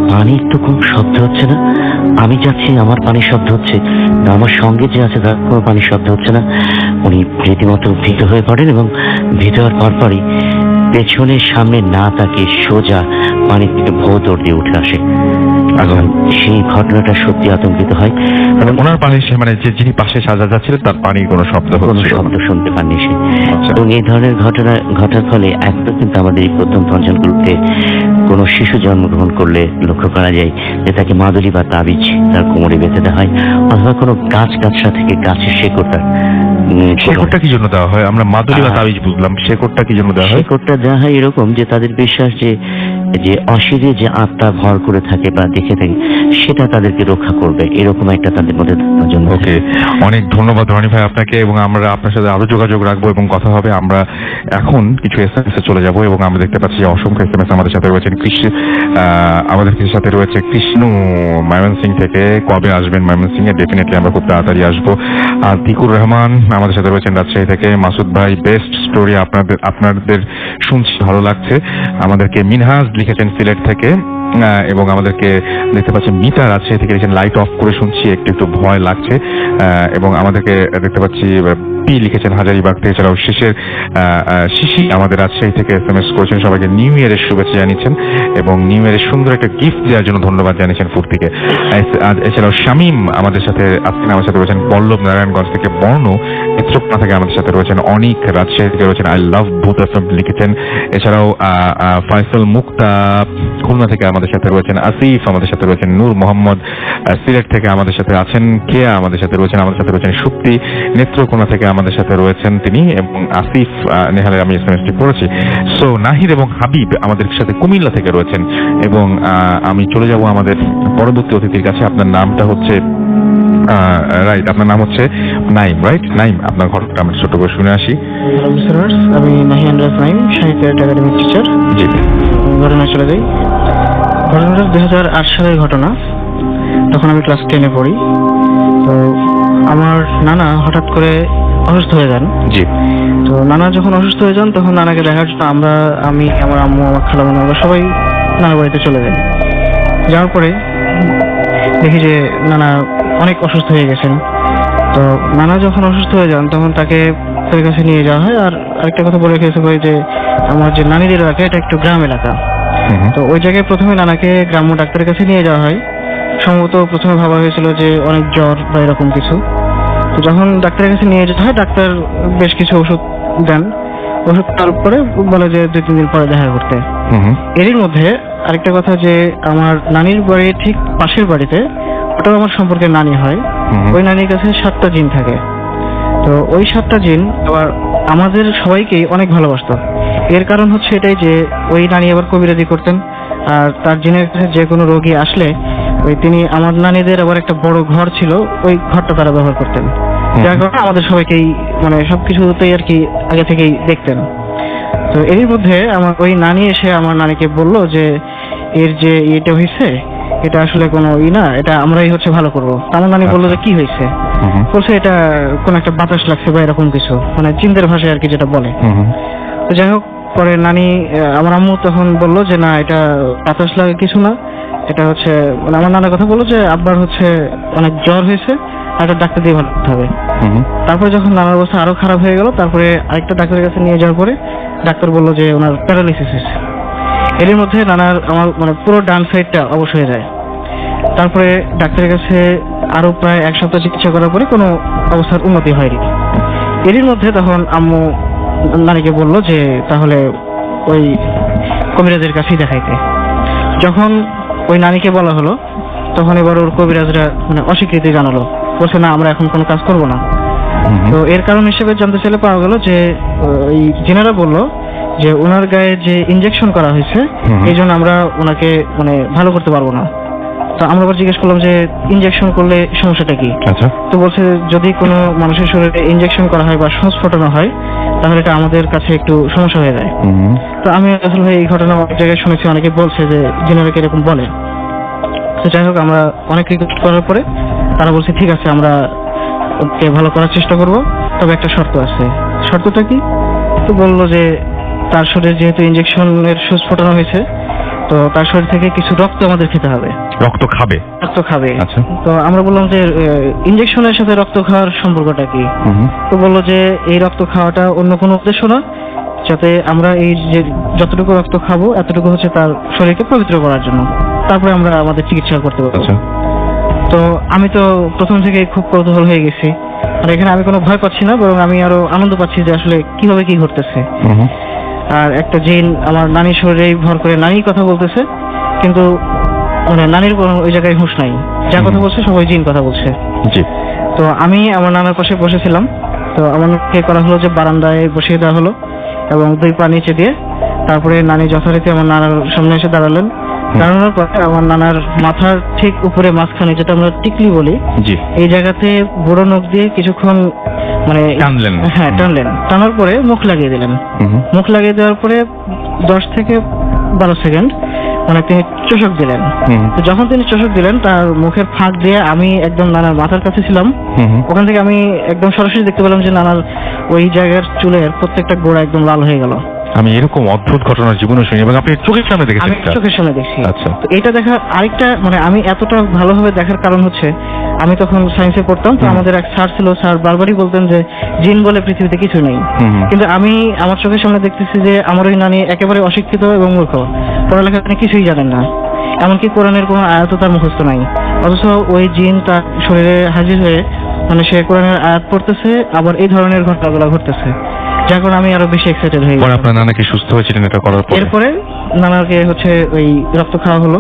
E: পানির তো কোনো শব্দ হচ্ছে না, আমি যাচ্ছি আমার পানির শব্দ হচ্ছে না, আমার সঙ্গে যে আছে তার কোনো পানির শব্দ হচ্ছে না। উনি রীতিমতো ভীত হয়ে পড়েন এবং ভীত হওয়ার পরপরই পেছনের সামনে না তাকে সোজা পানির থেকে ভৌ দৌড় দিয়ে উঠে আসে। এখন সেই ঘটনাটা সত্যি আতঙ্কিত হয়।
A: মানে ওনার পানির মানে যে যিনি পাশে সাজা যাচ্ছিলেন তার পানির কোনো শব্দ
E: কোনো
A: হচ্ছিল না।
E: শব্দ শুনতে পাননি সে।
A: আচ্ছা।
E: এবং এই ধরনের ঘটনা ঘটার ফলে একদম কিন্তু আমাদের এই প্রত্যন্ত অঞ্চলগুলোতে কোনো শিশু জন্মগ্রহণ করলে লক্ষ্য করা যায় যে তাকে মাদুলি বা তাবিজ তার কোমরে বেঁধে দেওয়া হয়, অথবা কোনো গাছগাছড়া থেকে গাছের শেকড়টা
A: শেকড়টা কি জন্য দেওয়া হয়? আমরা মাদুলি বা তাবিজ বুঝলাম, শেকড়টা কি জন্য দেওয়া হয়?
E: শেকড়টা দেওয়া হয় এরকম যে তাদের বিশ্বাস যে যে অশিরে যে আত্মা ভর করে থাকে বা দেখে থাকে সেটা তাদেরকে রক্ষা করবে, এরকম একটা তাদের মধ্যে জন্য।
A: ওকে, অনেক ধন্যবাদ রনি ভাই আপনাকে, এবং আমরা আপনার সাথে আরো যোগাযোগ রাখবো এবং কথা হবে। আমরা এখন কিছু এসএমএস এ চলে যাব এবং আমরা দেখতে পাচ্ছি যে অসংখ্য এসএমএস আমাদের সাথে রয়েছেন। আমাদের সাথে রয়েছে কৃষ্ণ ময়মনসিং থেকে। কবে আসবেন ময়মনসিং এ? ডেফিনেটলি আমরা খুব তাড়াতাড়ি আসবো। আর তিকুর রহমান আমাদের সাথে রয়েছেন রাজশাহী থেকে। মাসুদ ভাই, বেস্ট স্টোরি, আপনাদের শুনছি, ভালো লাগছে। আমাদেরকে মিনহাজ লিখেছেন সিলেট থেকে, এবং আমাদেরকে দেখতে পাচ্ছি মিতা রাজশাহী থেকে লিখেছেন লাইট অফ করে শুনছি, একটু ভয় লাগছে। এবং আমাদেরকে দেখতে পাচ্ছি পি লিখেছেন হাজারীবাগ থেকে। এছাড়াও শিশি আমাদের রাজশাহী থেকে এসএমএস করেছেন, সবাইকে নিউ ইয়ারের শুভেচ্ছা জানিয়েছেন এবং নিউ ইয়ারের সুন্দর একটা গিফট দেওয়ার জন্য ধন্যবাদ জানিয়েছেন ফুর্তিকে। এছাড়াও শামীম আমাদের সাথে আজকে আমার সাথে রয়েছেন। পল্লব নারায়ণগঞ্জ থেকে, বর্ণ নেত্রকোনা থেকে আমাদের সাথে রয়েছেন। অনিক রাজশাহী থেকে রয়েছেন আই লাভ ভূত এফএম লিখেছেন। এছাড়াও ফয়সাল মুক্তা খুলনা থেকে আমাদের সাথে রয়েছেন। আসিফ আমাদের সাথে রয়েছেন। নূর মোহাম্মদ সিলেট থেকে আমাদের সাথে আছেন। কেয়া আমাদের সাথে রয়েছেন। আমাদের সাথে রয়েছেন শক্তি নেত্রকোনা থেকে আমাদের সাথে রয়েছেন তিনি, এবং আসিফ নেহালের আমি এসএমএসটি পড়েছি। সো নাহিদ এবং হাবিব আমাদের সাথে কুমিল্লা থেকে রয়েছেন। এবং আমি চলে যাব আমাদের পরবর্তী অতিথির কাছে। আপনার নামটা হচ্ছে রাইট, আপনার নাম হচ্ছে নাইম, রাইট? নাইম, আপনার ঘটনাটা আমরা ছোট করে শুনে আসি।
B: হ্যালো লিসেনার্স, আমি নাহিয়ান রাজ নাইম, সাহিত্য একাডেমিক টিচার।
A: জি,
B: ঘটনা চলে যাই। ঘটনাটা 2008 সালের ঘটনা। তখন আমি ক্লাস 10-এ পড়ি। তো আমার নানা হঠাৎ করে অসুস্থ হয়ে যান।
A: জি।
B: তো নানা যখন অসুস্থ হয়ে যান তখন নানাকে দেখার জন্য আমি, আমার আম্মু, আমার খালামণি, আমরা সবাই নানার বাড়িতে চলে যাই। যাওয়ার পরে দেখি যে নানা অনেক অসুস্থ হয়ে গেছেন। তো নানা যখন অসুস্থ হয়ে যান তখন তাকে ডাক্তারের কাছে নিয়ে যাওয়া হয়। আর আরেকটা কথা বলে রেখেছে ভাই যে আমার যে নানিদের এলাকা এটা একটু গ্রাম এলাকা। তো ওই জায়গায় প্রথমে নানাকে গ্রাম্য ডাক্তারের কাছে নিয়ে যাওয়া হয়। সম্ভবত প্রথমে ভাবা হয়েছিল যে অনেক জ্বর বা এরকম কিছু। তো যখন ডাক্তারের কাছে নিয়ে যেতে হয়, ডাক্তার বেশ কিছু ওষুধ দেন। ওষুধ তারপরে বলে যে 2-3 দিন পরে দেখা করতে। এরই মধ্যে আরেকটা কথা যে আমার নানির বাড়ি ঠিক পাশের বাড়িতে, ওটাও আমার সম্পর্কের নানি হয়। ওই নানির কাছে 7টা জিন থাকে। তো ওই 7টা জিন আবার আমাদের সবাইকেই অনেক ভালোবাসতো। এর কারণ হচ্ছে এটাই যে ওই নানি আবার কবিরাজি করতেন, আর তার জিনের কাছে যে কোনো রোগী আসলে তিনি আমার নানিদের আবার একটা বড় ঘর ছিল, ওই ঘরটা তারা ব্যবহার করতেন, যার কারণে আমাদের সবাইকেই মানে সবকিছুতেই আর কি আগে থেকেই দেখতেন। তো এরই মধ্যে আমার ওই নানি এসে আমার নানিকে বলল যে এর যে এটা হয়েছে এটা আসলে কোনো না, এটা আমরাই হচ্ছে ভালো করবো। আমার নানি বললো যে কি হয়েছে? বলছে এটা কোন একটা বাতাস লাগছে বা এরকম কিছু, মানে চিন্তার ভাষায় আর কি যেটা বলে। তো যাই হোক, পরে নানি আমার আম্মু তখন বললো যে না, এটা বাতাস লাগে কিছু না, এটা হচ্ছে মানে আমার নানার কথা বললো যে আব্বার হচ্ছে অনেক জ্বর হয়েছে, একটা ডাক্তার দিয়ে ভালো করতে হবে। তারপরে যখন নানার অবস্থা আরো খারাপ হয়ে গেল, তারপরে আরেকটা ডাক্তারের কাছে নিয়ে যাওয়ার পরে ডাক্তার বললো যে ওনার প্যারালাইসিস হয়েছে। এর মধ্যে নানার আমার মানে পুরো ডান সাইডটা অবশ হয়ে যায়। তারপরে ডাক্তারের কাছে আরো প্রায় 1 সপ্তাহ চিকিৎসা করার পরে কোনো অবস্থার উন্নতি হয়নি। এরই মধ্যে তখন আম্মু নানিকে বললো যে তাহলে ওই কবিরাজের কাছেই দেখাইতে। যখন ওই নানিকে বলা হলো তখন এবার ওর কবিরাজরা মানে অস্বীকৃতি জানালো, বলছে না আমরা এখন কোনো কাজ করব না। তো এর কারণ হিসেবে জানতে চাইলে পাওয়া গেল যে ওই জিনেরা বললো যে ওনার গায়ে যে ইনজেকশন করা হয়েছে এই জন্য আমরা ওনাকে মানে ভালো করতে পারবো না। তো আমরা আবার জিজ্ঞেস করলাম যে ইনজেকশন করলে সমস্যাটা কি? তো বলছে যদি কোনো মানুষের শরীরে ইনজেকশন করা হয় বা শ্বাস ফোটানো হয় তাহলে এটা আমাদের কাছে একটু সমস্যা হয়ে যায়। তো আমি আসলে এই ঘটনা অনেক জায়গায় শুনেছি, অনেকে বলছে যে জিনেরা এরকম বলে। তো যাই হোক, আমরা অনেক রিকোয়েস্ট করার পরে তারা বলছে ঠিক আছে আমরা ওকে ভালো করার চেষ্টা করব, তবে একটা শর্ত আছে। শর্তটা কি? তো বললো যে তার শরীরে যেহেতু ইঞ্জেকশনের সুচ ফোটানো হয়েছে, তো তার শরীর থেকে কিছু রক্ত আমাদের খেতে হবে।
A: রক্ত খাবে?
B: রক্ত খাবে।
A: আচ্ছা।
B: তো আমরা বললাম যে ইঞ্জেকশনের সাথে রক্ত খাওয়ার সম্পর্কটা কি? তো বললো যে এই রক্ত খাওয়াটা অন্য কোনো উদ্দেশ্য না, যাতে আমরা এই যে যতটুকু রক্ত খাবো এতটুকু হচ্ছে তার শরীরকে পবিত্র করার জন্য, তারপরে আমরা আমাদের চিকিৎসা করতে পারবো।
A: আচ্ছা।
B: তো আমি তো প্রথম থেকে খুব কৌতূহল হয়ে গেছি, আর এখানে আমি কোনো ভয় পাচ্ছি না, বরং আমি আরো আনন্দ পাচ্ছি যে আসলে কিভাবে কি ঘটতেছে। আর একটা জিন আমার নানির শরীরে ভর করে নানি কথা বলতেছে, কিন্তু মানে নানির কোনো ওই জায়গায় হুঁশ নাই, যা কথা বলছে সবাই জিন কথা বলছে।
A: জি।
B: তো আমি আমার নানার পাশে বসেছিলাম, তো আমাকে করা হলো যে বারান্দায় বসিয়ে দেওয়া হলো এবং 2 পা নিচে দিয়ে, তারপরে নানি যথারীতি আমার নানার সামনে এসে দাঁড়ালেন। দাঁড়ানোর পরে আমার নানার মাথার ঠিক উপরে মাঝখানে, যেটা আমরা টিকলি বলি,
A: জি,
B: এই জায়গাতে বড় নখ দিয়ে কিছুক্ষণ মানে
A: টানলেন?
B: হ্যাঁ, টানলেন। টানার পরে মুখ লাগিয়ে দিলেন। মুখ লাগিয়ে দেওয়ার পরে 10 থেকে 12 সেকেন্ড মানে তিনি চোষক দিলেন। তো যখন তিনি চোষক দিলেন, তার মুখের ফাঁক দিয়ে আমি একদম নানার মাথার কাছে ছিলাম, ওখান থেকে আমি একদম সরাসরি দেখতে পেলাম যে নানার ওই জায়গার চুলের প্রত্যেকটা গোড়া একদম লাল হয়ে গেল।
A: আমি এরকম অদ্ভুত ঘটনা জীবনে শুনি, এবং আপনি চোখের সামনে দেখেছেন?
B: আমি চোখের সামনে দেখছি।
A: আচ্ছা।
B: তো এটা দেখা আরেকটা মানে আমি এতটা ভালোভাবে দেখার কারণ হচ্ছে আমি তখন সায়েন্সে পড়তাম, তো আমাদের এক স্যার ছিল, স্যার বারবারই বলতেন যে জিন বলে পৃথিবীতে কিছু নেই। কিন্তু আমি আমার চোখের সামনে দেখতেছি যে আমার ওই নানি একেবারে অশিক্ষিত এবং মূর্খ, পড়ালেখা তিনি কিছুই জানেন না, এমনকি কোরআনের কোনো আয়াতও তার মুখস্থ নাই, অথচ ওই জিন তার শরীরে হাজির হয়ে মানে সে কোরআনের আয়াত পড়তেছে, আবার এই ধরনের ঘটনাগুলো ঘটতেছে, যার কারণে আমি আরো বেশি এক্সাইটেড হয়ে গেছি।
A: আপনার নানা কি সুস্থ হয়েছিলেন এটা করার পর?
B: এরপরে নানাকে হচ্ছে ওই রক্ত খাওয়া হলো,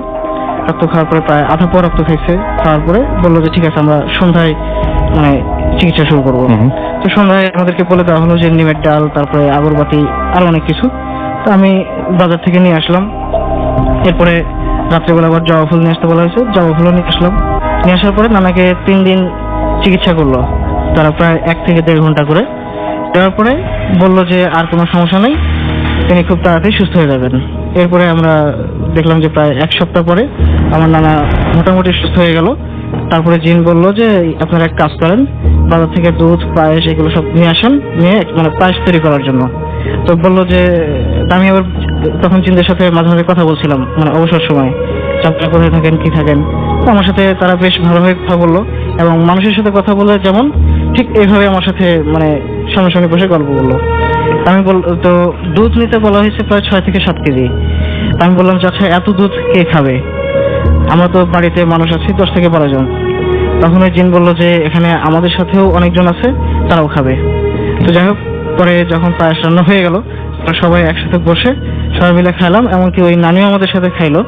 B: রক্ত খাওয়ার পরে প্রায় আধা পর রক্ত খাইছে, খাওয়ার পরে বললো যে ঠিক আছে আমরা সন্ধ্যায় মানে চিকিৎসা শুরু করবো। তো সন্ধ্যায় আমাদেরকে বলে দেওয়া হলো যে নিমের ডাল, তারপরে আগরবাতি, আরো অনেক কিছু। তো আমি বাজার থেকে নিয়ে আসলাম। এরপরে রাত্রেবেলা আবার জবা ফুল নিয়ে আসতে বলা হয়েছে, জবা ফুলও নিয়ে আসলাম। নিয়ে আসার পরে নানাকে 3 দিন চিকিৎসা করলো, তারা প্রায় 1 থেকে 1.5 ঘন্টা করে। দেওয়ার পরে বললো যে আর কোনো সমস্যা নেই, তিনি খুব তাড়াতাড়ি সুস্থ হয়ে যাবেন। এরপরে আমরা দেখলাম যে প্রায় 1 সপ্তাহ পরে আমার নানা মোটামুটি সুস্থ হয়ে গেল। তারপরে জিন বললো যে আপনারা এক কাজ করেন, বাজার থেকে দুধ, পায়েস এগুলো সব নিয়ে আসেন, নিয়ে মানে পায়েস তৈরি করার জন্য। তো বললো যে আমি আবার তখন জিনদের সাথে মাঝে মাঝে কথা বলছিলাম, মানে অবসর সময়, আপনারা কোথায় থাকেন, কি থাকেন। তো আমার সাথে তারা বেশ ভালোভাবে কথা বললো, এবং মানুষের সাথে কথা বলে যেমন ঠিক এইভাবে আমার সাথে মানে সামনাসামনি বসে গল্প বললো। আমি তো দুধ নিতে বলা হয়েছে প্রায় 6 থেকে 7 কেজি। আমি বললাম যে আচ্ছা এত দুধ কে খাবে, আমরা তো বাড়িতে মানুষ আছি 10 থেকে 12 জন। তখন ওই জিন বললো যে এখানে আমাদের সাথেও অনেকজন আছে, তারাও খাবে। তো যাই হোক, পরে যখন পায়েস রান্না হয়ে গেল, সবাই একসাথে বসে সবাই মিলে খাইলাম, এমনকি ওই নানিও আমাদের সাথে খাইলো,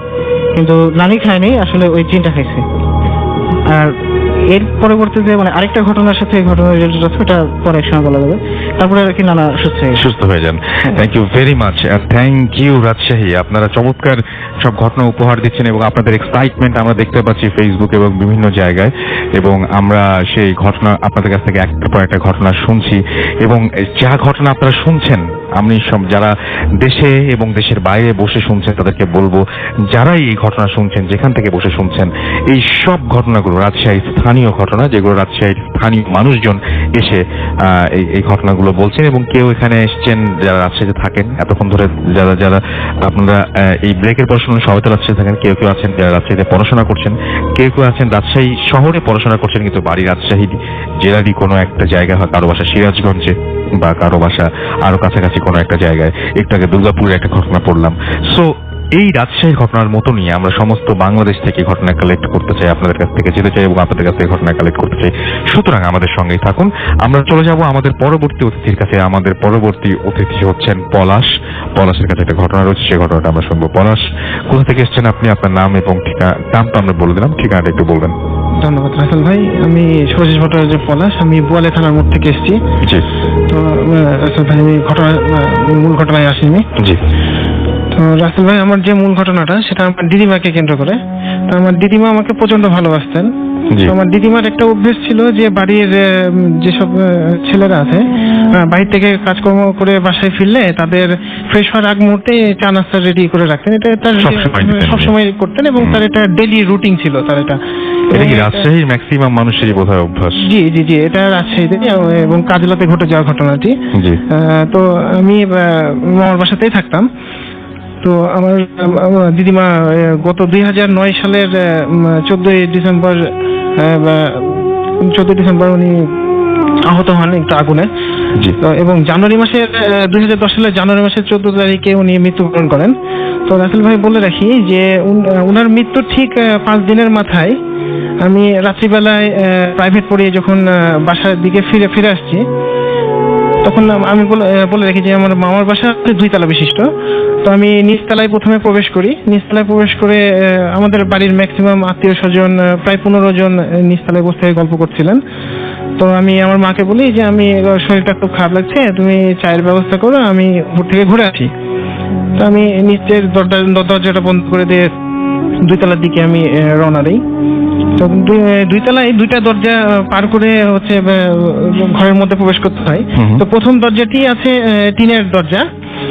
B: কিন্তু নানি খায়নি, আসলে ওই জিনটা খাইছে। আর এর পরবর্তীতে মানে আরেকটা ঘটনার সাথে এই ঘটনা রিলেটেড আছে, এটা পরে একসময় বলা যাবে। তারপরে আর কি নানা সুস্থ
A: হয়ে যান। Thank you very much, thank you Rajshahi. আপনারা চমৎকার সব ঘটনা উপহার দিচ্ছেন, এবং আপনাদের এক্সাইটমেন্ট আমরা দেখতে পাচ্ছি ফেসবুক এবং বিভিন্ন জায়গায়, এবং আমরা সেই ঘটনা আপনাদের কাছ থেকে একটার পর একটা ঘটনা শুনছি, এবং যা ঘটনা আপনারা শুনছেন আমি যারা দেশে এবং দেশের বাইরে বসে শুনছেন তাদেরকে বলবো, যারাই এই ঘটনা শুনছেন, যেখান থেকে বসে শুনছেন, এই সব ঘটনাগুলো রাজশাহীর স্থানীয় ঘটনা, যেগুলো রাজশাহীর স্থানীয় মানুষজন এসে এই ঘটনাগুলো বলছেন। এবং কেউ এখানে এসছেন যারা রাজশাহীতে থাকেন এতক্ষণ ধরে, যারা আপনারা এই ব্রেকের পর শুনুন, সবাই তো রাজশাহী থাকেন, কেউ কেউ আছেন যারা রাজশাহীতে পড়াশোনা করছেন, কেউ কেউ আছেন রাজশাহী শহরে পড়াশোনা করছেন কিন্তু বাড়ি রাজশাহী জেলারই কোনো একটা জায়গা হয়, কারো বাসা সিরাজগঞ্জে বা কারো বাসা আরো কাছাকাছি কোনো একটা জায়গায়। একটু আগে দুর্গাপুরের একটা ঘটনা পড়লাম। সো এই রাজশাহীর ঘটনার মতনই আমরা সমস্ত বাংলাদেশ থেকে ঘটনা কালেক্ট করতে চাই, আপনাদের কাছ থেকে যেতে চাই এবং আপনাদের কাছ থেকে ঘটনা কালেক্ট করতে চাই। সুতরাং আমাদের সঙ্গেই থাকুন। আমরা চলে যাব আমাদের পরবর্তী অতিথির কাছে। আমাদের পরবর্তী অতিথি হচ্ছেন পলাশ। পলাশের কাছে একটা ঘটনা রয়েছে, সেই ঘটনাটা আমরা শুনবো। পলাশ, কোথা থেকে এসেছেন আপনি? আপনার নাম এবং নামটা আমরা বলে দিলাম, ঠিকানাটা একটু বলবেন।
B: ধন্যবাদ রাসেল ভাই। আমি সবুজ ভট্টাচার্য পলাশ, আমি বোয়ালে থানার মোড় থেকে এসেছি।
A: জি।
B: তো রাসেল ভাই, আমি মূল ঘটনায় আসিনি।
A: জি।
B: তো রাসেল ভাই, আমার যে মূল ঘটনাটা সেটা আমার দিদিমাকে কেন্দ্র করে। তো আমার দিদিমা আমাকে প্রচন্ড ভালোবাসতেন,
A: জি।
B: তো আমার দিদিমার একটা অভ্যেস ছিল যে বাড়ির যেসব ছেলেরা আছে বাইরে থেকে কাজকর্ম করে বাসায় ফিরলে তাদের ফ্রেশ হওয়ার আগ মুহূর্তে চা নাস্তা রেডি করে রাখতেন। এটা তার
A: সবসময় দিতেন।
B: সবসময় করতেন এবং তার এটা ডেইলি রুটিন ছিল তার এটা।
A: এটা কি রাজশাহীর ম্যাক্সিমাম মানুষেরই বোধহয় অভ্যাস?
B: জি জি জি, এটা রাজশাহীতে এবং কাজলাতে ঘটে যাওয়া ঘটনাটি।
A: জি।
B: তো আমি মামার বাসাতেই থাকতাম। তো আমার দিদিমা গত 2009 সালের 14 ডিসেম্বর উনি আহত হন একটু আগুনে।
A: জি।
B: তো এবং জানুয়ারি মাসের 2010 সালের জানুয়ারি মাসের 14 তারিখে উনি মৃত্যুবরণ করেন। তো রাসেল ভাই বলে রাখি যে উনার মৃত্যুর ঠিক 5 দিনের মাথায় আমি রাত্রিবেলায় প্রাইভেট পড়িয়ে যখন বাসার দিকে ফিরে আসছি, তখন আমি বলে রাখি যে আমার মামার বাসা 2 তলা বিশিষ্ট। তো আমি নিচতলায় প্রথমে প্রবেশ করি। নিচতলায় প্রবেশ করে আমাদের বাড়ির ম্যাক্সিমাম আত্মীয় স্বজন প্রায় 15 জন নিচতলায় বসে গল্প করছিলেন। তো আমি আমার মাকে বলি যে আমি শরীরটা খুব খারাপ লাগছে, তুমি চায়ের ব্যবস্থা করো, আমি উপর থেকে ঘুরে আসি। তো আমি নিচের দরজাটা বন্ধ করে দিয়ে 2 তলার দিকে আমি রওনা দিই। তো 2 তলায় 2টা দরজা পার করে হচ্ছে ঘরের মধ্যে প্রবেশ করতে হয়। তো প্রথম দরজাটি আছে টিনের দরজা।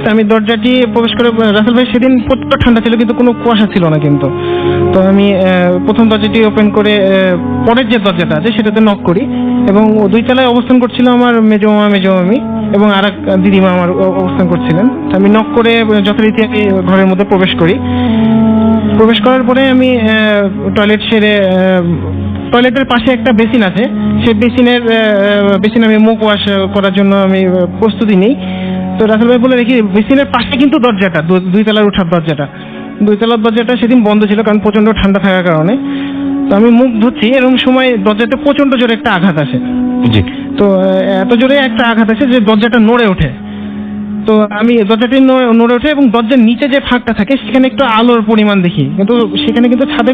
B: তো আমি দরজাটি প্রবেশ করে, রাসেল ভাই সেদিন প্রচুর ঠান্ডা ছিল কিন্তু কোনো কুয়াশা ছিল না কিন্তু। তো আমি প্রথম দরজাটি ওপেন করে পরের যে দরজাটা আছে সেটাতে নক করি এবং 2 তলায় অবস্থান করছিল আমার মেজো মামি এবং আর এক দিদিমা আমার অবস্থান করছিলেন। তো আমি নক করে যথারীতি আমি ঘরের মধ্যে প্রবেশ করি। প্রবেশ করার পরে আমি টয়লেট সেরে, টয়লেটের পাশে একটা বেসিন আছে, সেই বেসিনে আমি মুখ ওয়াশ করার জন্য আমি প্রস্তুতি নিই। তো রাসেল ভাই বলে দেখি বেসিনের পাশে কিন্তু দরজাটা 2 তলার ওঠার দরজাটা 2 তলার দরজাটা সেদিন বন্ধ ছিল কারণ প্রচন্ড ঠান্ডা থাকার কারণে। তো আমি মুখ ধুচ্ছি, এরকম সময় দরজাতে প্রচন্ড জোরে একটা আঘাত আসে।
A: জি।
B: তো এত জোরে একটা আঘাত আসে যে দরজাটা নড়ে ওঠে। তো আমি দরজাটি নড়ে ওঠে এবং দরজার নিচে যে ফাঁকটা থাকে সেখানে একটু আলোর পরিমাণ দেখি, কিন্তু সেখানে কিন্তু ছাদে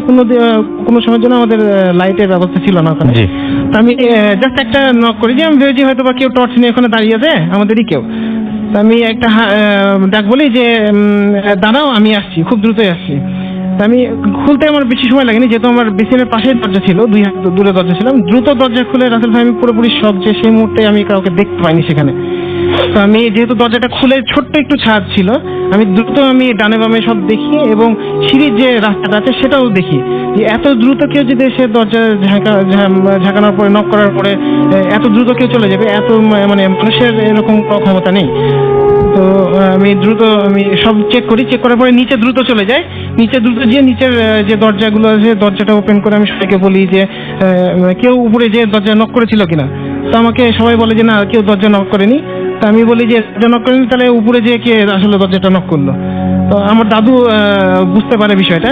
B: কোনো সময়ের জন্য আমাদের লাইটের ব্যবস্থা ছিল না ওখানে। তো আমি জাস্ট একটা নক করি যে আমি ভেবেছি হয়তো বা কেউ টর্চ নিয়ে ওখানে দাঁড়িয়ে আছে, আমাদেরই কেউ। তো আমি একটা ডাক বলি যে দাঁড়াও, আমি আসছি, খুব দ্রুতই আসছি। আমি খুলতে আমার বেশি সময় লাগেনি, যেহেতু আমার বেসিনের পাশের দরজা ছিল, 2 হাত দূরে দরজা ছিল। দ্রুত দরজা খুলে রাসেল ভাই আমি পুরোপুরি শক যে সেই মুহূর্তে আমি কাউকে দেখতে পাইনি সেখানে। তো আমি যেহেতু দরজাটা খুলে ছোট্ট একটু ছাদ ছিল, আমি দ্রুত আমি ডানে বামে সব দেখি এবং সিঁড়ির যে রাস্তাটা আছে সেটাও দেখি যে এত দ্রুত কেউ যদি এসে দরজা ঝাঁকানোর পরে নক করার পরে এত দ্রুত কেউ চলে যাবে, এত মানে মানুষের এরকম ক্ষমতা নেই। তো আমি সব চেক করার পরে নিচে দ্রুত চলে যাই। নিচে দ্রুত গিয়ে নিচের যে দরজাগুলো আছে দরজাটা ওপেন করে আমি সবাইকে বলি যে কেউ উপরে যে দরজা নক করেছিল কিনা। তো আমাকে সবাই বলে যে না, কেউ দরজা নক করেনি। তো আমি বলি যে দরজা নক করেনি, তাহলে উপরে যে কে আসলে দরজাটা নক করলো। তো আমার দাদু বুঝতে পারে বিষয়টা,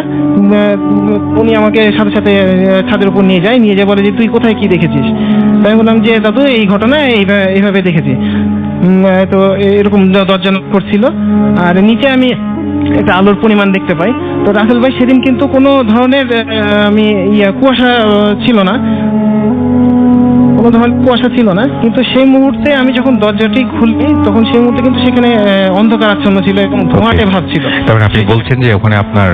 B: উনি আমাকে সাথে সাথে ছাদের উপর নিয়ে যায় বলে যে তুই কোথায় কি দেখেছিস। তাই বললাম যে দাদু এই ঘটনা এইভাবে দেখেছি। তো এরকম দরজা নক করছিল আর নিচে আমি একটা আলোর পরিমাণ দেখতে পাই। তো রাসেল ভাই সেদিন কিন্তু কোনো ধরনের কুয়াশা ছিল না, কোনো ধরনের কুয়াশা ছিল না, কিন্তু সেই মুহূর্তে আমি যখন দরজাটি খুলি তখন সেই মুহূর্তে কিন্তু সেখানে অন্ধকার আচ্ছন্ন ছিল এবং ধোঁয়াটে ভাব ছিল।
A: তারপরে আপনি বলছেন যে ওখানে আপনার